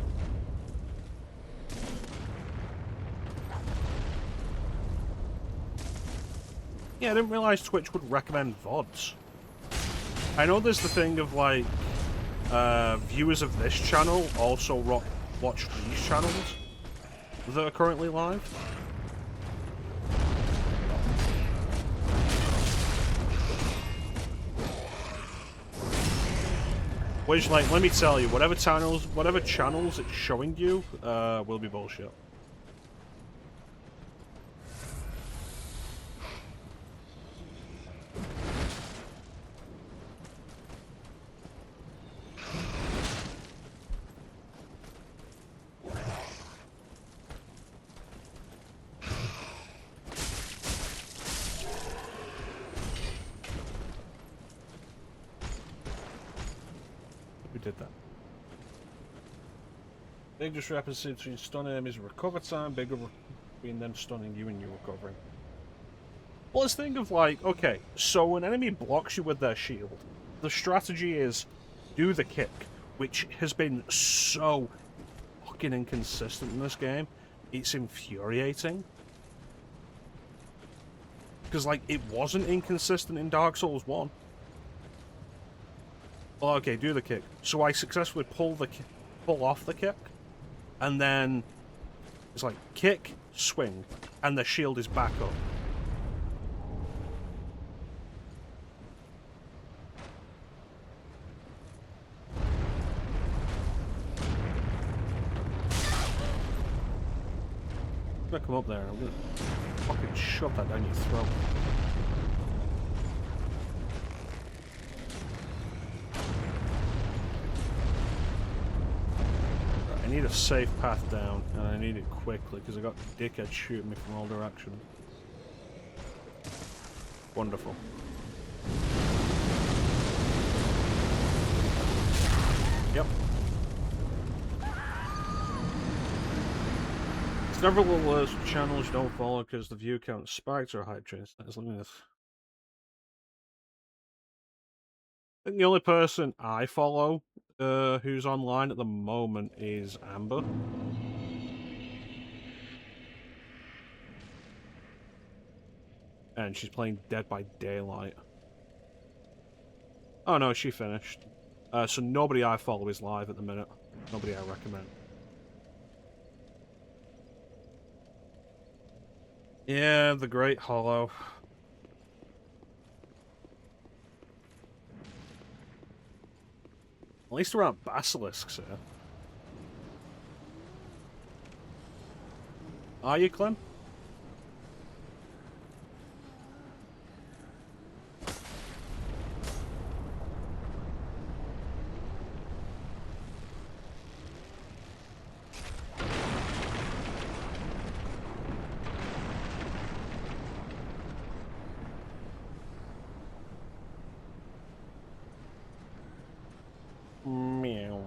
Yeah, I didn't realize Twitch would recommend VODs. I know there's the thing of, like, viewers of this channel also watch these channels that are currently live. Which, like, let me tell you, whatever channels it's showing you, will be bullshit. Did that. Big discrepancy between stunning enemies and recover time, bigger between them stunning you and you recovering. Well, let's think of, like, okay, so an enemy blocks you with their shield. The strategy is do the kick, which has been so fucking inconsistent in this game. It's infuriating. Because, like, it wasn't inconsistent in Dark Souls 1. Well, okay, do the kick. So I successfully pull off the kick, and then it's like kick, swing, and the shield is back up. I'm gonna come up there. I'm gonna fucking shove that down your throat. I need a safe path down, and I need it quickly, because I got dickheads shooting me from all directions. Wonderful. Yep. Several alerts for channels you don't follow because the view count spikes or hype trains. Look at this. I think the only person I follow who's online at the moment is Amber. And she's playing Dead by Daylight. Oh no, she finished. So nobody I follow is live at the minute. Nobody I recommend. Yeah, the Great Hollow. At least there aren't basilisks here. Are you, Clem? Meow.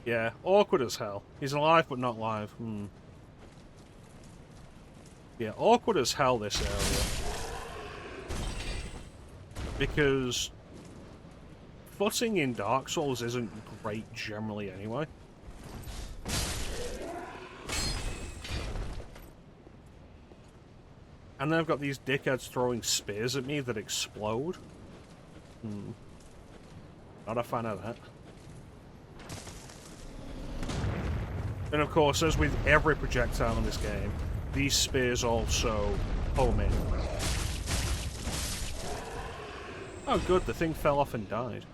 Yeah, awkward as hell. He's alive but not live. Yeah, awkward as hell, this area. Because footing in Dark Souls isn't great generally anyway. And then I've got these dickheads throwing spears at me that explode. Not a fan of that. And of course, as with every projectile in this game, these spears also home in. Oh good, the thing fell off and died.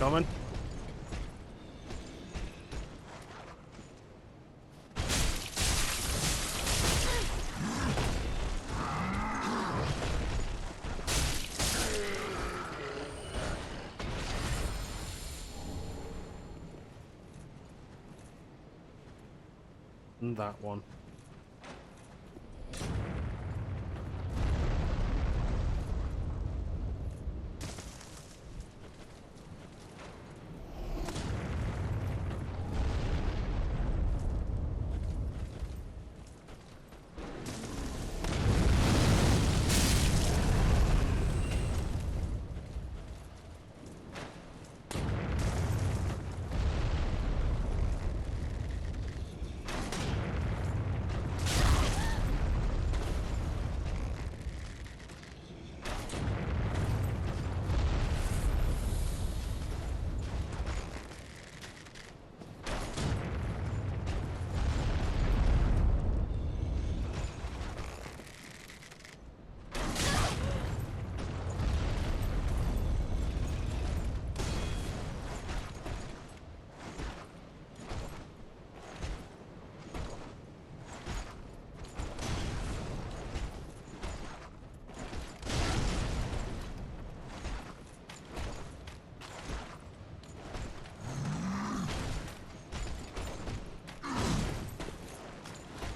coming. And that one.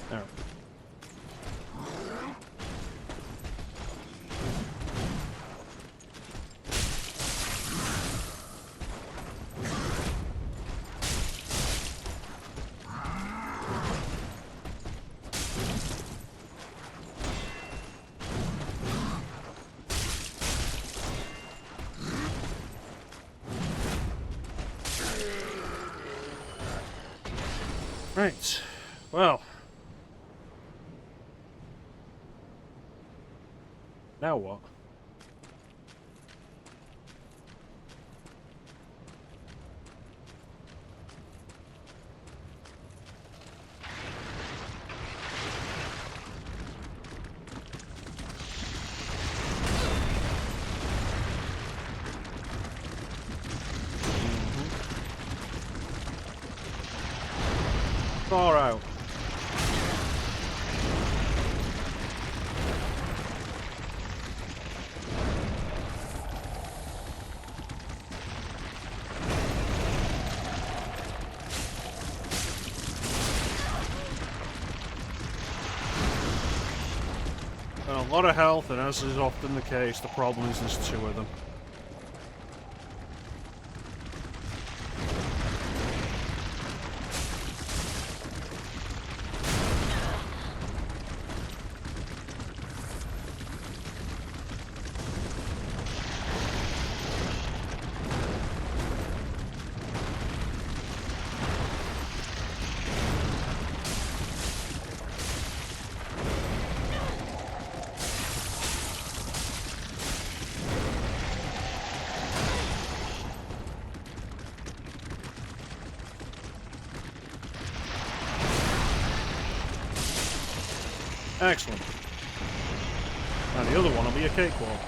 There. Right. Well. Now what? Far out. And a lot of health, and as is often the case, the problem is there's two of them. Excellent. And the other one will be a cakewalk.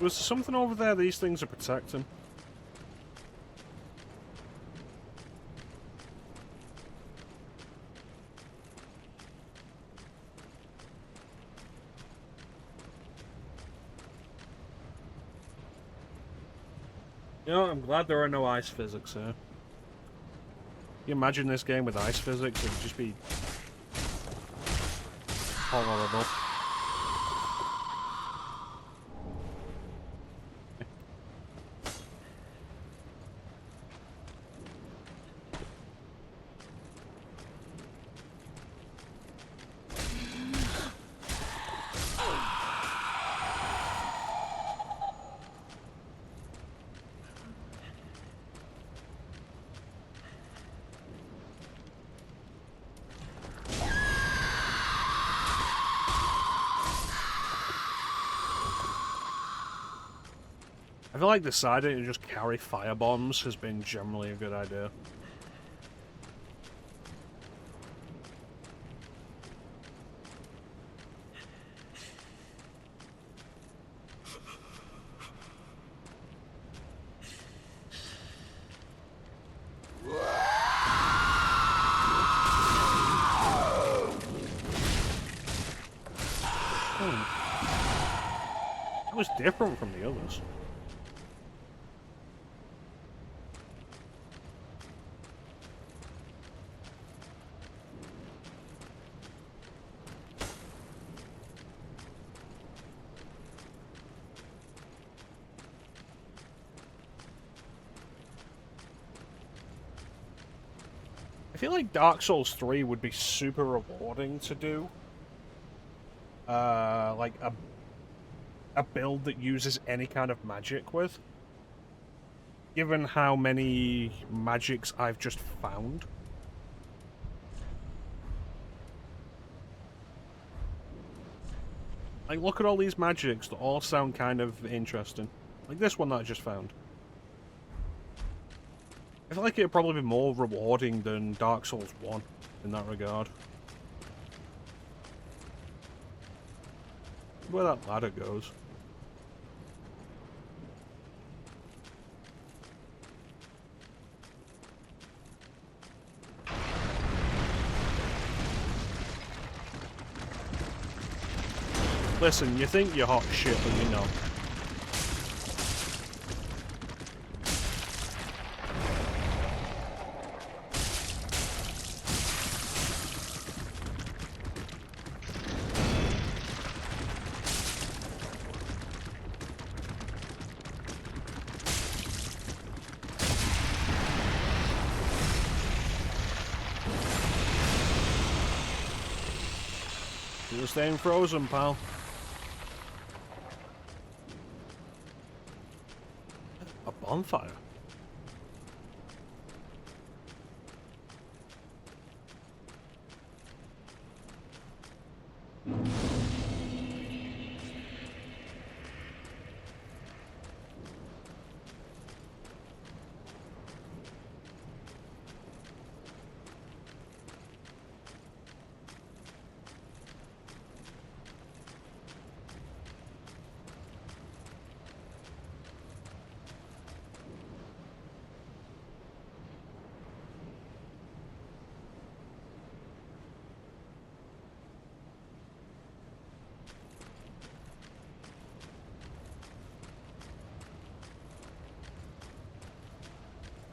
Was there something over there these things are protecting? You know, I'm glad there are no ice physics here. Can you imagine this game with ice physics? It would just be horrible. I feel like deciding to just carry fire bombs has been generally a good idea. It was different from the others. I feel like Dark Souls 3 would be super rewarding to do. Like a build that uses any kind of magic with. Given how many magics I've just found. Like, look at all these magics that all sound kind of interesting. Like this one that I just found. I feel like it'd probably be more rewarding than Dark Souls 1 in that regard. Where that ladder goes. Listen, you think you're hot shit, but you're not. You're staying frozen, pal. A bonfire?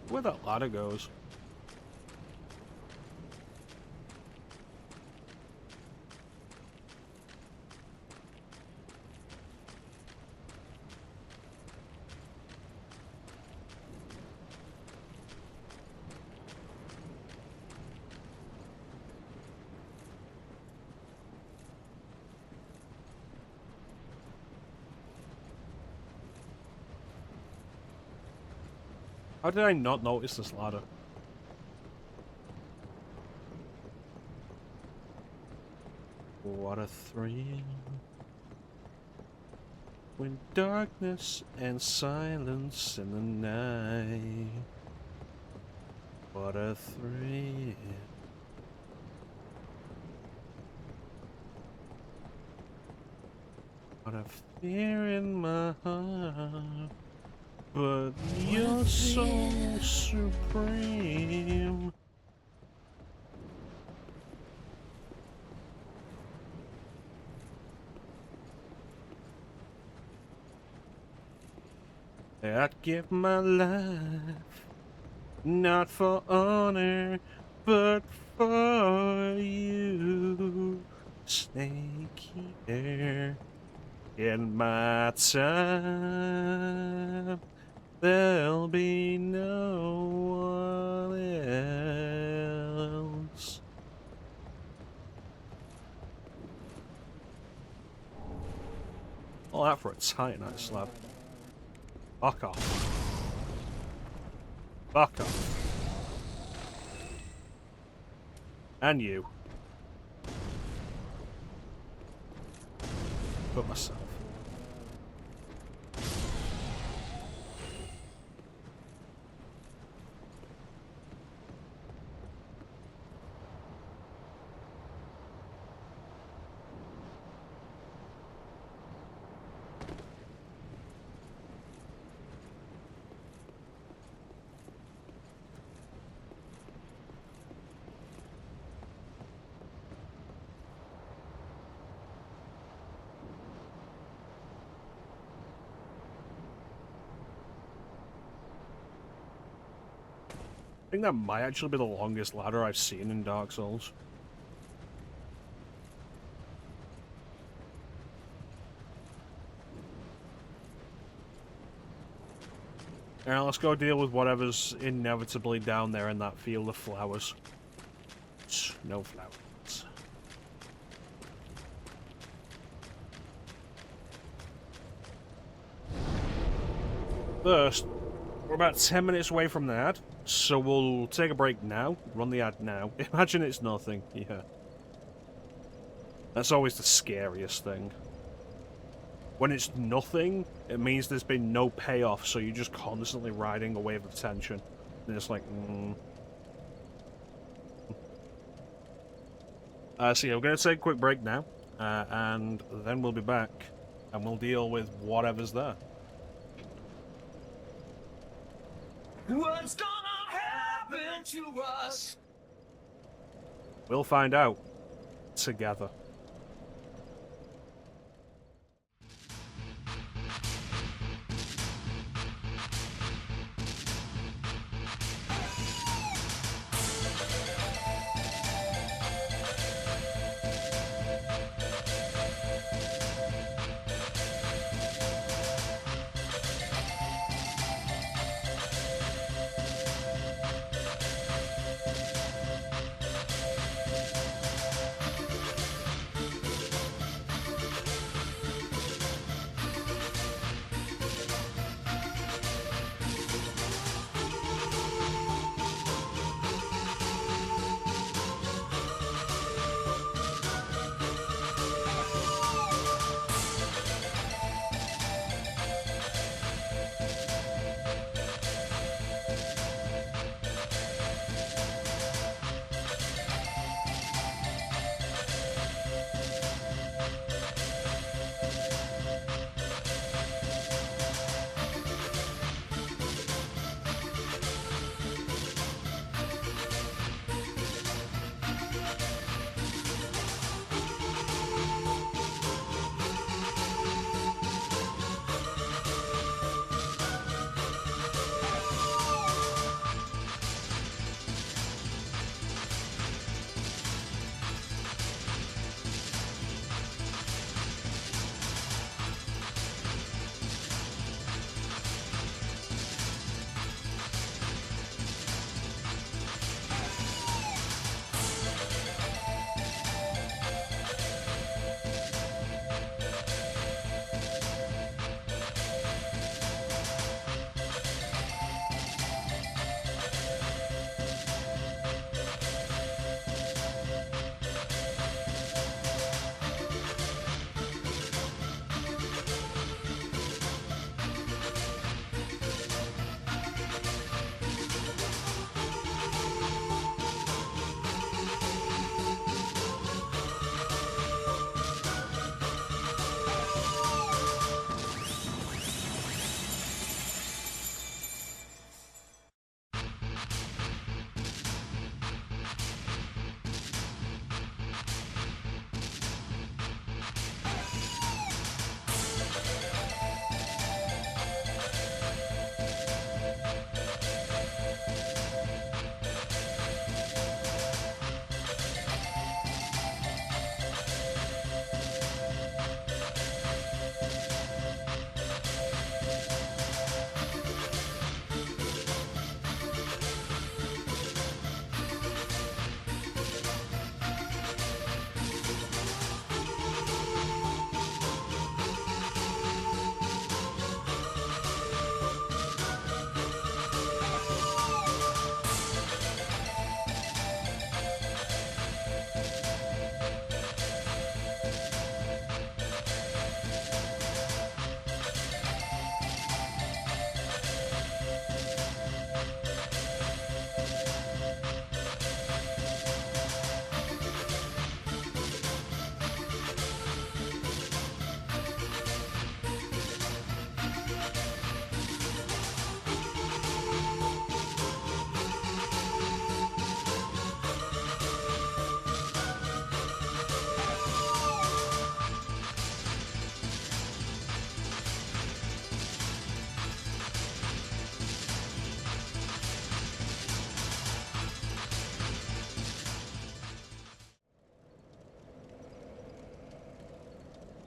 Where that ladder goes. How did I not notice this ladder? What a thrill. When darkness and silence in the night. What a thrill. What a fear in my heart. But you're so supreme. I'd give my life, not for honor, but for you. Snake here in my time. There'll be no one else. All that for a Titanite slab. Fuck off. Fuck off. And you. Put myself. I think that might actually be the longest ladder I've seen in Dark Souls. Now let's go deal with whatever's inevitably down there in that field of flowers. No flowers. First, we're about 10 minutes away from the ad, so we'll take a break now, run the ad now. Imagine it's nothing, yeah. That's always the scariest thing. When it's nothing, it means there's been no payoff, so you're just constantly riding a wave of tension. And it's like, So yeah, we're going to take a quick break now, and then we'll be back, and we'll deal with whatever's there.
What's gonna happen to us?
We'll find out together.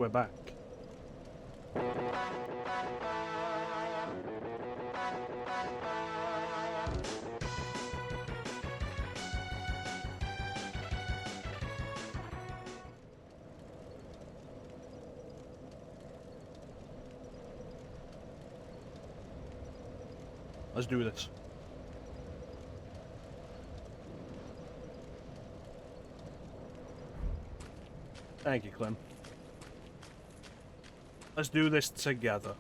We're back. Let's do this. Thank you, Clem. Let's do this together.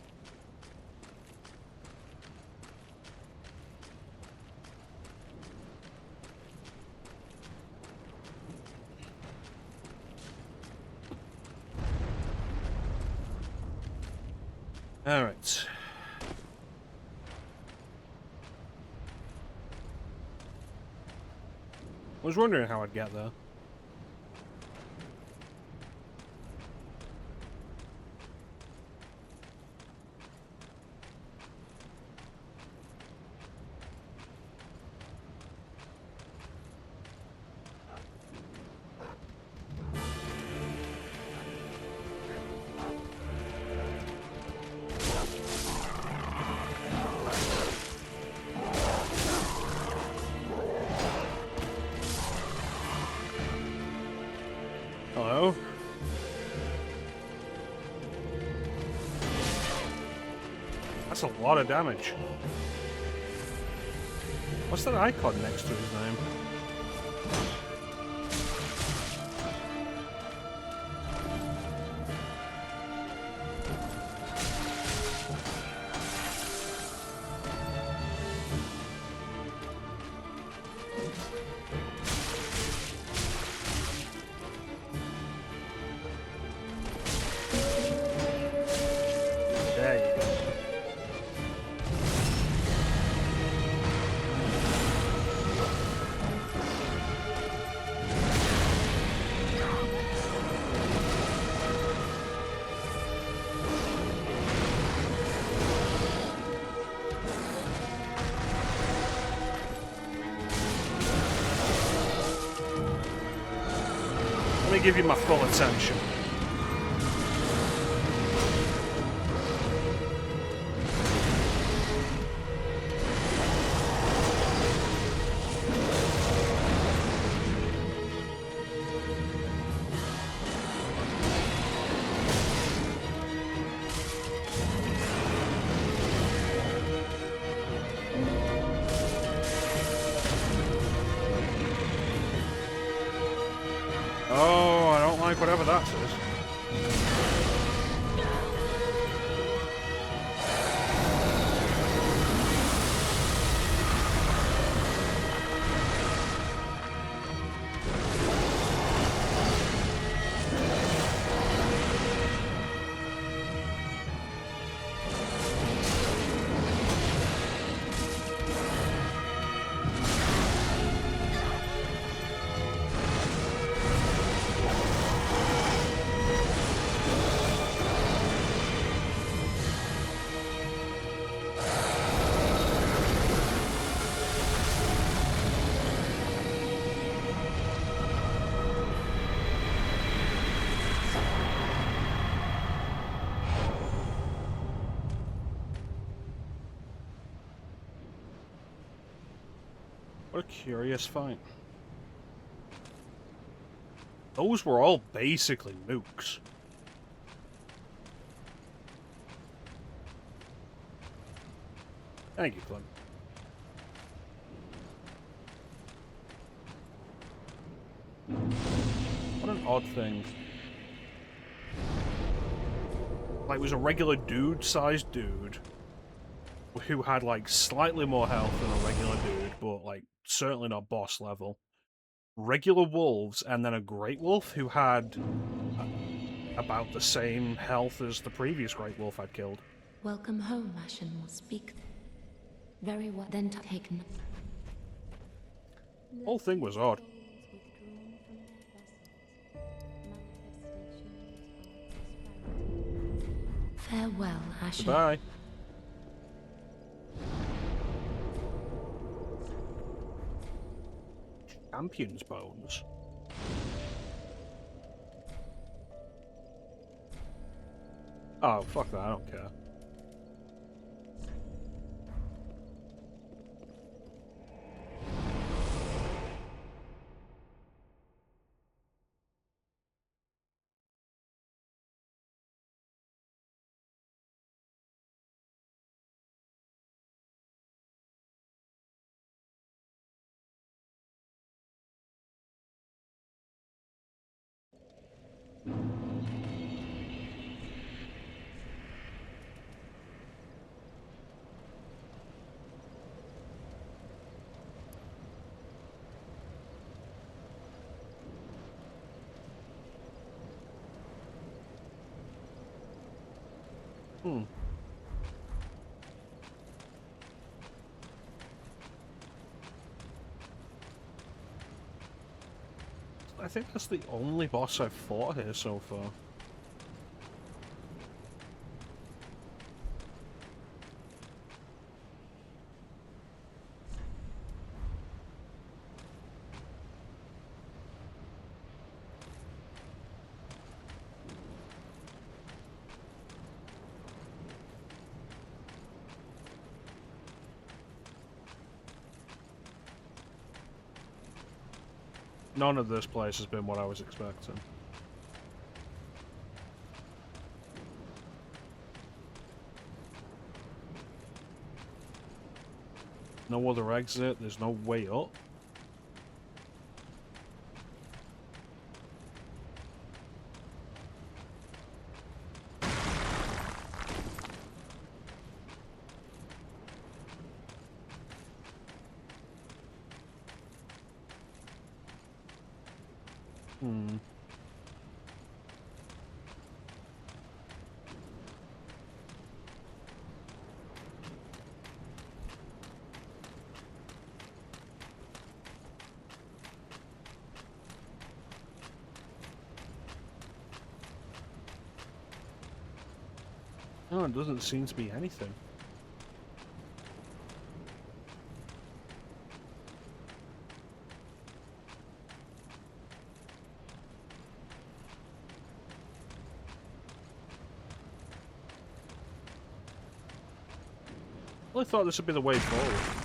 All right. I was wondering how I'd get there. Hello? That's a lot of damage. What's that icon next to his name? There you go. Let me give you my full attention. Oh, I don't like whatever that says. What a curious fight. Those were all basically nukes. Thank you, Clem. What an odd thing. Like, it was a regular dude-sized dude who had, like, slightly more health than a regular dude, but, like, certainly not boss level. Regular wolves, and then a great wolf who had about the same health as the previous great wolf I'd killed.
Welcome home, Ashen will speak. Very well, then take no.
The whole thing was odd.
Farewell, Ashen.
Goodbye. Champion's bones. Oh, fuck that, I don't care. Hmm. I think that's the only boss I've fought here so far. None of this place has been what I was expecting. No other exit, there's no way up. Hmm. No, it doesn't seem to be anything. I thought this would be the way forward.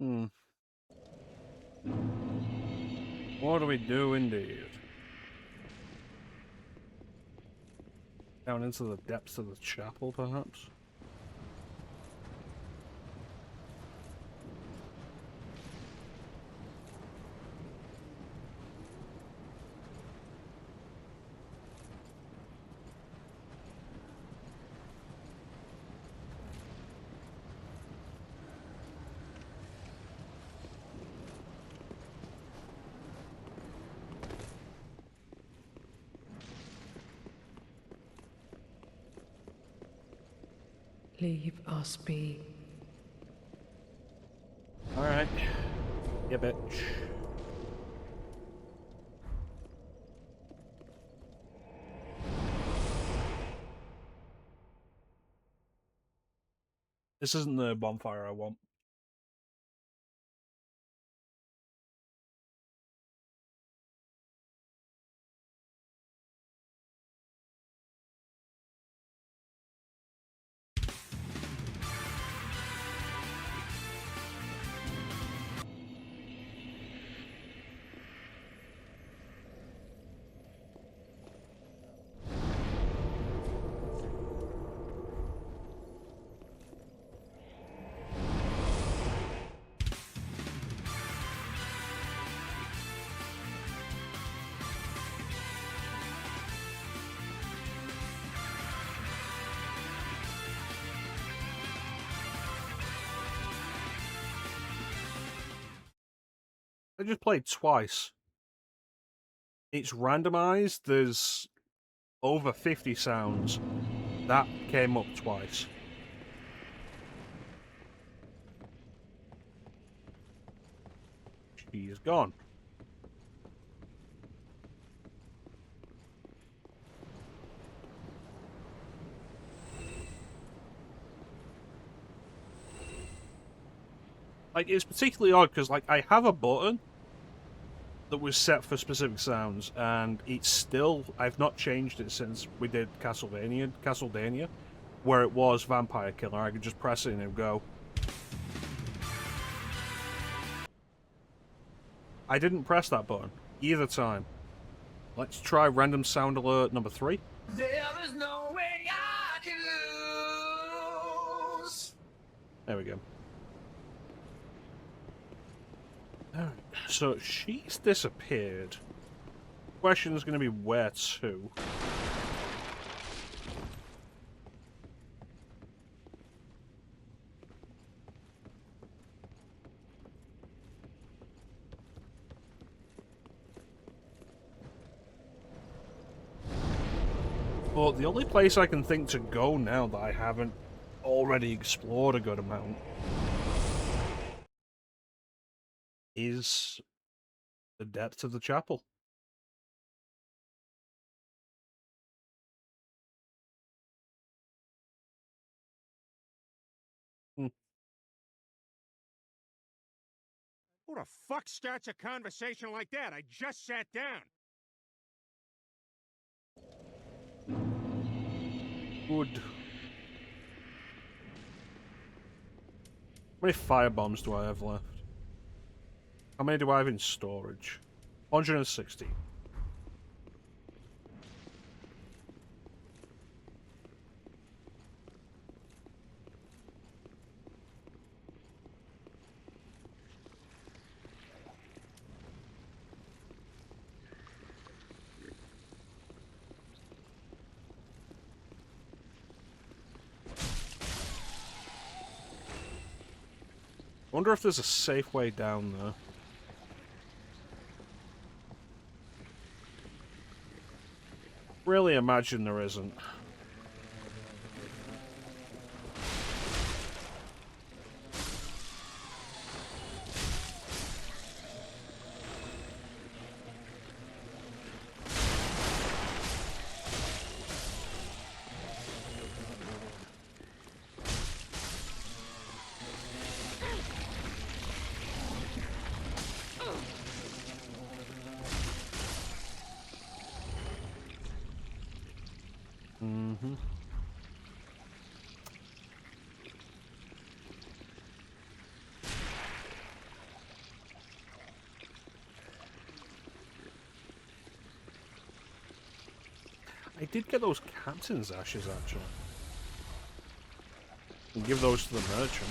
Hmm. What do we do indeed? Down into the depths of the chapel, perhaps?
Leave us be.
Alright. Yeah, bitch. This isn't the bonfire I want. I just played twice. It's randomized. There's over 50 sounds. That came up twice. She is gone. Like, it's particularly odd because, like, I have a button that was set for specific sounds, and it's still... I've not changed it since we did Castlevania, where it was Vampire Killer. I could just press it and it would go. I didn't press that button either time. Let's try random sound alert number 3.
There is no way I can lose.
There we go. Alright, so she's disappeared. Question is going to be where to? But the only place I can think to go now that I haven't already explored a good amount is the depth of the chapel.
Who the fuck starts a conversation like that? I just sat down.
Good. How many firebombs do I have left? How many do I have in storage? 160. I wonder if there's a safe way down there. Really imagine there isn't. Mm-hmm. I did get those captain's ashes, actually. And give those to the merchant.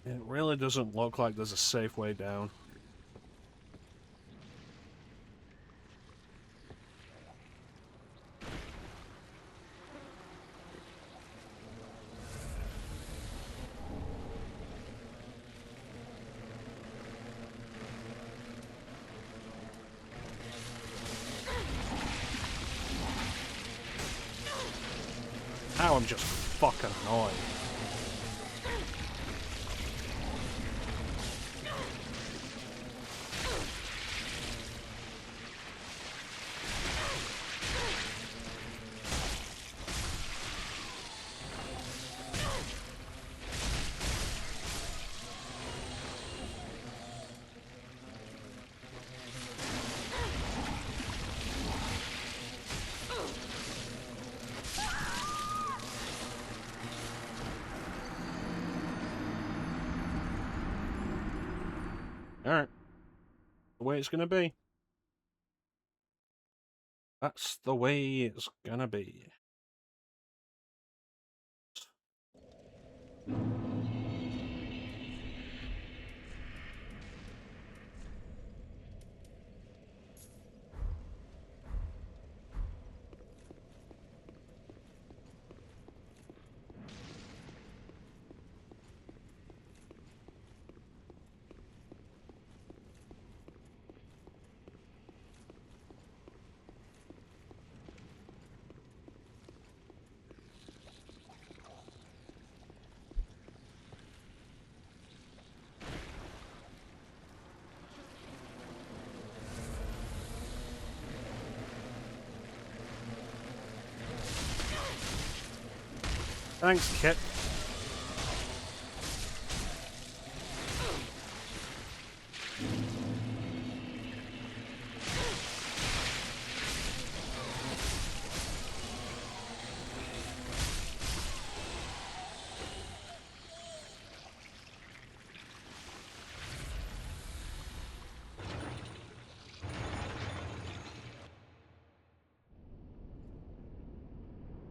It really doesn't look like there's a safe way down. Now I'm just fucking annoyed. Alright. The way it's gonna be. That's the way it's gonna be. Thanks, Kit.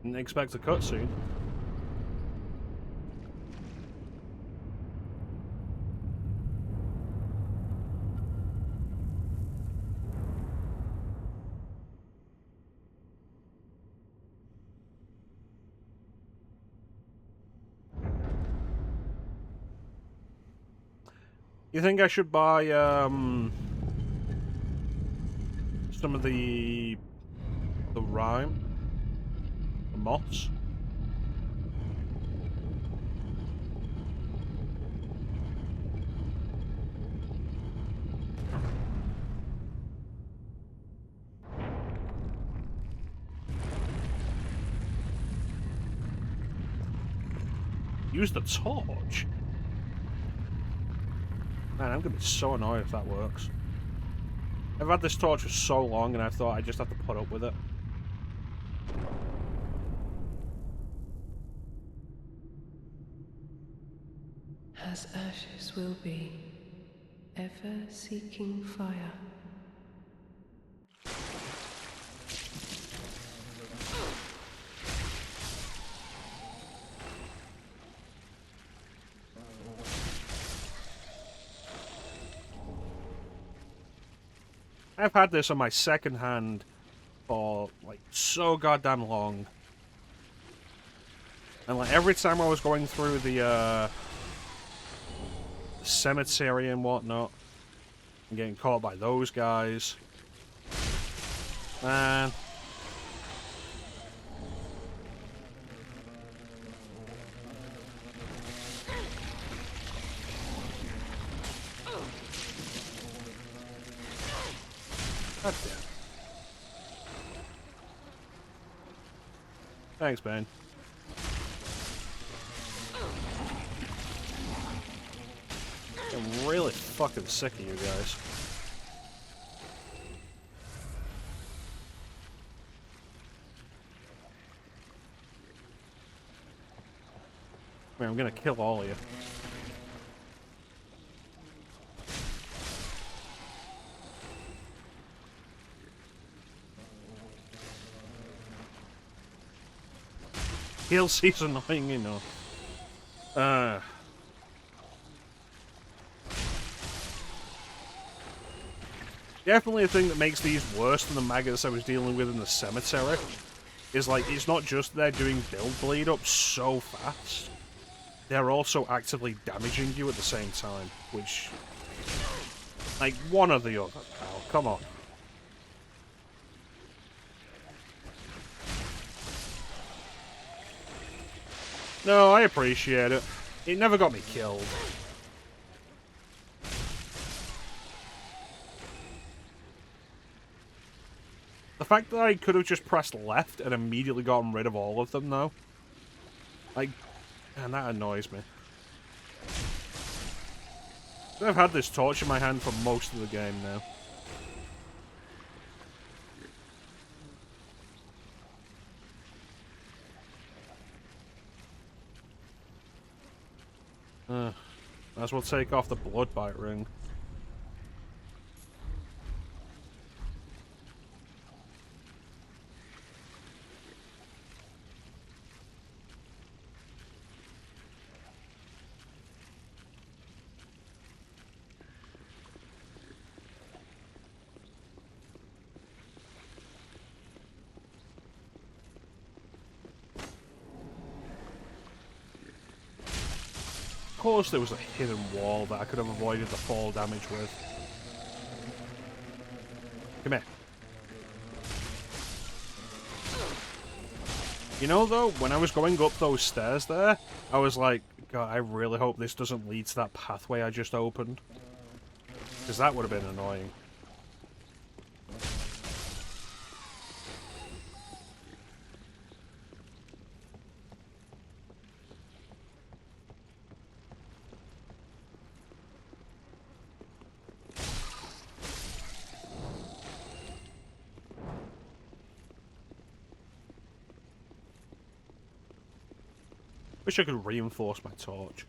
Didn't expect a cutscene. You think I should buy some of the rhyme? The moths? Use the torch? Man, I'm gonna be so annoyed if that works. I've had this torch for so long and I thought I just have to put up with it.
As ashes will be, ever seeking fire.
I've had this on my second hand for like so goddamn long. And like every time I was going through the cemetery and whatnot, and getting caught by those guys. Man. God damn. Thanks, Ben. I'm really fucking sick of you guys. Man, I'm gonna kill all of you. DLC's annoying enough. Definitely a thing that makes these worse than the maggots I was dealing with in the cemetery is like, it's not just they're doing build bleed up so fast, they're also actively damaging you at the same time, which, like, one or the other, pal, come on. No, I appreciate it. It never got me killed. The fact that I could have just pressed left and immediately gotten rid of all of them, though. Like, man, that annoys me. I've had this torch in my hand for most of the game now. Might as well take off the blood bite ring. Of course there was a hidden wall that I could have avoided the fall damage with. Come here. You know though, when I was going up those stairs there, I was like, God, I really hope this doesn't lead to that pathway I just opened. Because that would have been annoying. Wish I could reinforce my torch.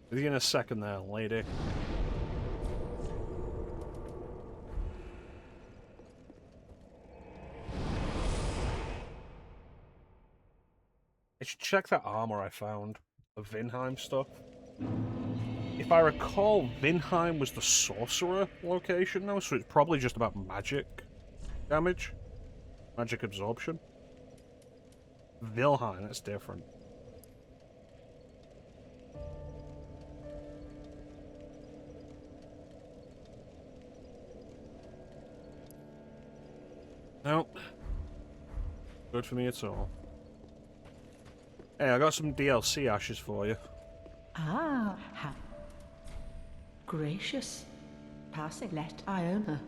With you in a second there, lady. I should check that armor I found. The Vinheim stuff. If I recall, Vinheim was the sorcerer location now, so it's probably just about magic damage. Magic absorption. Vilheim, that's different. Nope. Good for me at all. Hey, I got some DLC ashes for you.
Ah, how gracious. Pass it, let Iona.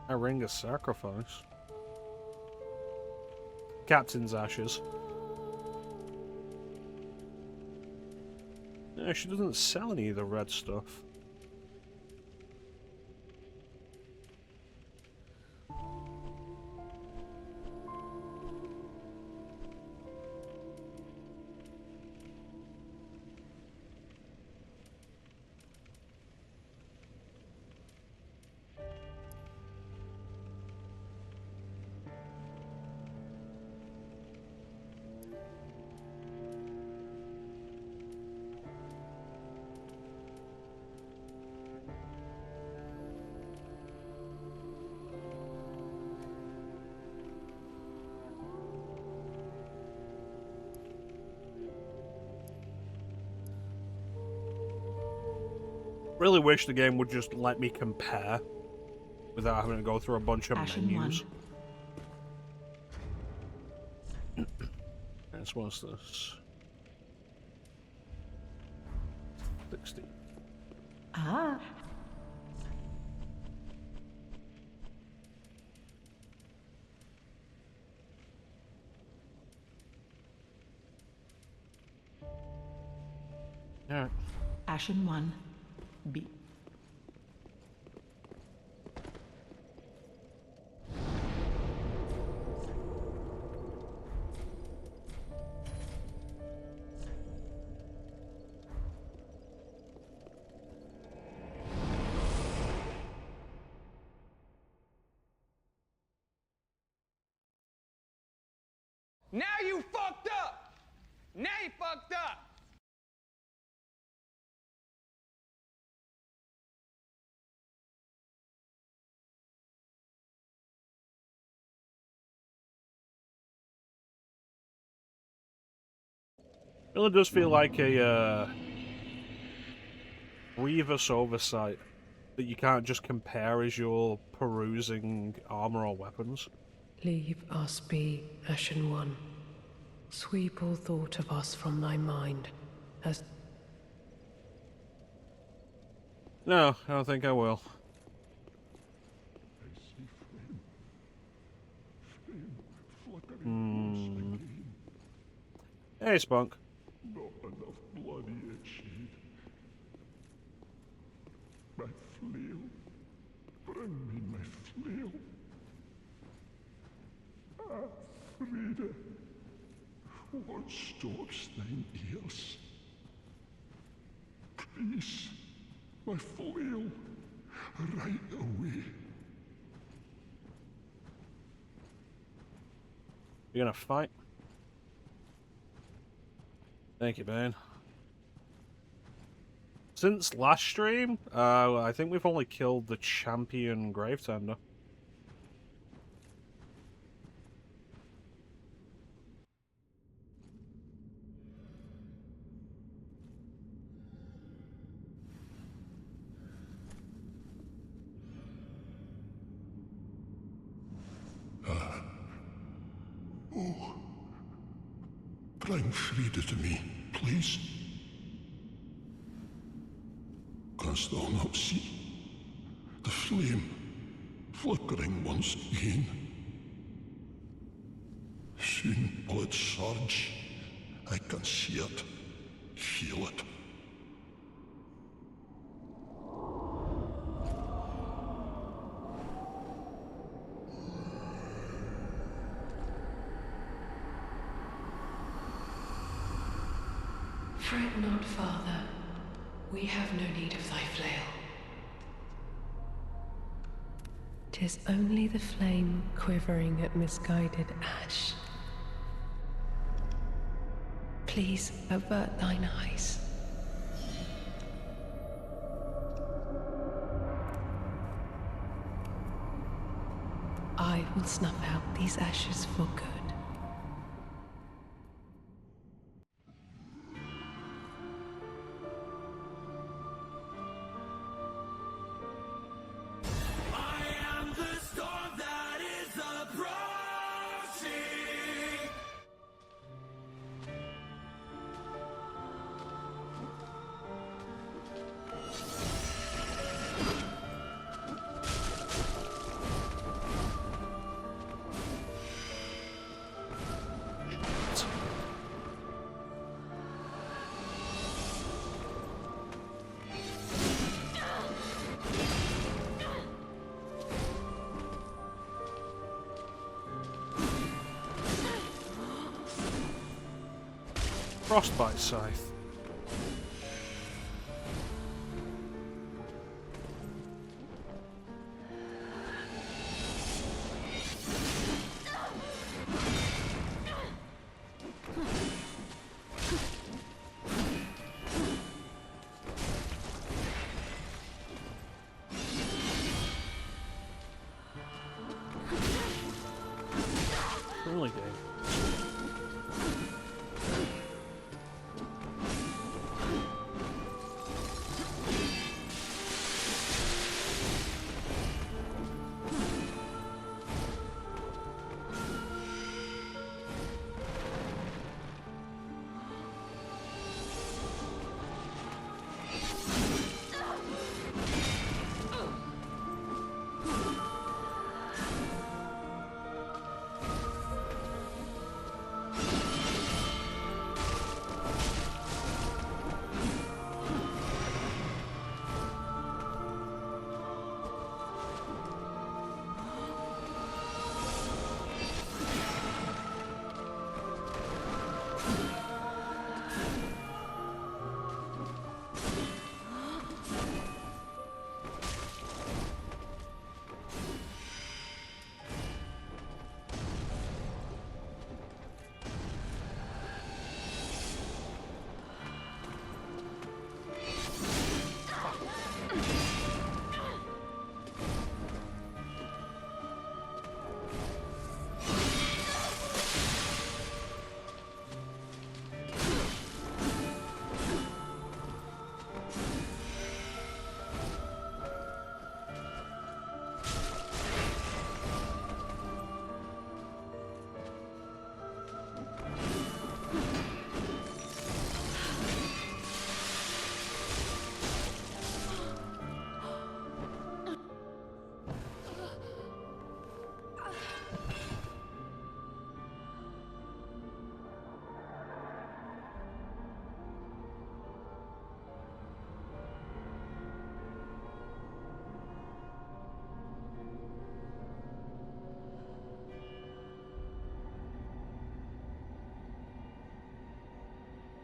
A ring of sacrifice. Captain's ashes. Yeah, she doesn't sell any of the red stuff. Really wish the game would just let me compare without having to go through a bunch of menus. Yes, what's this? 60. Ah.
Yeah.
Ashen 1. B.
Now you fucked up! Now you fucked up!
Really does feel like a grievous oversight that you can't just compare as you're perusing armor or weapons.
Leave us be, Ashen One. Sweep all thought of us from thy mind, as...
No, I don't think I will. Hey, Spunk.
Not enough bloody shade. My flail. Bring me my flail. Ah, Frida. What stops thine ears? Please, my flail. Right away.
You gonna fight? Thank you, Bane. Since last stream, I think we've only killed the champion Gravetender.
Oh. Bring Frida to me, please. Canst thou not see the flame flickering once again? Soon will it surge. I can see it, feel it.
Fret not, Father. We have no need of thy flail. 'Tis only the flame quivering at misguided ash. Please avert thine eyes. I will snuff out these ashes for good.
Frostbite Scythe. Really good.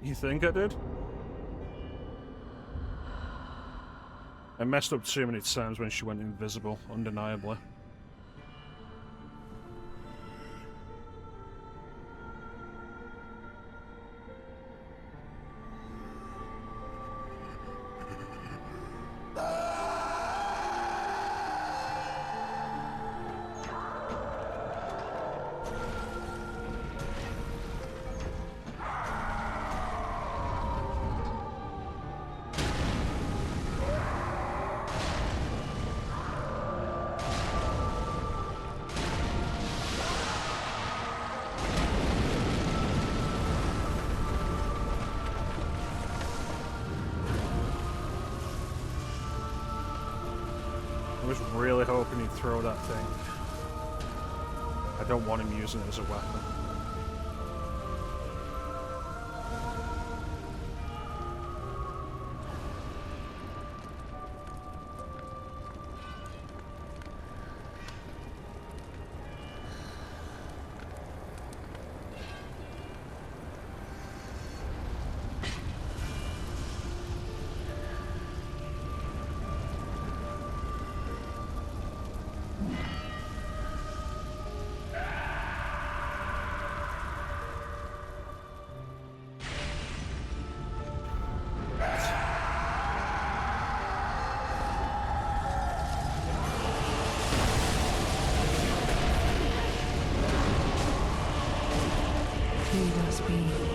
You think I did? I messed up too many times when she went invisible, undeniably. was really hoping he'd throw that thing. I don't want him using it as a weapon.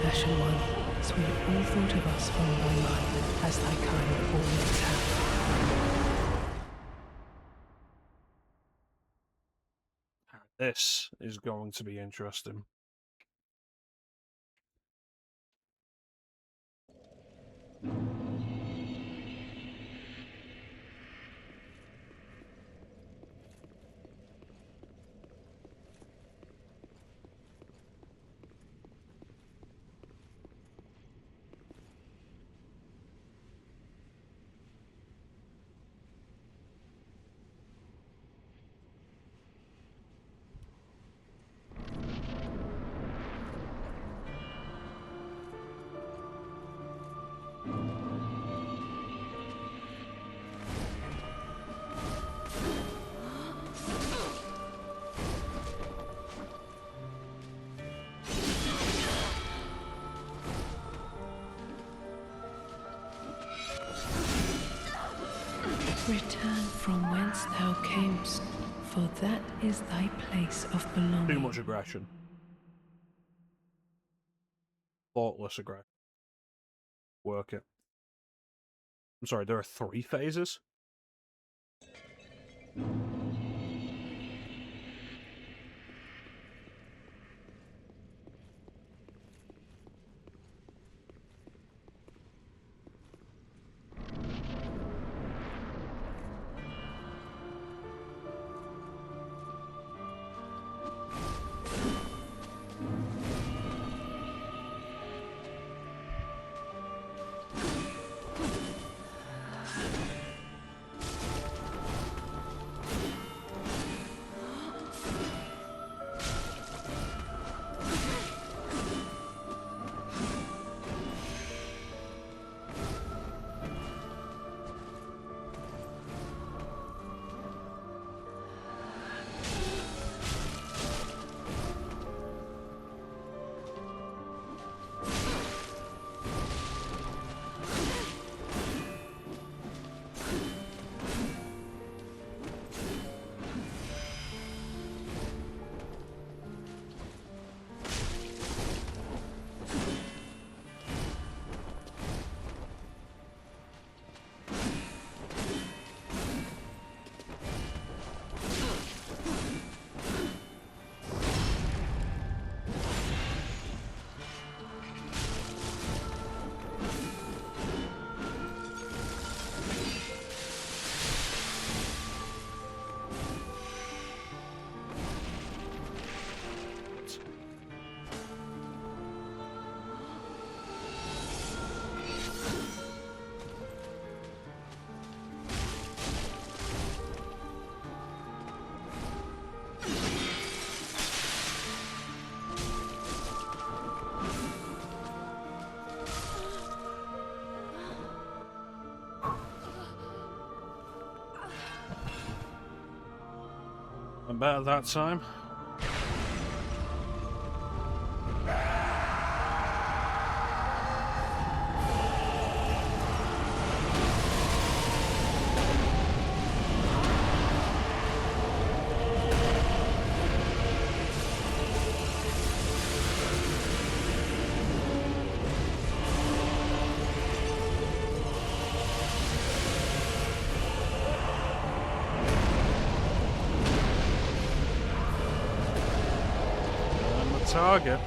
Ashen One, sweep all thought of us from thy mind, as thy kind always have.
This is going to be interesting.
Return from whence thou camest, for that is thy place of belonging.
Too much aggression. Thoughtless aggression. Work it. I'm sorry, there are 3 phases? About that time. Target.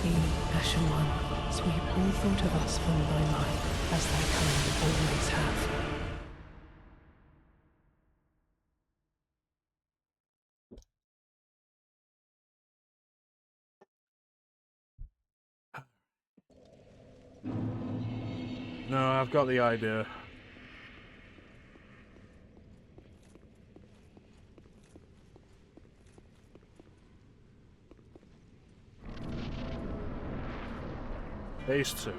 thee, Ashen One, sweep all thought of us from thy mind, as thy kind always have.
No, I've got the idea. Phase 2.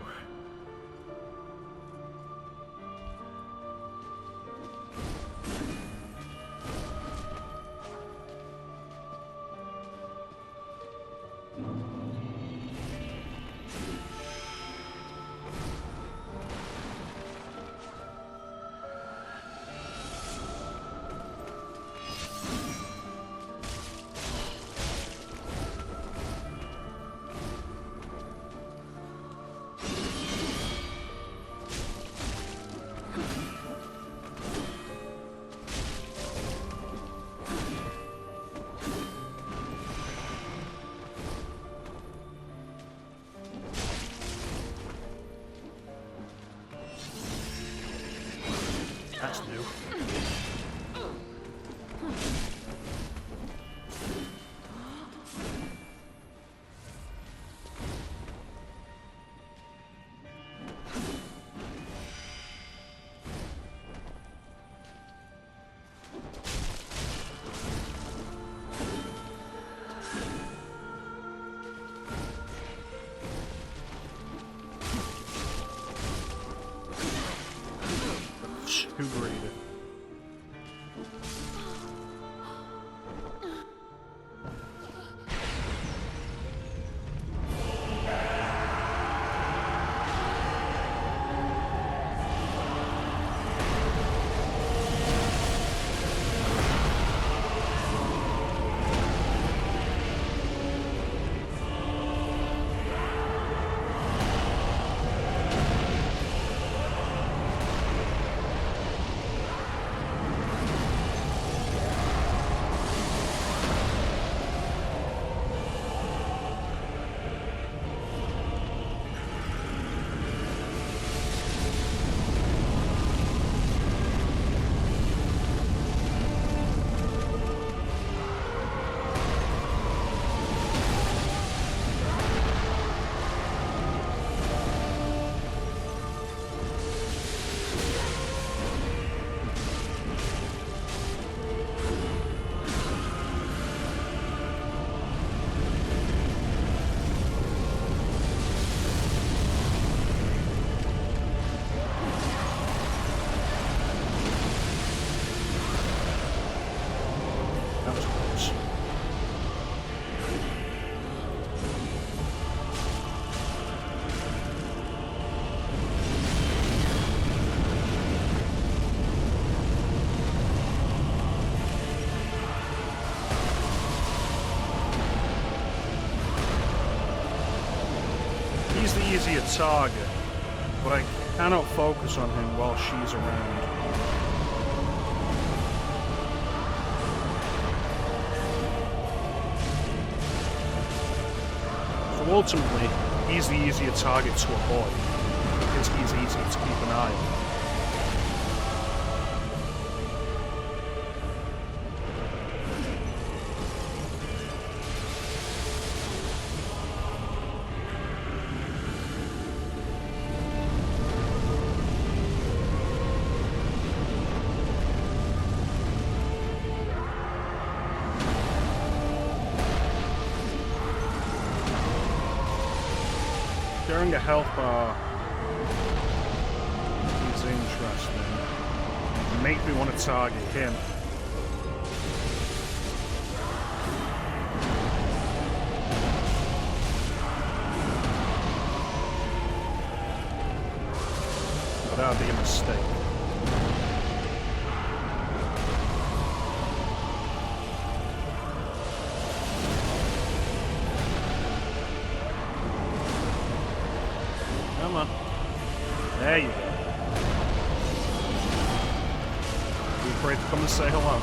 That's new. Too greedy. That was close. He's the easier target, but I cannot focus on him while she's around. So ultimately, he's the easier target to avoid, because he's easier to keep an eye on. Sharing a health bar is interesting. It makes me want to target him. But that would be a mistake. Come on. There you go. Be afraid to come and say hello.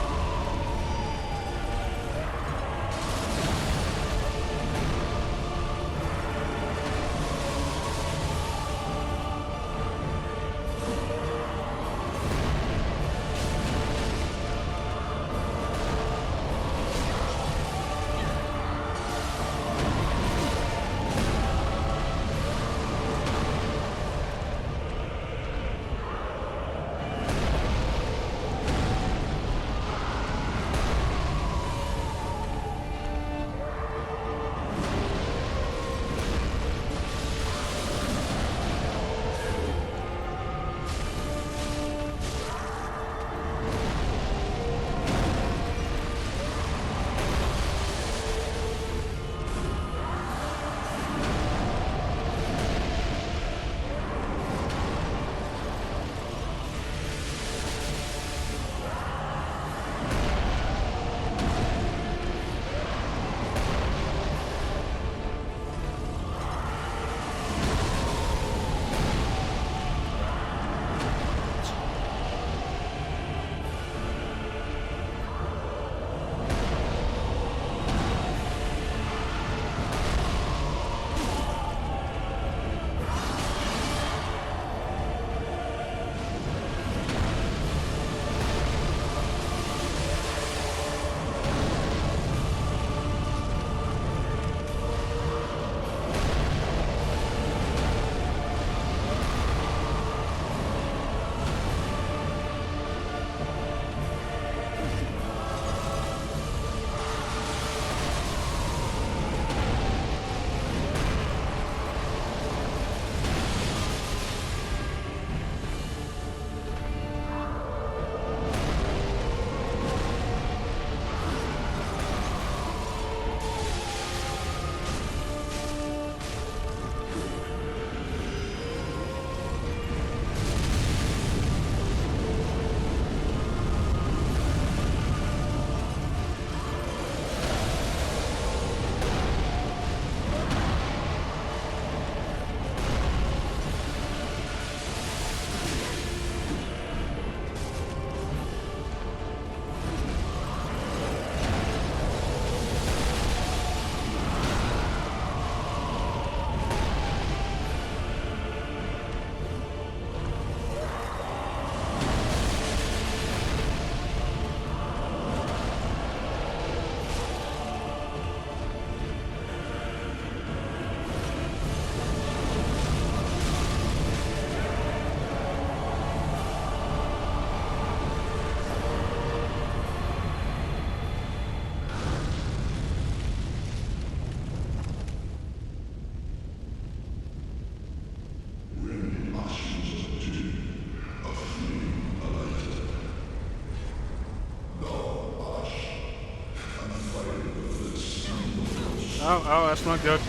Oh, that's not good.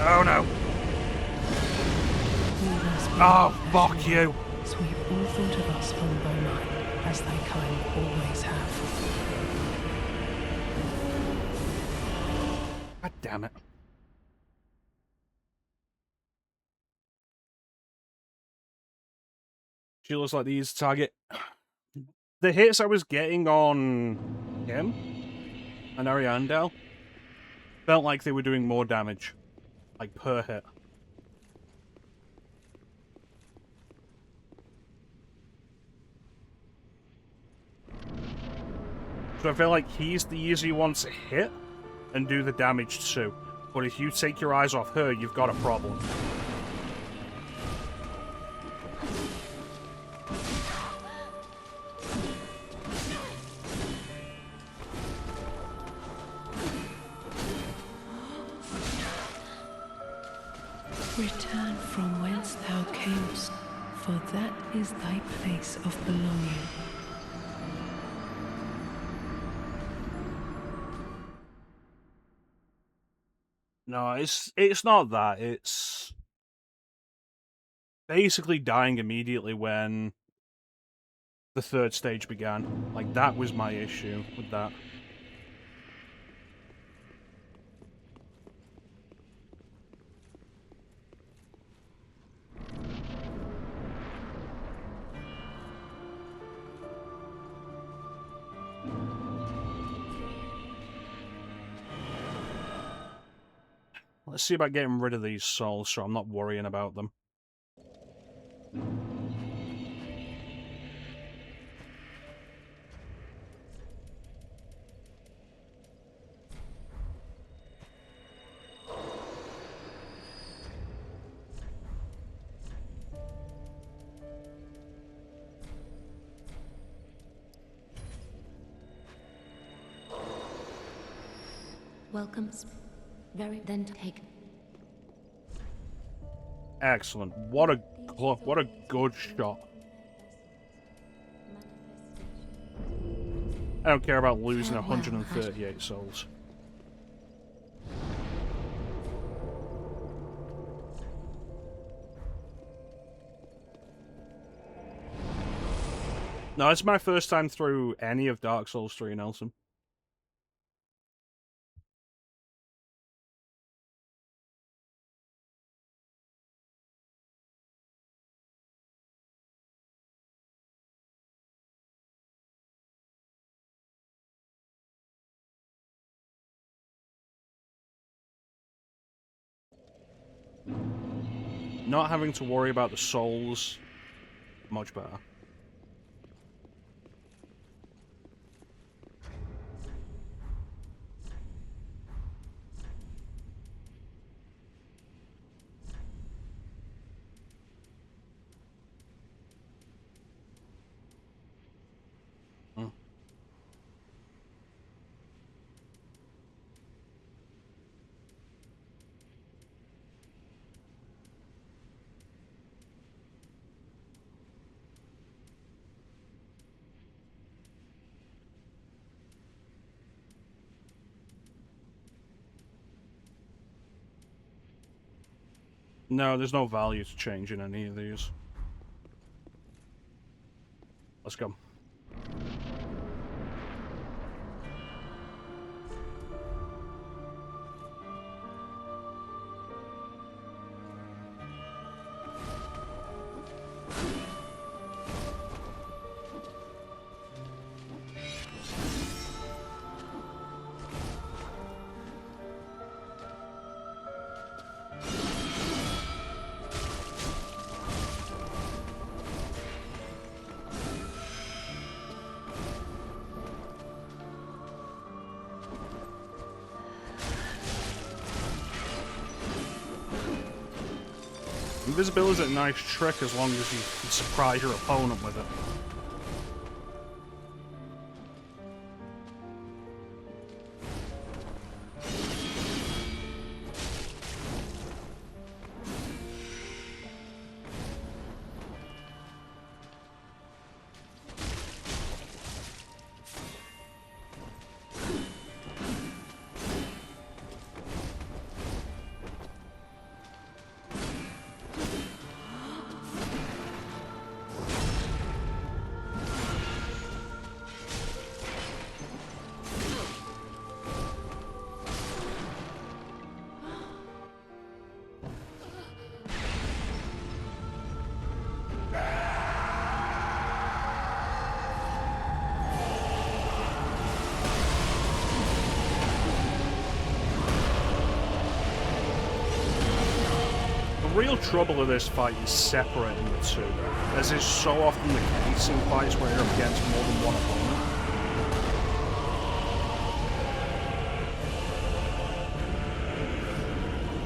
Oh no. Oh, fuck you.
Sweep all thought of us from thy mind, as thy kind always have.
God damn it. She looks like the easy target. The hits I was getting on him and Ariandel felt like they were doing more damage. Like, per hit. So I feel like he's the easy one to hit and do the damage too. But if you take your eyes off her, you've got a problem.
Return from whence thou camest, for that is thy place of belonging.
No, it's not that. It's basically dying immediately when the third stage began. Like, that was my issue with that. Let's see about getting rid of these souls so I'm not worrying about them.
Welcome. Very then take.
Excellent. What a good shot. I don't care about losing 138 souls. No, it's my first time through any of Dark Souls 3, Nelson. Not having to worry about the souls, much better. No, there's no value to change in any of these. Let's go. Invisibility is a nice trick as long as you can surprise your opponent with it. real trouble of this fight is separating the two, as is so often the case in fights where you're up against more than one opponent.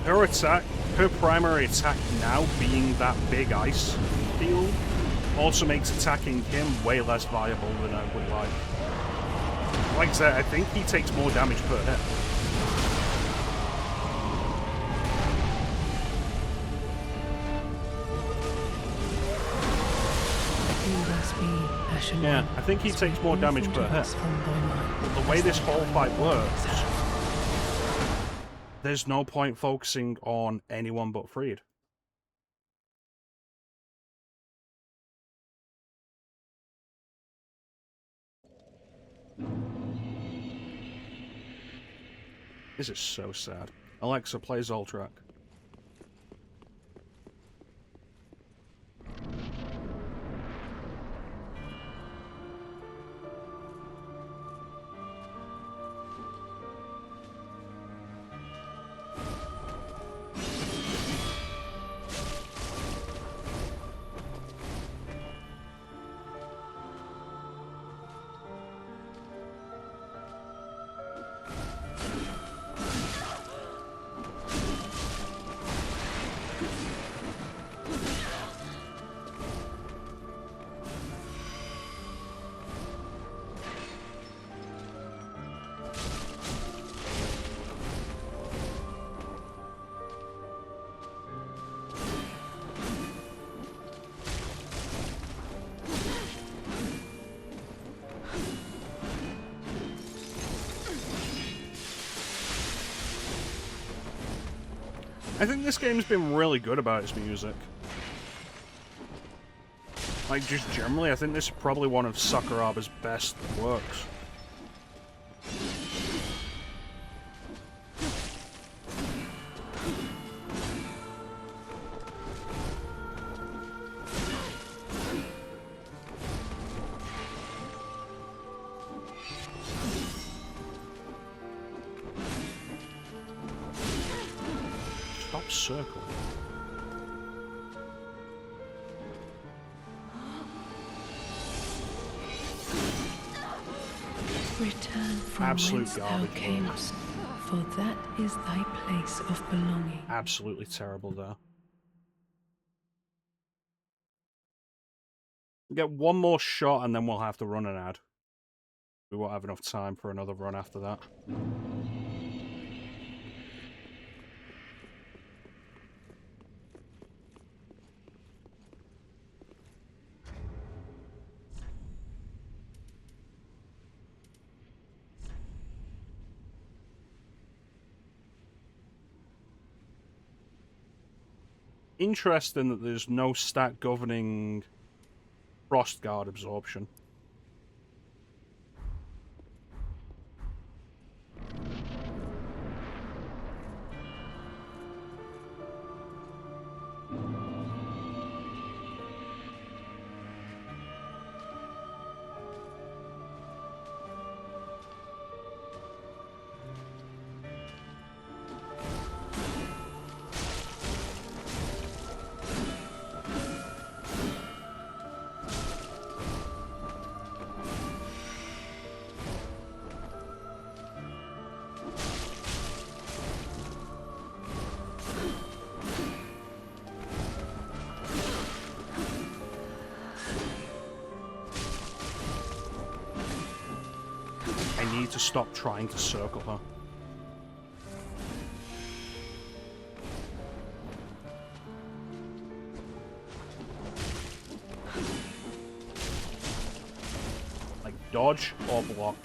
Her attack, her primary attack now being that big ice field, also makes attacking him way less viable than I would like. Like I said, I think he takes more damage per hit. Yeah, I think he takes more damage per hit. But the way this whole fight works, there's no point focusing on anyone but Freed. This is so sad. Alexa, play Zoltrak. I think this game's been really good about its music. Like, just generally, I think this is probably one of Sakuraba's best works. Circle.
Return from
absolute
whence thou
garbage.
camest, for that is thy place of belonging.
Absolutely terrible there. Get one more shot and then we'll have to run an ad. We won't have enough time for another run after that. Interesting that there's no stat governing Frost Guard absorption. I need to stop trying to circle her. Like, dodge or block.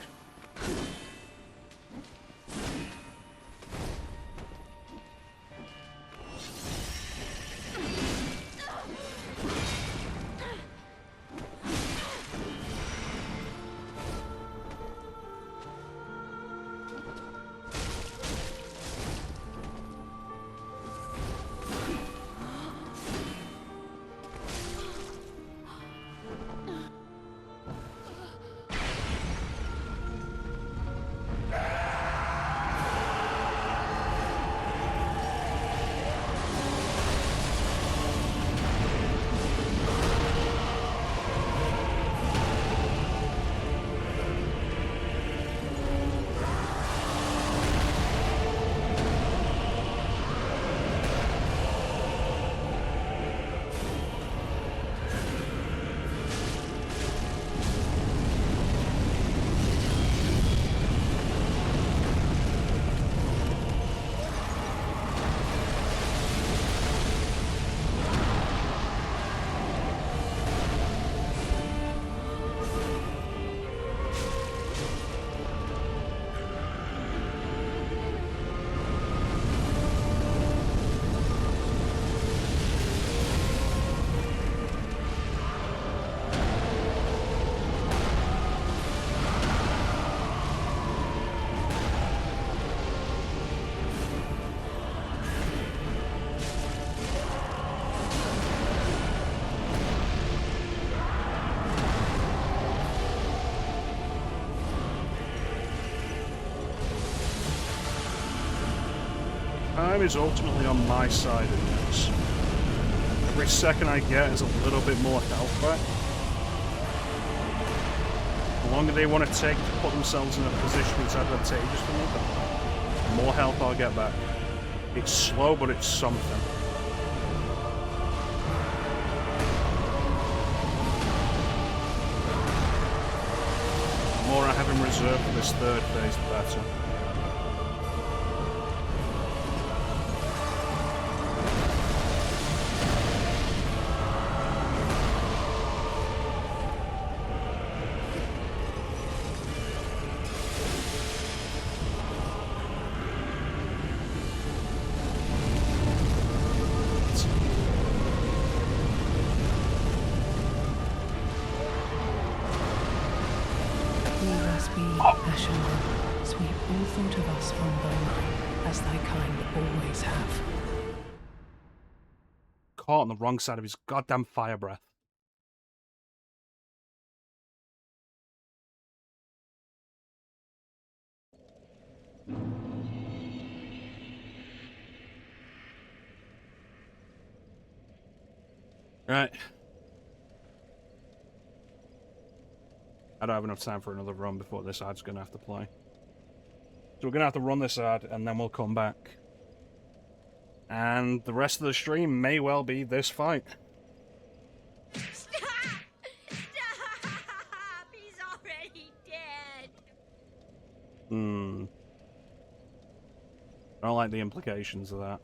time is ultimately on my side in this. Every second I get is a little bit more health back. The longer they want to take to put themselves in a position that's advantageous for me, the more health I'll get back. It's slow, but it's something. The more I have in reserve for this third phase, the better. Caught on the wrong side of his goddamn fire breath. Right. I don't have enough time for another run before this ad's going to have to play. So we're going to have to run this ad, and then we'll come back. And the rest of the stream may well be this fight.
Stop! Stop! He's already dead!
I don't like the implications of that.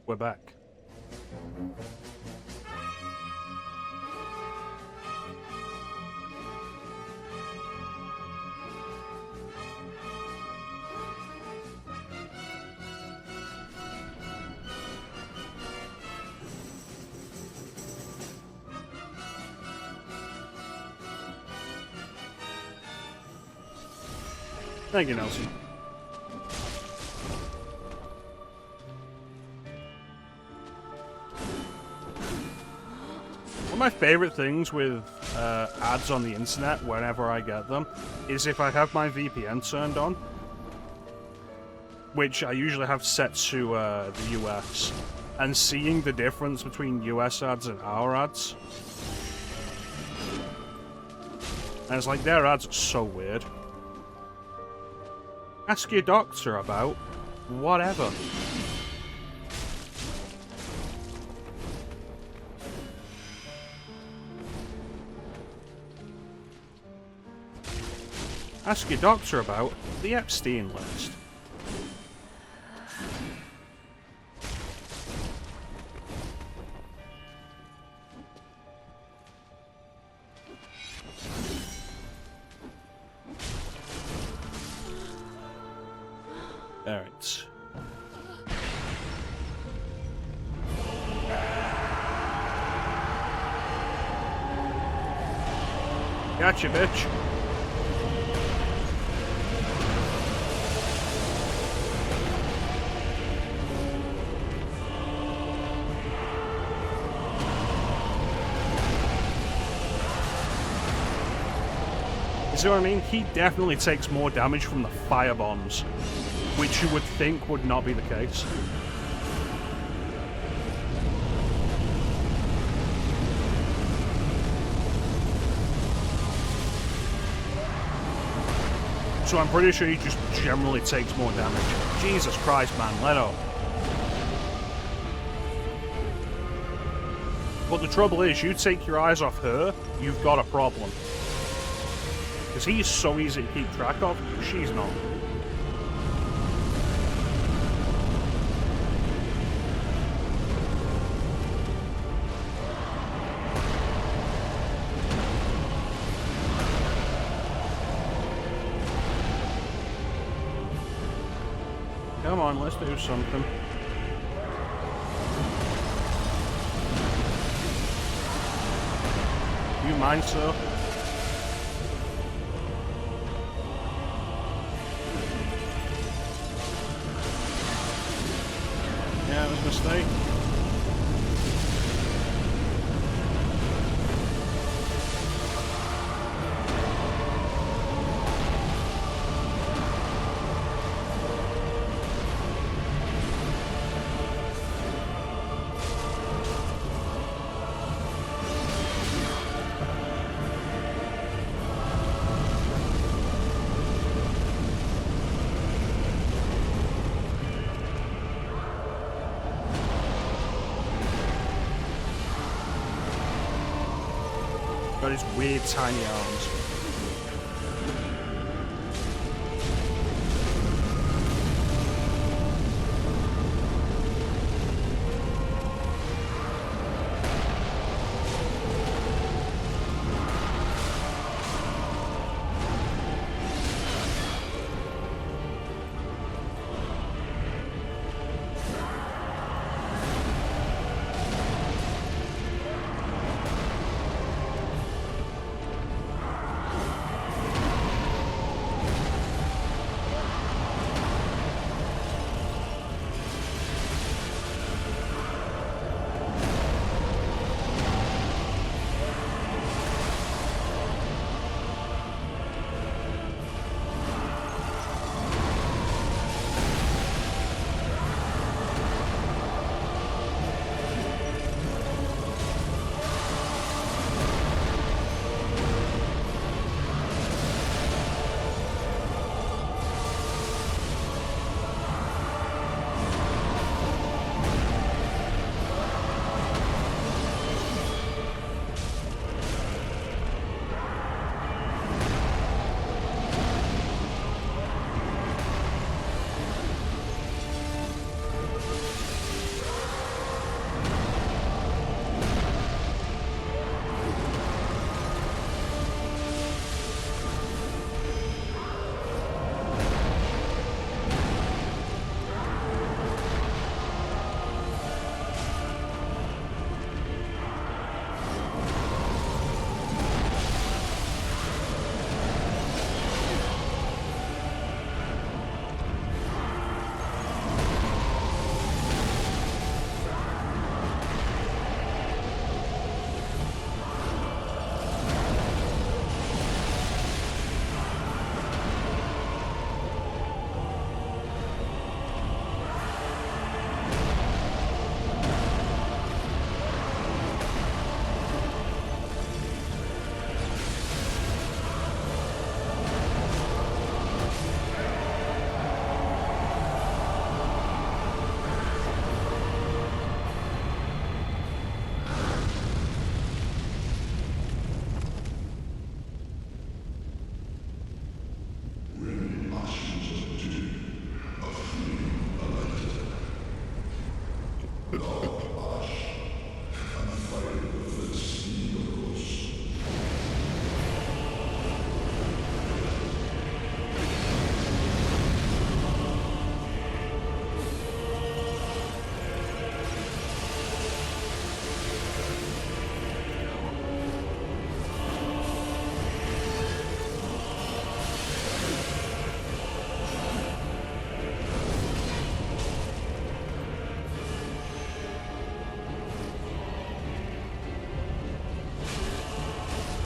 We're back. Thank you, Nelson. One of my favorite things with ads on the internet, whenever I get them, is if I have my VPN turned on, which I usually have set to the US, and seeing the difference between US ads and our ads. And it's like, their ads are so weird. Ask your doctor about whatever. Ask your doctor about the Epstein list. Alright. Gotcha, bitch. You see what I mean? He definitely takes more damage from the fire bombs, which you would think would not be the case. So I'm pretty sure he just generally takes more damage. Jesus Christ, man, let up. But the trouble is, you take your eyes off her, you've got a problem. Because he's so easy to keep track of, she's not. Come on, let's do something. You mind, sir? Yeah, it was a mistake. Got his weird tiny arms.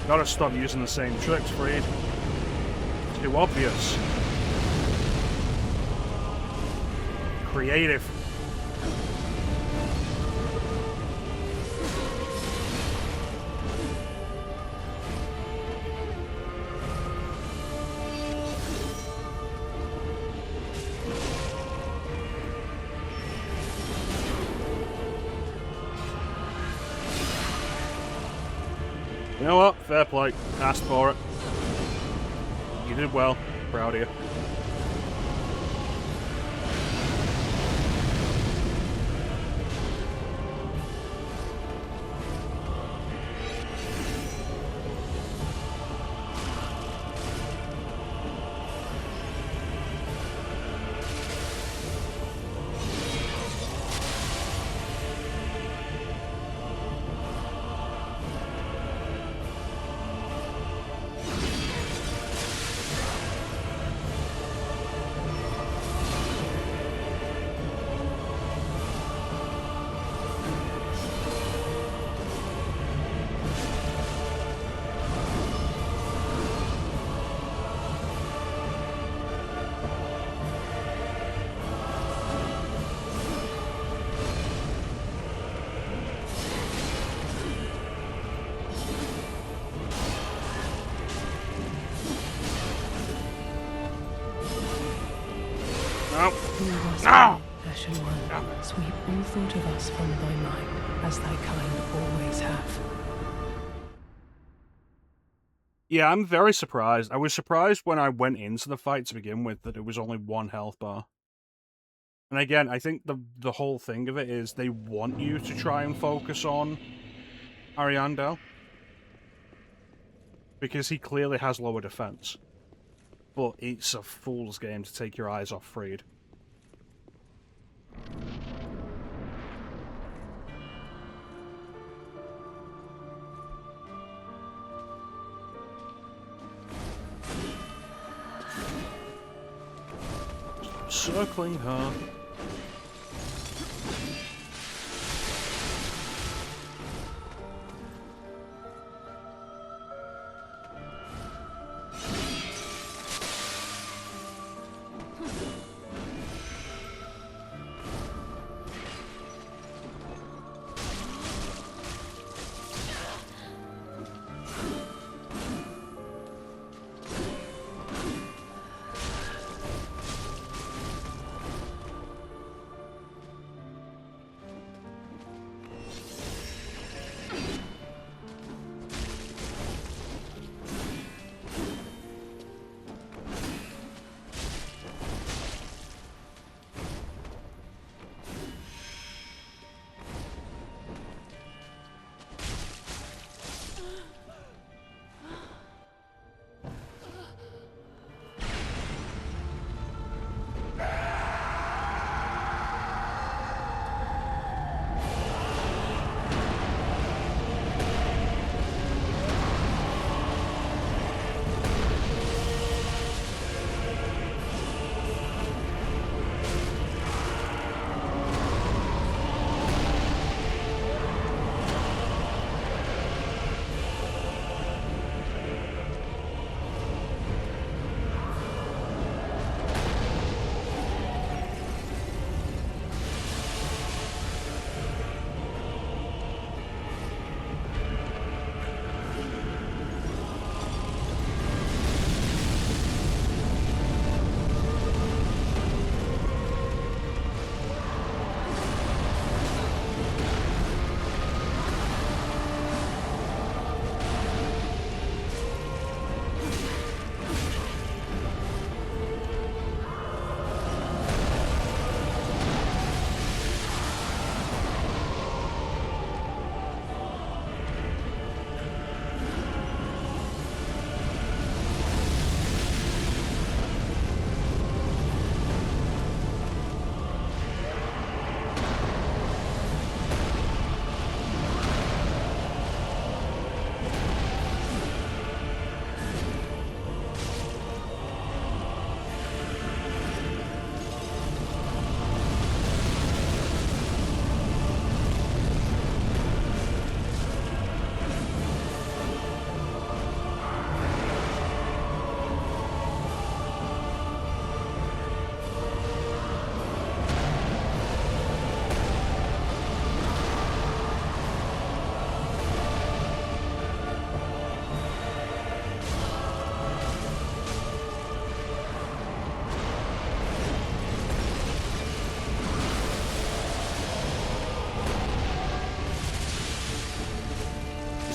Gotta stop using the same tricks, Freed. Too obvious. Creative. You know what? Fair play. Asked for it. You did well. Proud of you.
No! Ashen One, sweep all thought of us from thy mind, as thy kind always have.
Yeah, I'm very surprised. I was surprised when I went into the fight to begin with that it was only 1 health bar. And again, I think the whole thing of it is they want you to try and focus on Ariandel. Because he clearly has lower defense. But it's a fool's game to take your eyes off Freed. Circling her.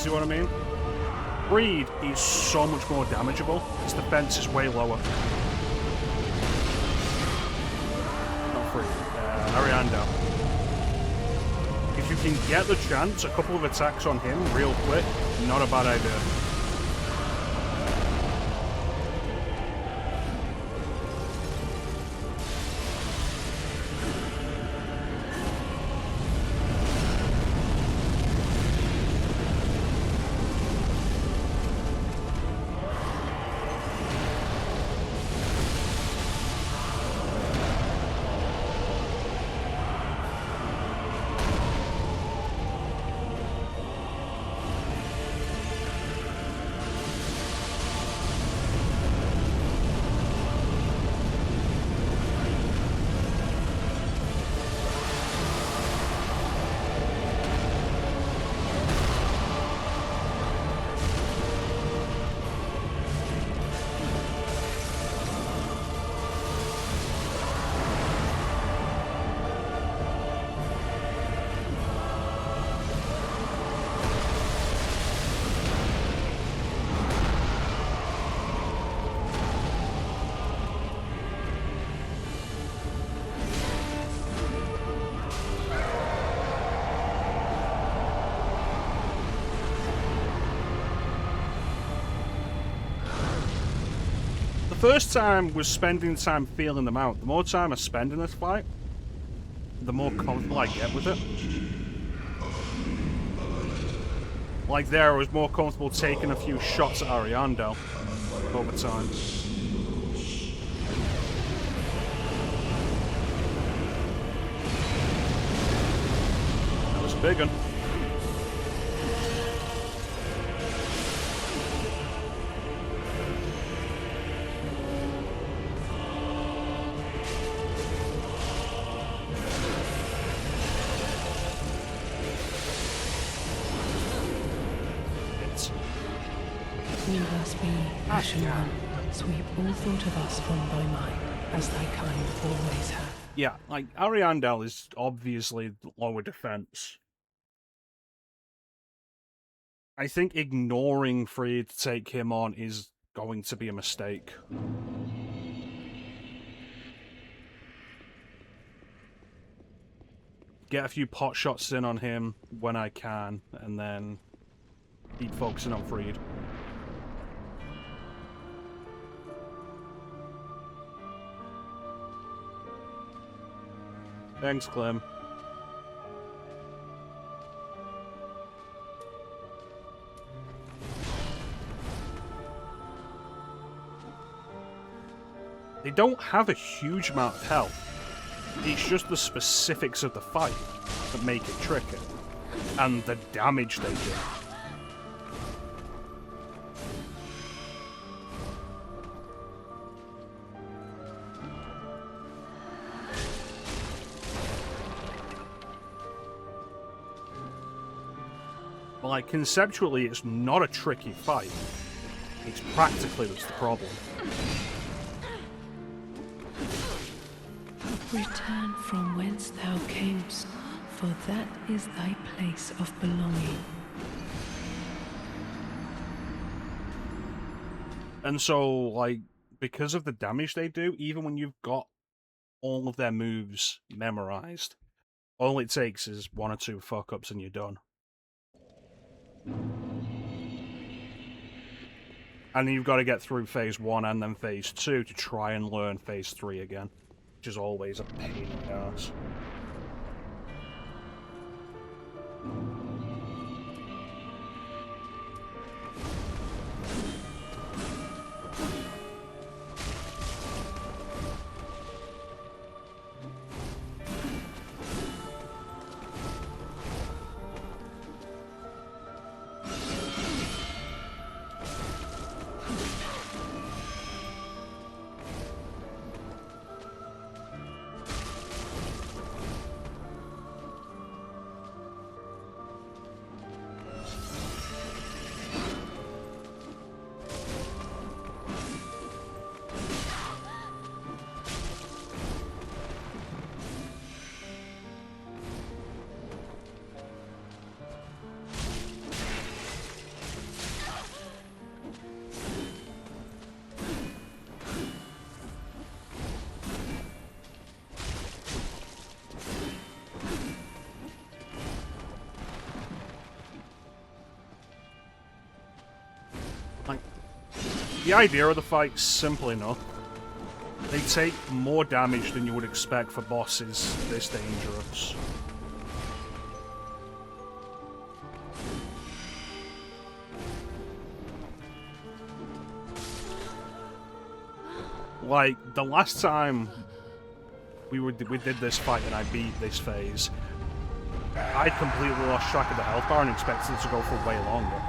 see what I mean? Freed is so much more damageable. His defense is way lower. Not Freed, Ariandel. If you can get the chance, a couple of attacks on him real quick, not a bad idea. The first time was spending time feeling them out. The more time I spend in this fight, the more comfortable I get with it. Like there, I was more comfortable taking a few shots at Ariandel over time. That was a big one.
We must be Ashen One. Sweep all thought of us from thy mind, as thy kind always have.
Yeah, like, Ariandel is obviously lower defense. I think ignoring Freed to take him on is going to be a mistake. Get a few pot shots in on him when I can, and then keep focusing on Freed. Thanks, Clem. They don't have a huge amount of health. It's just the specifics of the fight that make it tricky. And the damage they do. But like, conceptually, it's not a tricky fight. It's practically that's the problem.
Return from whence thou camest, for that is thy place of belonging.
And so, like, because of the damage they do, even when you've got all of their moves memorized, all it takes is one or two fuck-ups and you're done. And you've got to get through phase 1 and then phase 2 to try and learn phase 3 again, which is always a pain in the ass. The idea of the fight's simple enough. They take more damage than you would expect for bosses this dangerous. Like, the last time we did this fight and I beat this phase, I completely lost track of the health bar and expected it to go for way longer.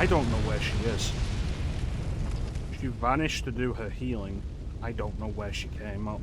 I don't know where she is. She vanished to do her healing. I don't know where she came up.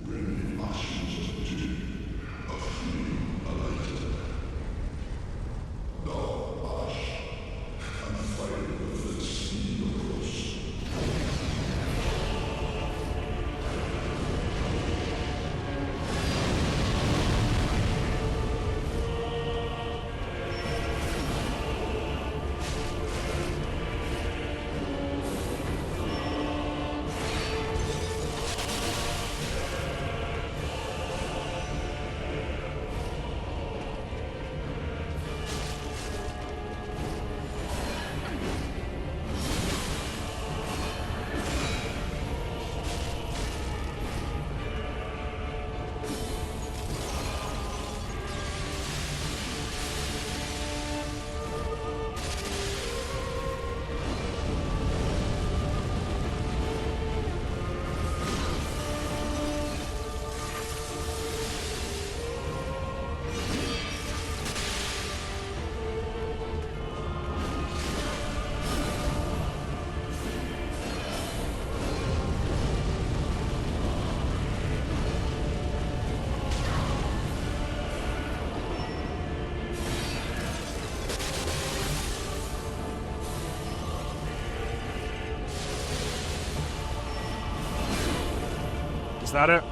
Is that it?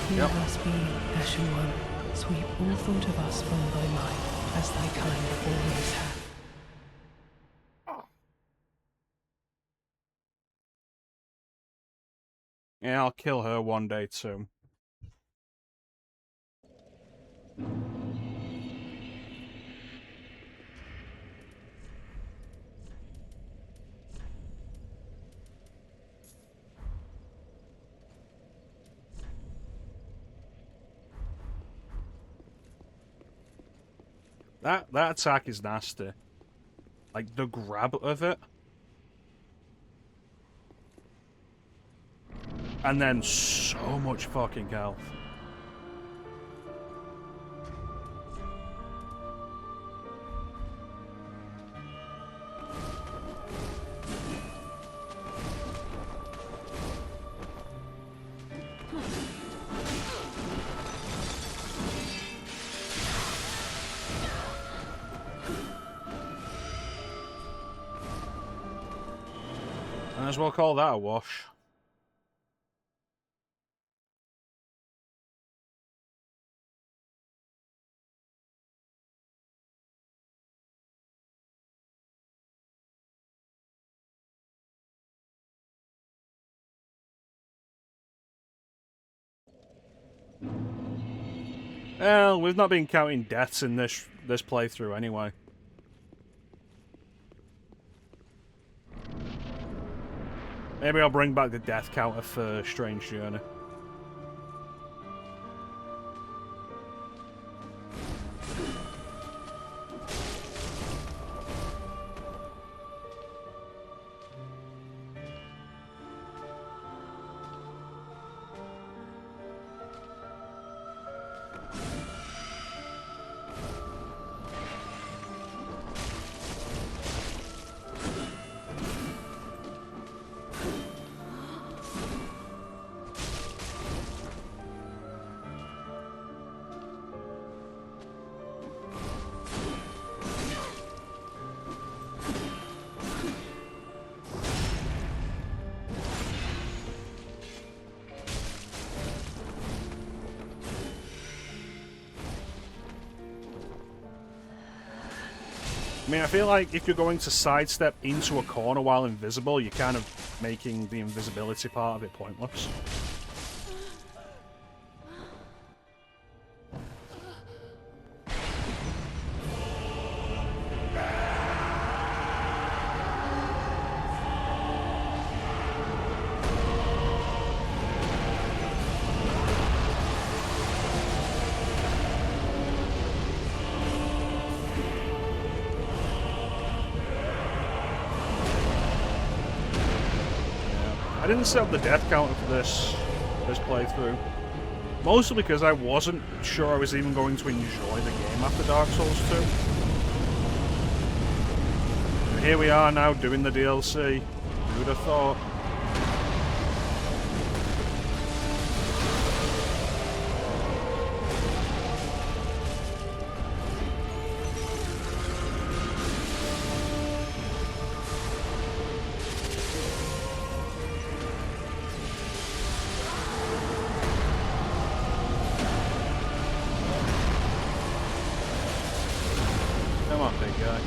Hear us be, Ashen One. Sweep all thought of us from thy mind, as thy kind always have.
Yeah, I'll kill her one day too. That attack is nasty. Like, the grab of it. And then so much fucking health. Might as well call that a wash. Well, we've not been counting deaths in this playthrough anyway. Maybe I'll bring back the death counter for Strange Journey. I mean, I feel like if you're going to sidestep into a corner while invisible, you're kind of making the invisibility part of it pointless. I didn't set up the death counter for this playthrough. Mostly because I wasn't sure I was even going to enjoy the game after Dark Souls 2. And here we are now doing the DLC. Who would have thought? Come on, big guy.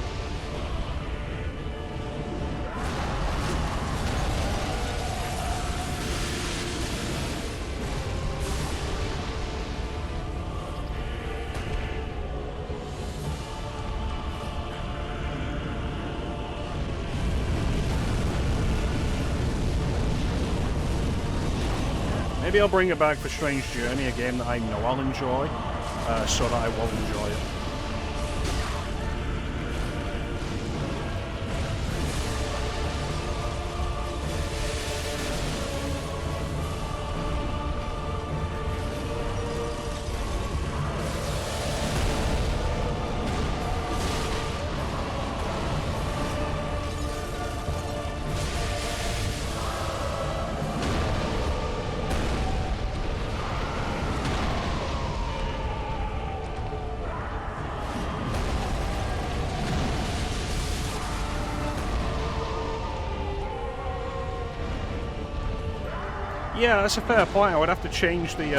Maybe I'll bring it back for Strange Journey, a game that I know I'll enjoy, so that I will enjoy it. Yeah, that's a fair point. I would have to change the,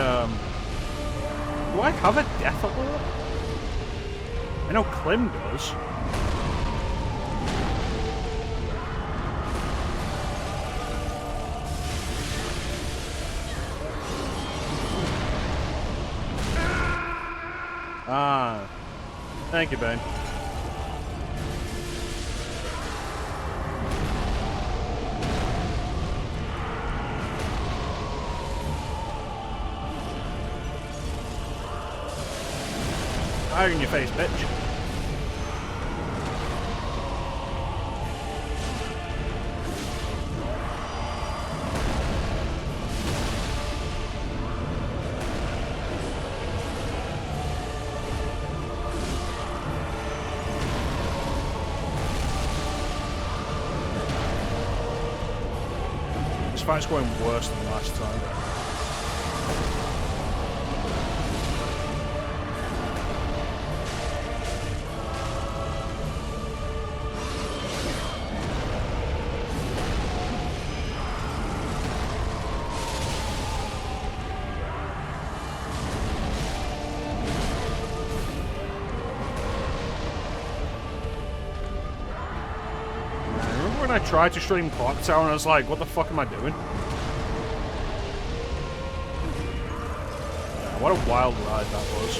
Do I have a death alert? I know Klim does. Ah. Thank you, Ben. Fire in your face, bitch. This fight's going worse than last time. when I tried to stream Clock Tower and I was like, what the fuck am I doing? Yeah, what a wild ride that was.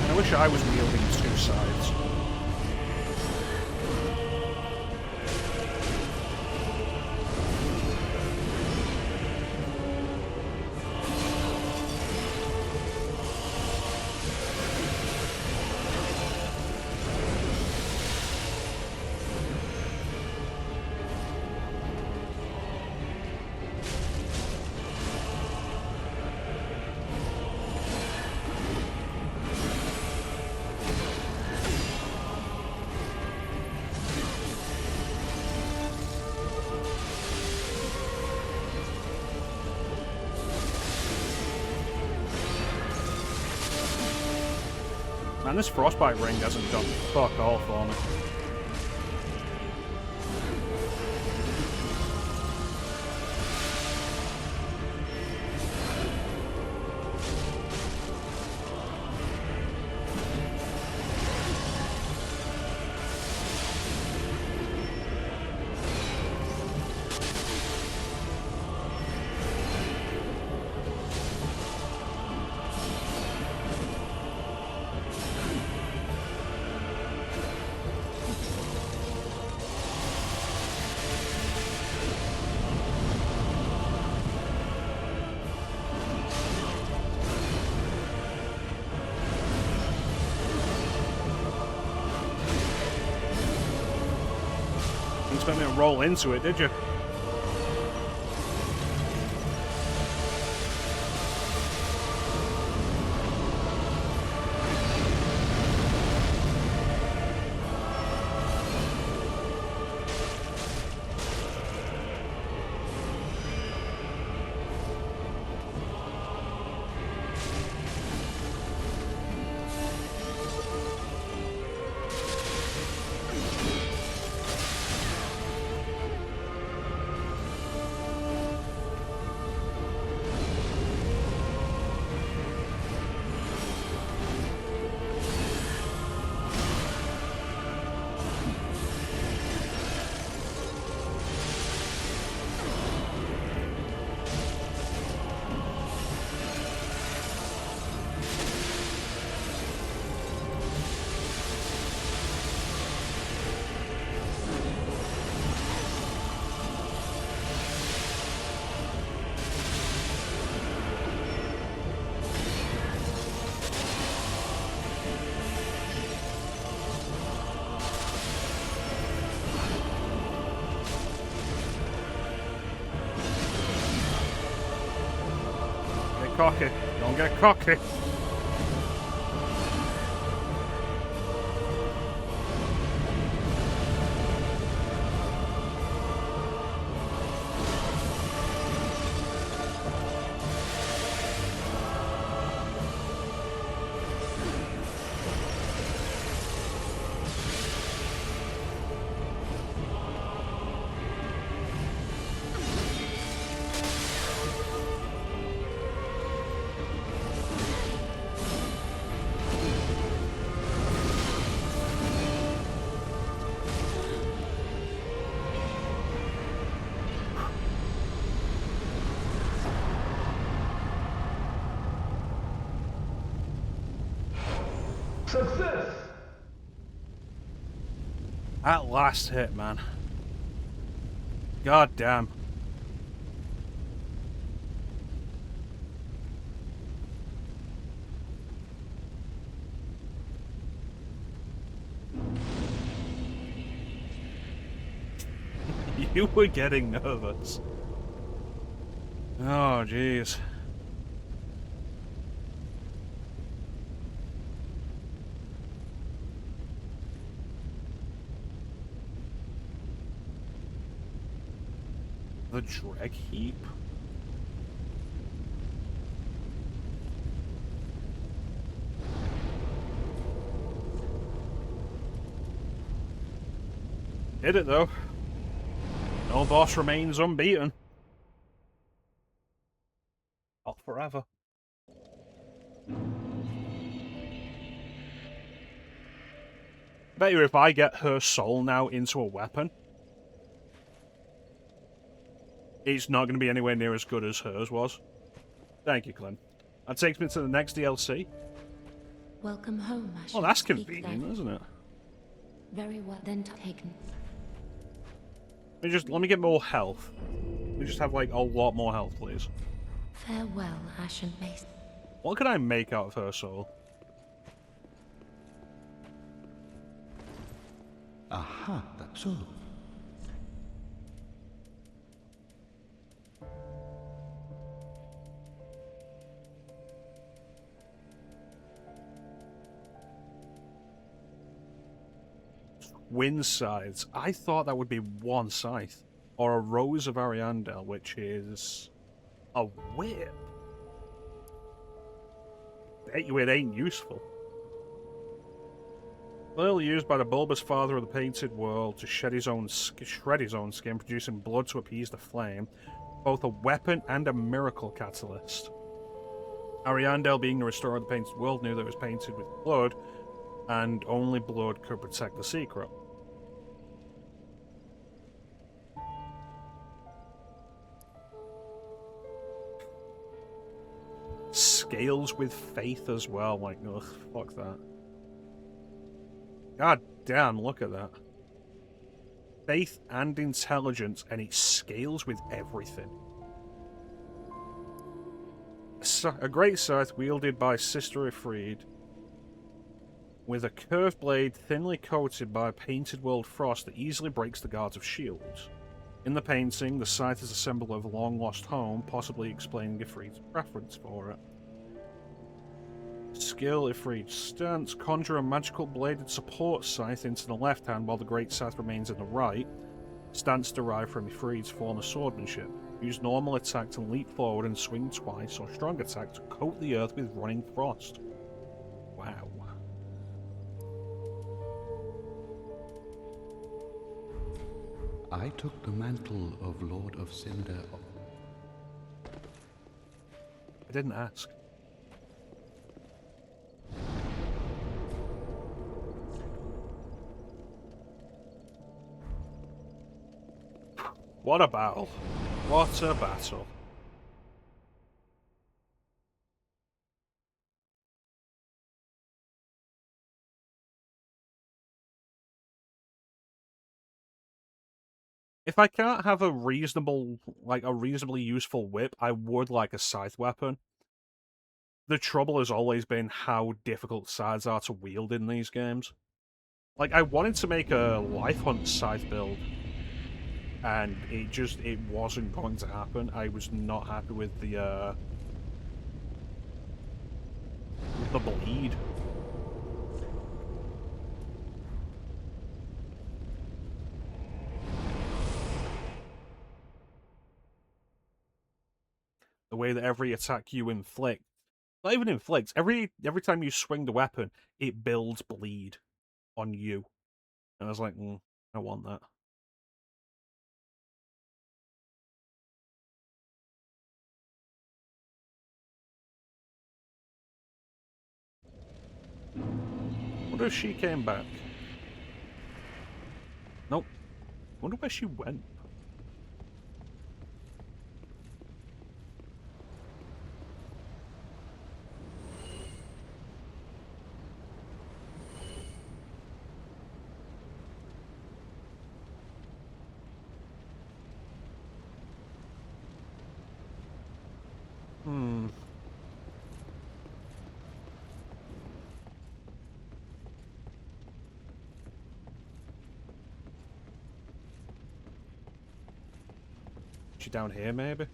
I wish I was wielding two sides. Man, this frostbite ring hasn't done fuck all for me. Didn't expect me to roll into it, did you? Cocky. Don't get cocky.
Success!
At last hit, man. God damn. You were getting nervous. Oh, jeez. The dreg heap? Did it though. No boss remains unbeaten. Not forever. Bet you if I get her soul now into a weapon, it's not going to be anywhere near as good as hers was. Thank you, Clint. That takes me to the next DLC.
Welcome home, I
Well, that's convenient, isn't it?
Very well then taken.
Let me get more health. Let me just have like a lot more health, please.
Farewell, Ashen Mace.
What could I make out of her soul?
Aha, that's all.
Wind scythes. I thought that would be one scythe. Or a Rose of Ariandel, which is a whip. Bet you it ain't useful. Clearly used by the bulbous father of the painted world to shred his own skin, producing blood to appease the flame. Both a weapon and a miracle catalyst. Ariandel, being the restorer of the painted world, knew that it was painted with blood, and only blood could protect the secret. Scales with faith as well, like, ugh, fuck that. God damn, look at that. Faith and intelligence, and it scales with everything. A great scythe wielded by Sister Ifrid, with a curved blade thinly coated by a painted world frost that easily breaks the guards of shields. In the painting, the scythe is a symbol of a long-lost home, possibly explaining Ifrid's preference for it. Skill Ifrid's stance: conjure a magical bladed support scythe into the left hand while the great scythe remains in the right. Stance derived from Ifrid's form of swordmanship. Use normal attack to leap forward and swing twice, or strong attack to coat the earth with running frost. Wow.
I took the mantle of Lord of Cinder.
I didn't ask. What a battle. What a battle. If I can't have a reasonably useful whip, I would like a scythe weapon. The trouble has always been how difficult scythes are to wield in these games. Like, I wanted to make a Life Hunt scythe build, and it wasn't going to happen. I was not happy with the bleed. The way that every attack you inflict, not even inflicts, every time you swing the weapon, it builds bleed on you. And I was like, I want that. Wonder if she came back. Nope. Wonder where she went. Is she down here, maybe?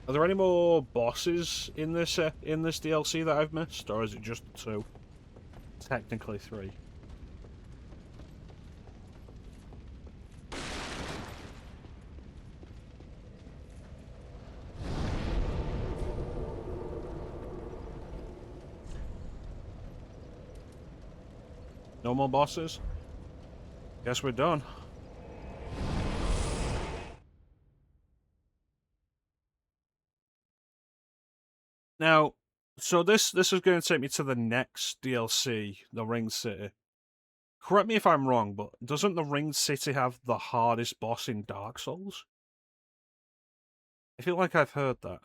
Are there any more bosses in this DLC that I've missed, or is it just 2? Technically 3. No more bosses? Guess we're done. Now, so this is going to take me to the next DLC, the Ringed City. Correct me if I'm wrong, but doesn't the Ringed City have the hardest boss in Dark Souls? I feel like I've heard that.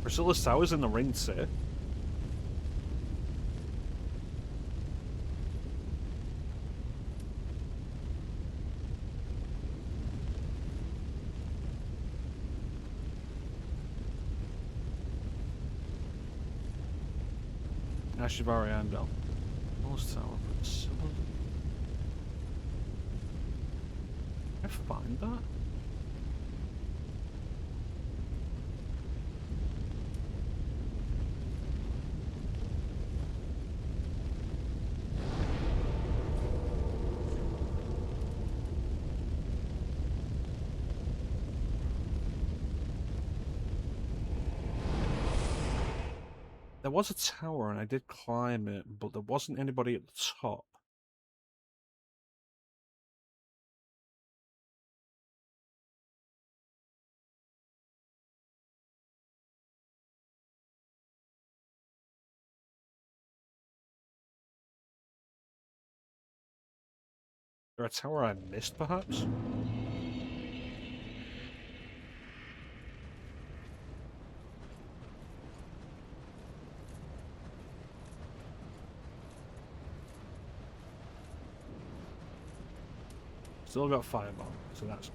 Priscilla's Tower's in the Ringed City. Ash of Ariandel. Lost Tower, Priscilla. Can I find that? There was a tower and I did climb it, but there wasn't anybody at the top. Is there a tower I missed, perhaps? Still got Fireball, so that's...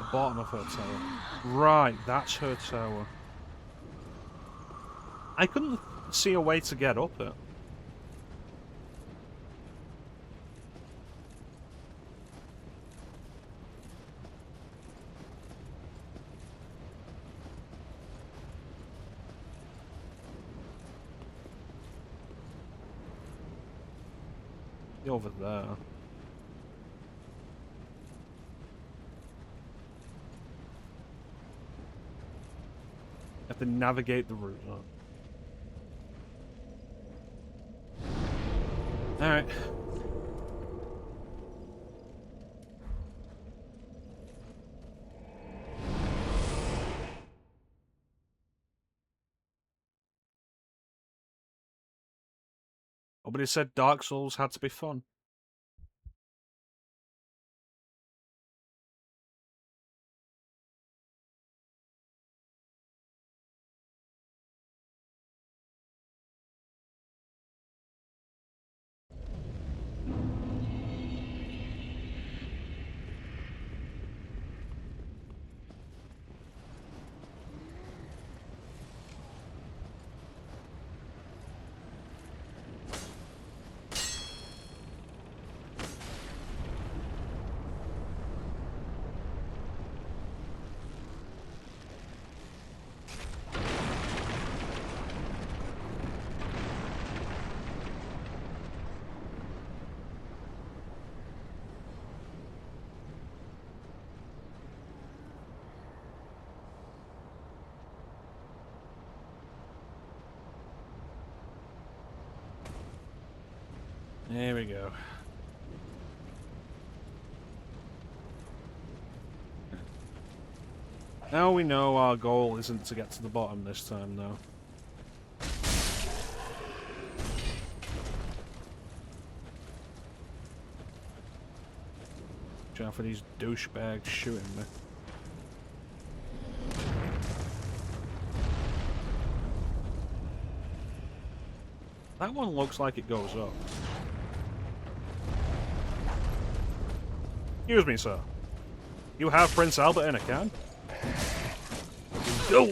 Bottom of her tower. Right, that's her tower. I couldn't see a way to get up it. Over there. Have to navigate the route. Alright. Nobody said Dark Souls had to be fun. There we go. Now we know our goal isn't to get to the bottom this time, though. Watch out for these douchebags shooting me. That one looks like it goes up. Excuse me, sir. You have Prince Albert in a can? Go!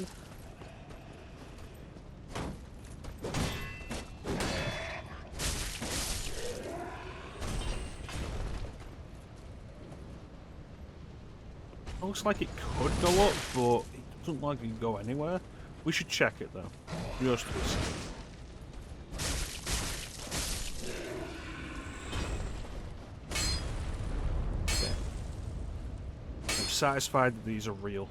Looks like it could go up, but it doesn't like it can go anywhere. We should check it though, just to be safe. Okay. I'm satisfied that these are real.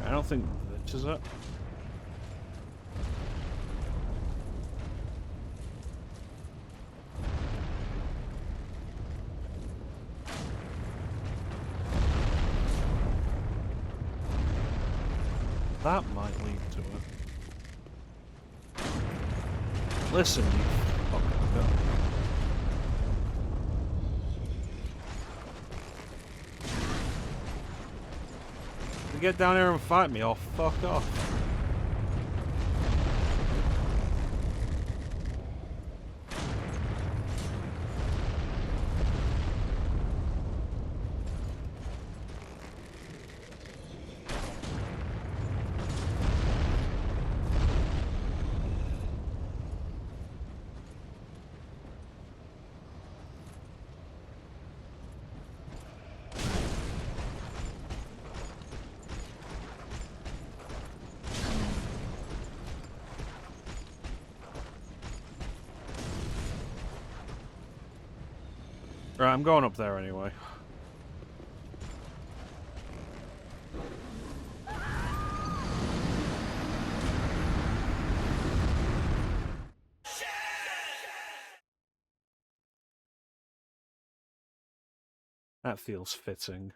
I don't think this is it. That might lead to it. Listen, you fucker. You get down here and fight me, or fuck off. Right, I'm going up there anyway. That feels fitting.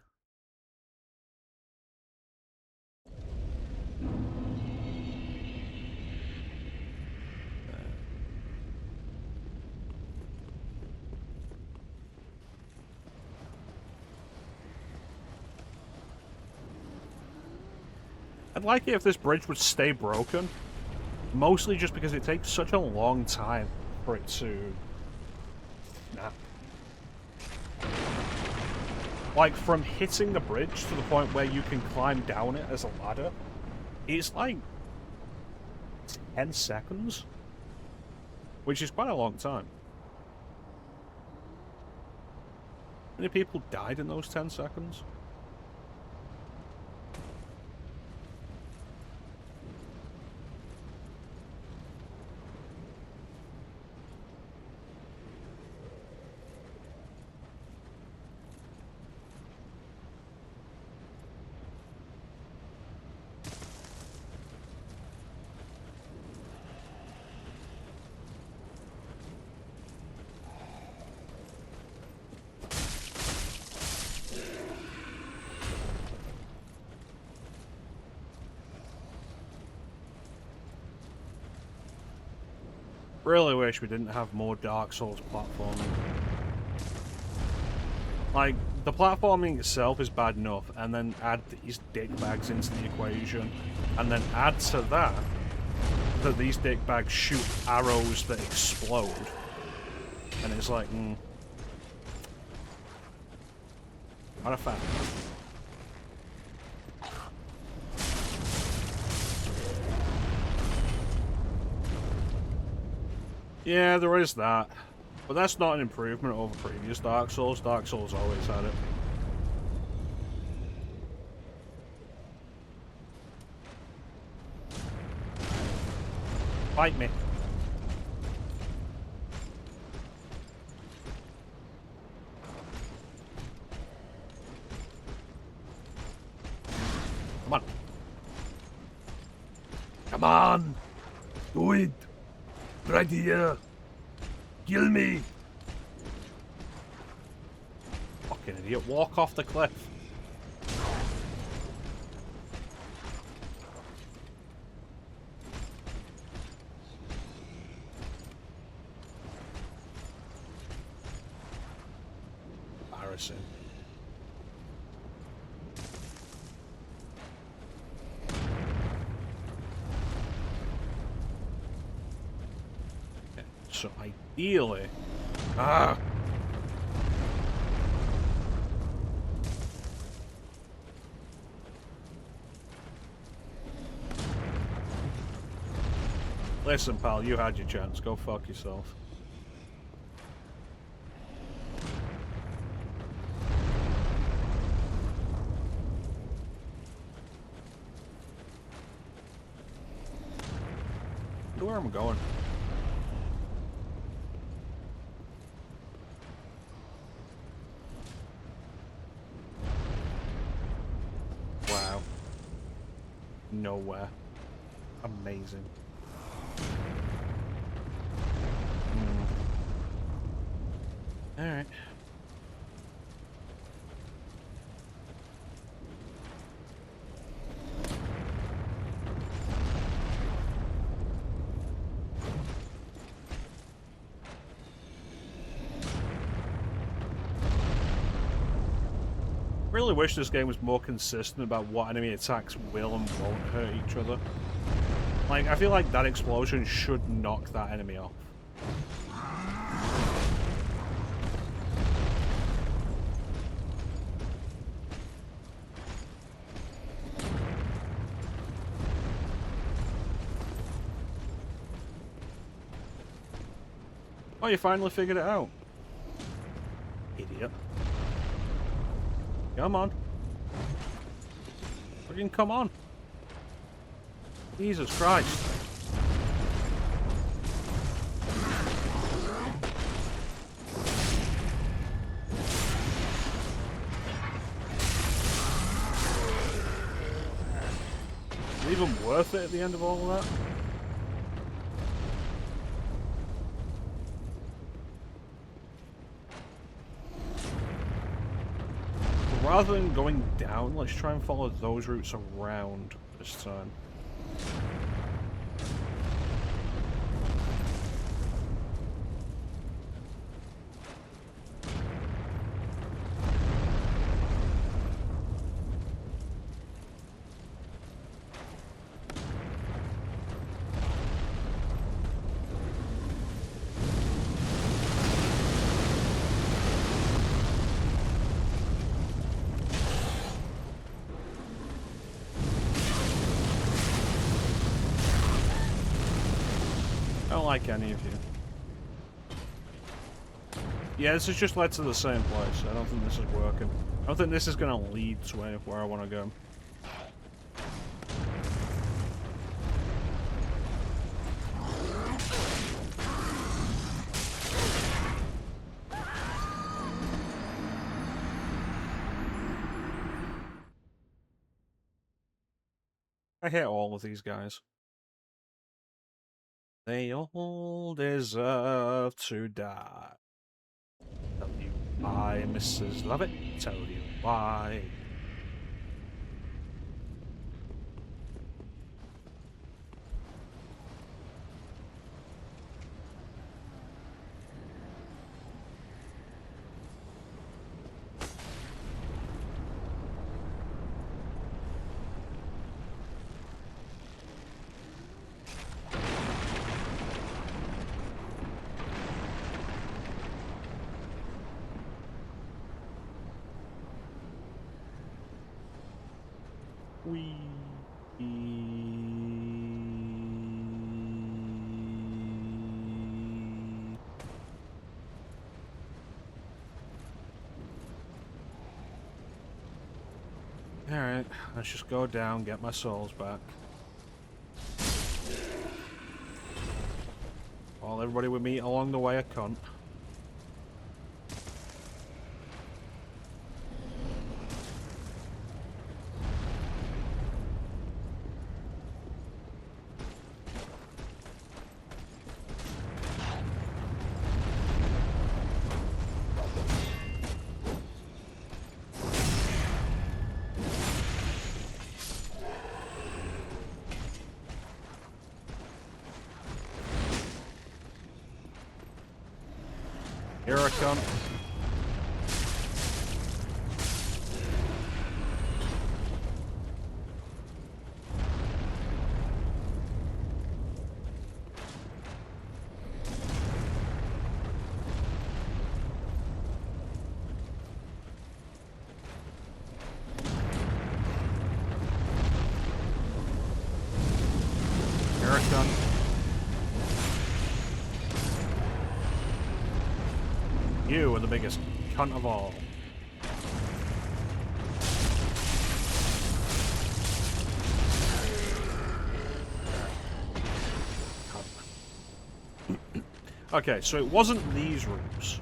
I'd like it if this bridge would stay broken. Mostly just because it takes such a long time for it to snap. Like, from hitting the bridge to the point where you can climb down it as a ladder, it's like 10 seconds. Which is quite a long time. How many people died in those 10 seconds? Really wish we didn't have more Dark Souls platforming. Like, The platforming itself is bad enough, and then add these dick bags into the equation, and then add to that these dick bags shoot arrows that explode, and it's like, not a fan. Yeah, there is that. But that's not an improvement over previous Dark Souls. Dark Souls always had it. Fight me. Come on. Come on! Do it! Right here! Kill me! Fucking idiot, walk off the cliff. Embarrassing. Okay, so ideally... Listen, pal, you had your chance. Go fuck yourself. Where am I going? Wow. Nowhere. Amazing. Alright. Really wish this game was more consistent about what enemy attacks will and won't hurt each other. Like, I feel like that explosion should knock that enemy off. Oh, you finally figured it out. Idiot. Come on. Fucking come on. Jesus Christ. Is it even worth it at the end of all of that? Rather than going down, let's try and follow those routes around this time. I don't like any of you. Yeah, this has just led to the same place. I don't think this is working. I don't think this is going to lead to where I want to go. I hate all of these guys. They all deserve to die. Tell you why, Mrs. Lovett. Tell you why. Alright, let's just go down, get my souls back. While everybody we meet along the way a cunt. Here I come. Here I come. You are the biggest cunt of all. Okay, so it wasn't these rooms.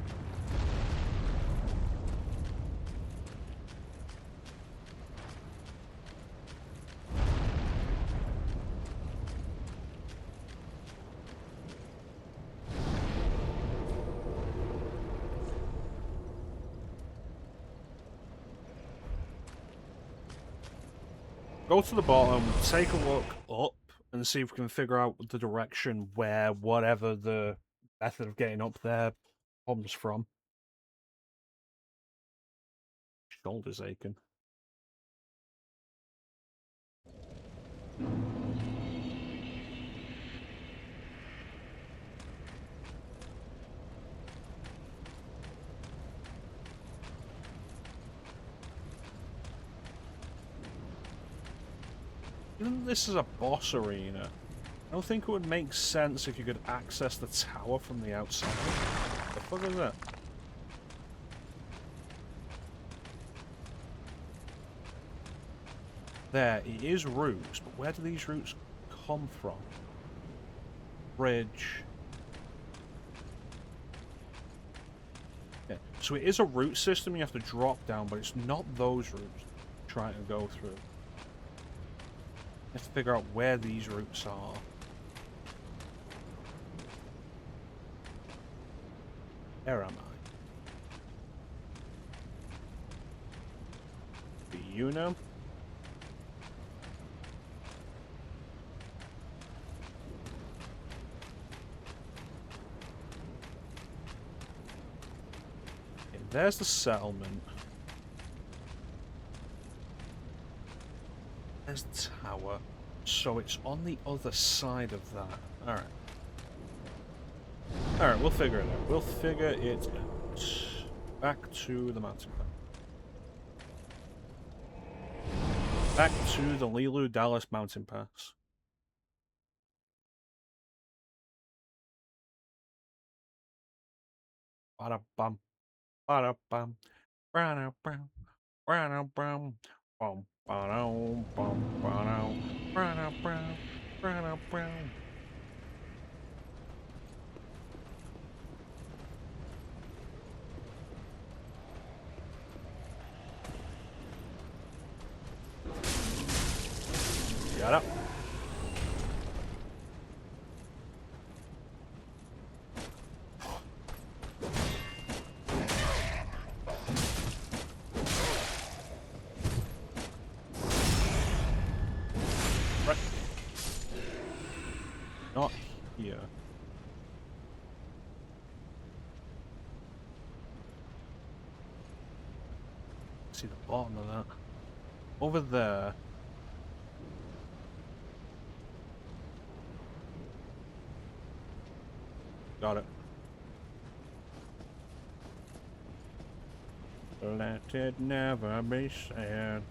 Go to the bottom, take a look up, and see if we can figure out the direction where whatever the method of getting up there comes from. Shoulders aching. Given this is a boss arena, I don't think it would make sense if you could access the tower from the outside. What the fuck is that? There, it is routes, but where do these routes come from? Bridge. Yeah, so it is a route system you have to drop down, but it's not those routes you're trying to go through. You have to figure out where these routes are. Where am I? Do you know? Okay, there's the settlement. There's the tower. So it's on the other side of that. Alright. Alright, we'll figure it out. We'll figure it out. Back to the mountain pass. Back to the Lilu Dallas mountain pass. Ba-da-bum. Ba-da-bum. Ba-da-bum. Ba-da-bum. Bum. Ba-dum. Bum. Ba-dum. Ba-da-bum. Ba-da-bum. Got up. Right. Not here. See the bottom of that. Over there. Got it. Let it never be said.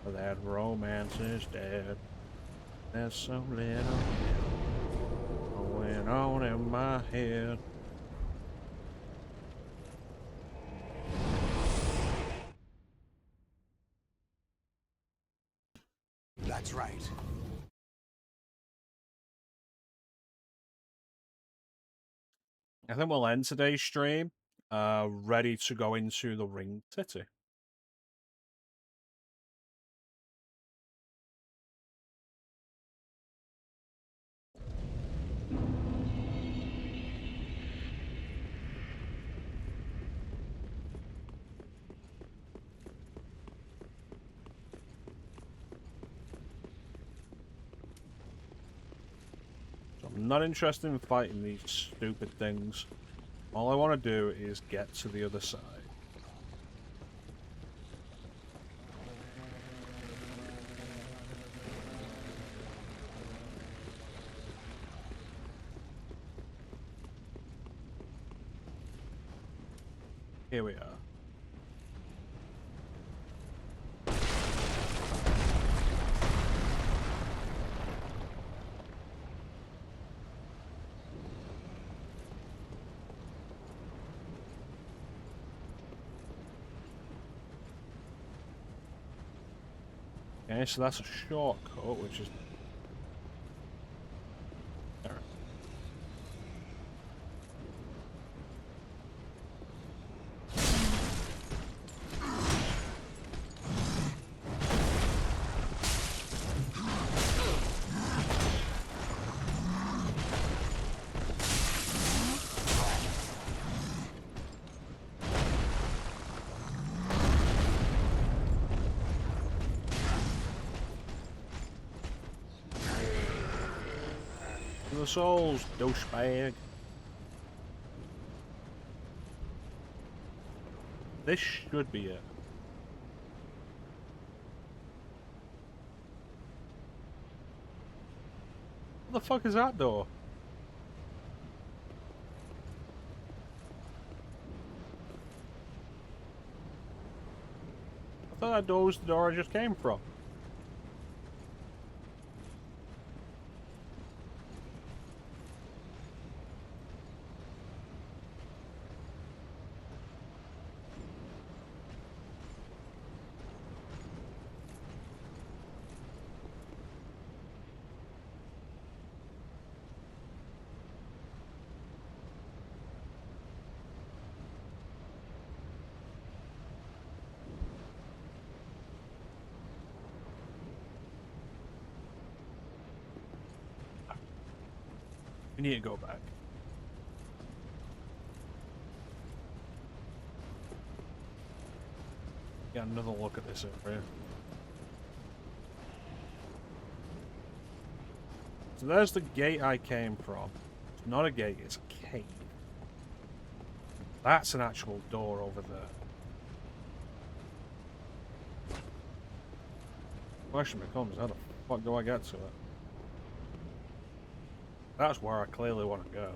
That romance is dead. There's so little going on in my head.
That's right.
I think we'll end today's stream ready to go into the Ring City. I'm not interested in fighting these stupid things. All I want to do is get to the other side. Here we are. Okay, so that's a shortcut, which is... There. The souls, douchebag. This should be it. What the fuck is that door? I thought that door was the door I just came from. We need to go back. Get another look at this area. So there's the gate I came from. It's not a gate, it's a cave. That's an actual door over there. Question becomes, how the fuck do I get to it? That's where I clearly want to go.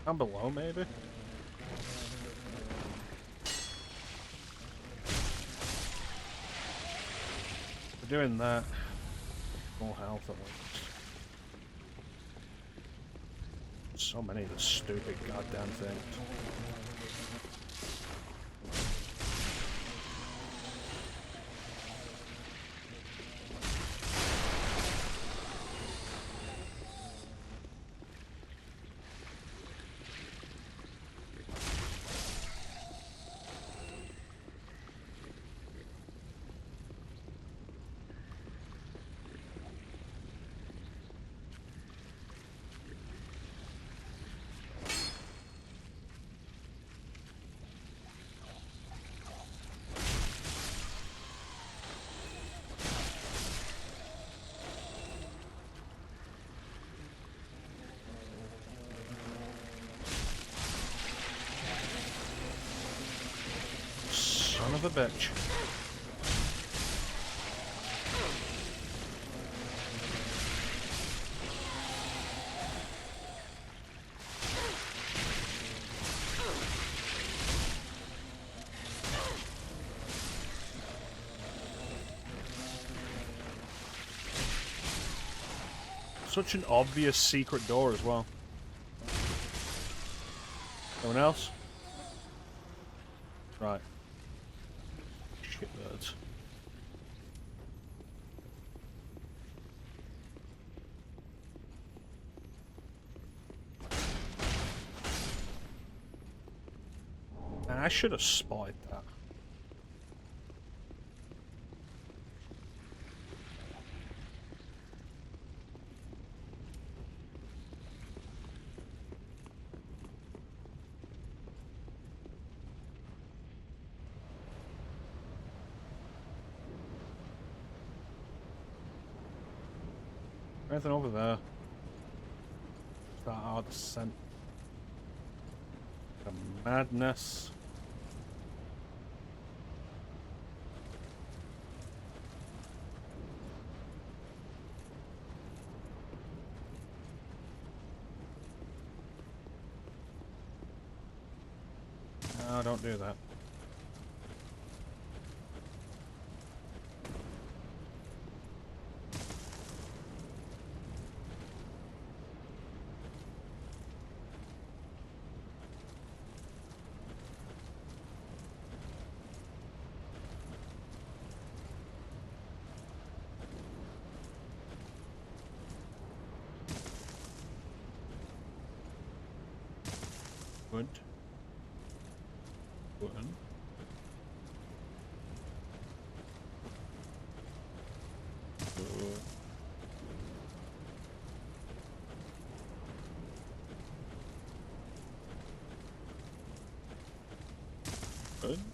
Down below, maybe? We're doing that. Full health at least. So many of the stupid goddamn things. of a bitch. Such an obvious secret door as well. Anyone else? Right. Shitbirds. Man, I should have spotted that. Anything over there? Start our descent. The madness. No, don't do that. Good. Good.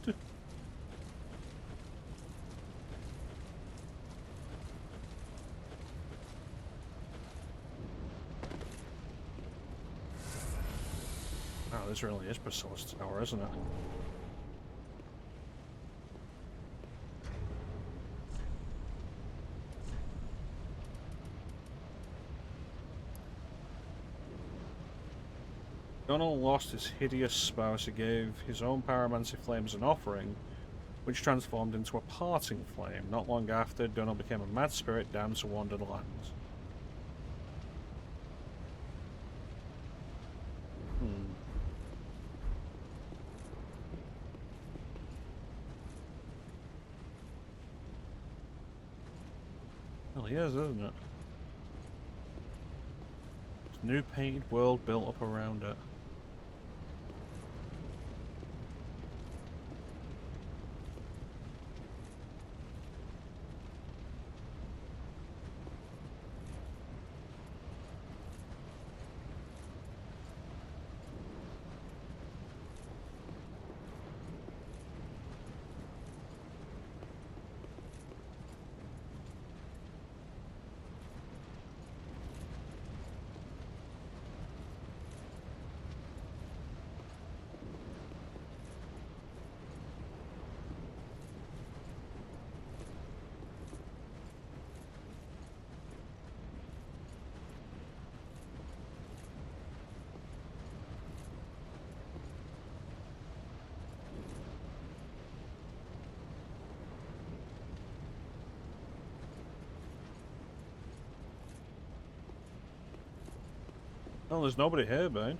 Good. Wow, this really is Priscilla's tower, isn't it? Donald lost his hideous spouse who gave his own pyromancy flames an offering, which transformed into a parting flame. Not long after, Donald became a mad spirit damned to wander the lands. Well, he is, isn't it? There's a new painted world built up around it. Oh, there's nobody here, Bane.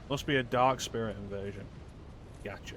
Must be a dark spirit invasion. Gotcha.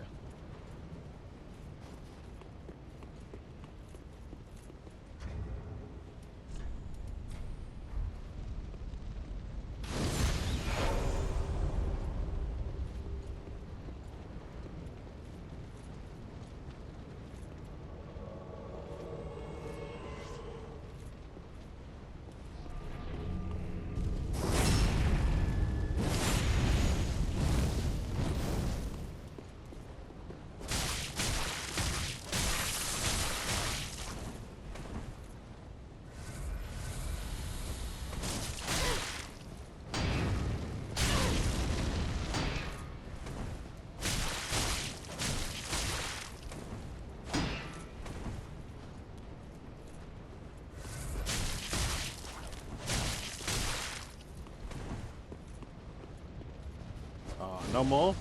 No more?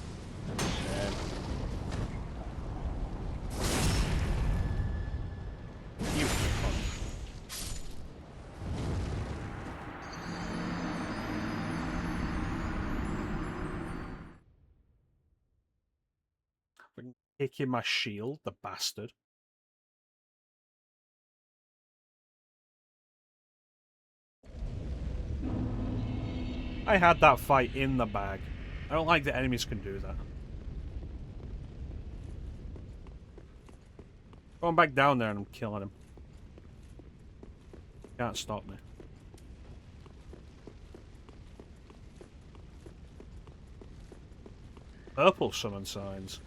You fuck. Kicking my shield, the bastard. I had that fight in the bag. I don't like that enemies can do that. Going back down there and I'm killing him. Can't stop me. Purple summon signs.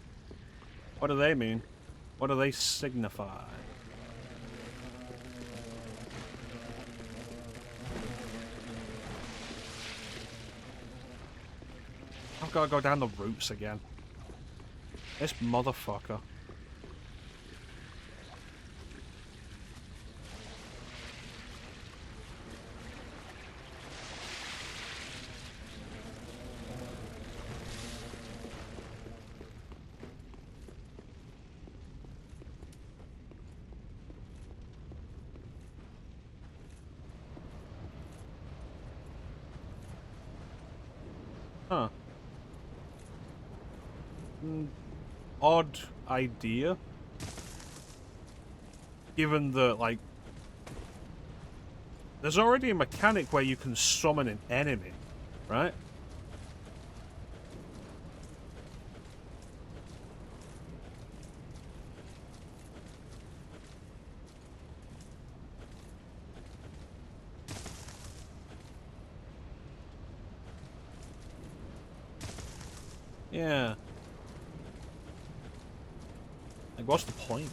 What do they mean? What do they signify? I've got to go down the roots again. This motherfucker. Huh. Odd idea. Given that, like, there's already a mechanic where you can summon an enemy, right? Yeah. Like, what's the point?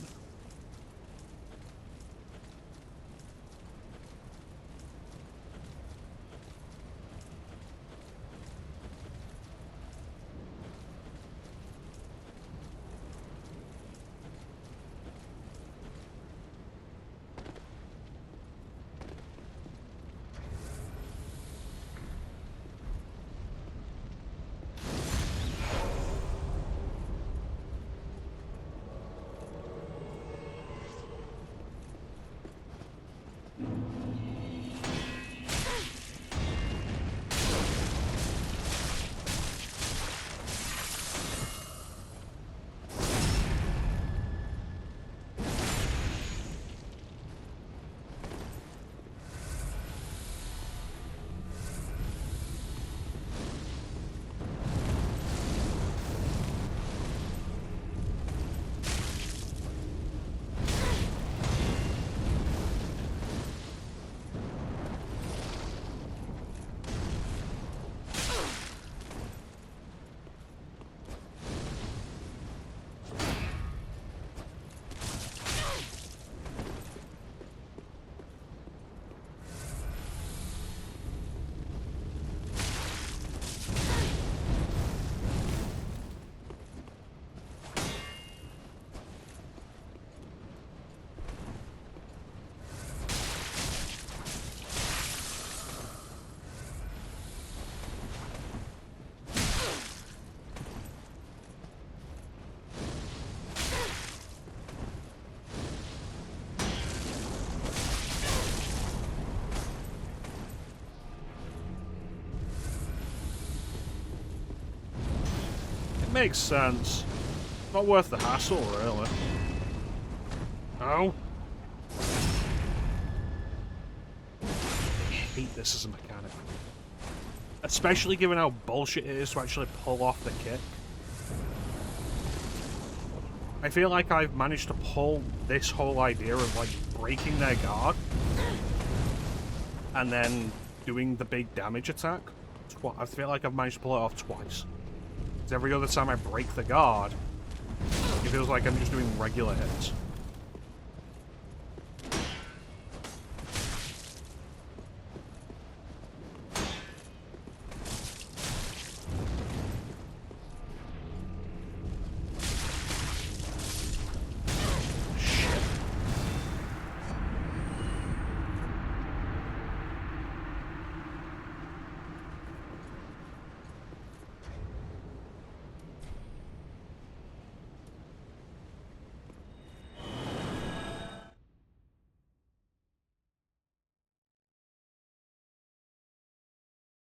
Makes sense. Not worth the hassle, really. No. I hate this as a mechanic. Especially given how bullshit it is to actually pull off the kick. I feel like I've managed to pull this whole idea of, like, breaking their guard and then doing the big damage attack. I feel like I've managed to pull it off twice. Because every other time I break the guard, it feels like I'm just doing regular hits.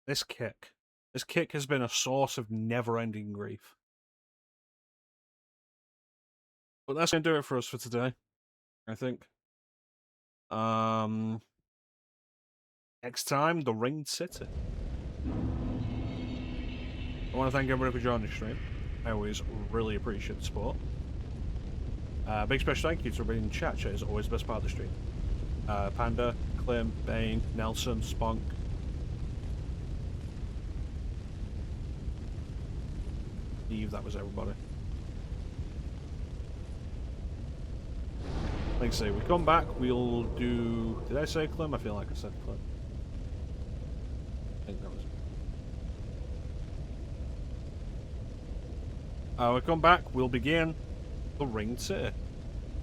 This kick. This kick has been a source of never-ending grief. But that's going to do it for us for today, I think. Next time, the Ringed City. I want to thank everybody for joining the stream. I always really appreciate the support. Big special thank you to everybody in chat. Chat is always the best part of the stream. Panda, Clem, Bane, Nelson, Spunk. Eve, that was everybody. Like I say, we come back, we'll do... Did I say Clem? I feel like I said Clem. I think that was it. We come back, we'll begin the Ringed City.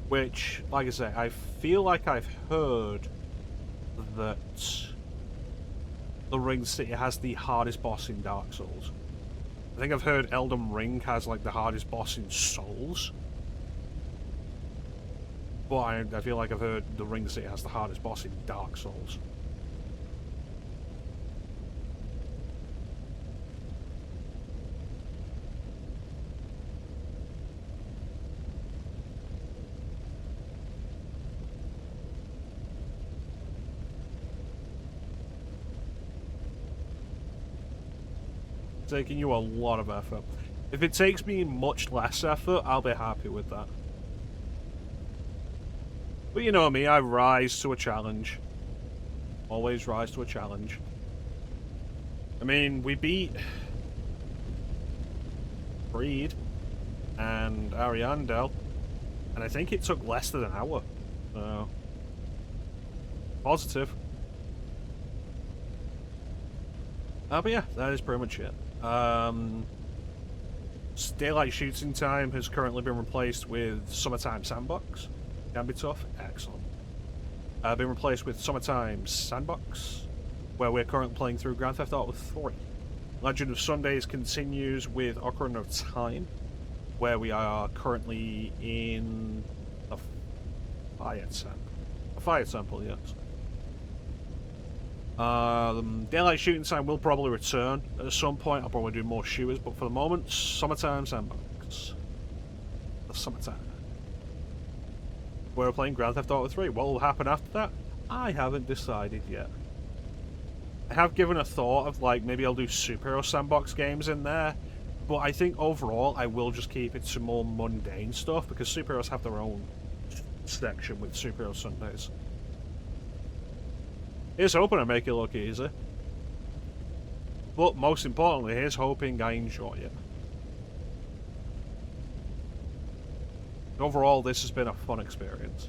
Which, like I say, I feel like I've heard that the Ringed City has the hardest boss in Dark Souls. I think I've heard Elden Ring has like the hardest boss in Souls. But I feel like I've heard the Ringed City has the hardest boss in Dark Souls. Taking you a lot of effort. If it takes me much less effort, I'll be happy with that. But you know me, I rise to a challenge. Always rise to a challenge. I mean, we beat Freed and Ariandel, and I think it took less than an hour. So, positive. But yeah, that is pretty much it. Daylight shooting time has currently been replaced with Summertime Sandbox. Can be tough. Excellent. Been replaced with Summertime Sandbox, where we're currently playing through Grand Theft Auto 3. Legend of Sundays continues with Ocarina of Time, where we are currently in a fire temple. A fire temple, yes. Daylight shooting time will probably return at some point. I'll probably do more shooters, but for the moment, Summertime Sandbox. The summertime. We're playing Grand Theft Auto 3. What will happen after that? I haven't decided yet. I have given a thought of, like, maybe I'll do Superhero Sandbox games in there, but I think overall I will just keep it to more mundane stuff, because superheroes have their own section with Superhero Sundays. Here's hoping I make it look easy. But most importantly, here's hoping I enjoy it. Overall, this has been a fun experience.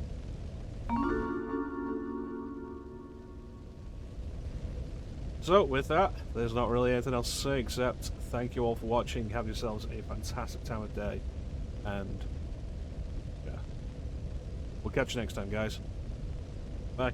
So, with that, there's not really anything else to say except thank you all for watching, have yourselves a fantastic time of day, and yeah. We'll catch you next time, guys. Bye.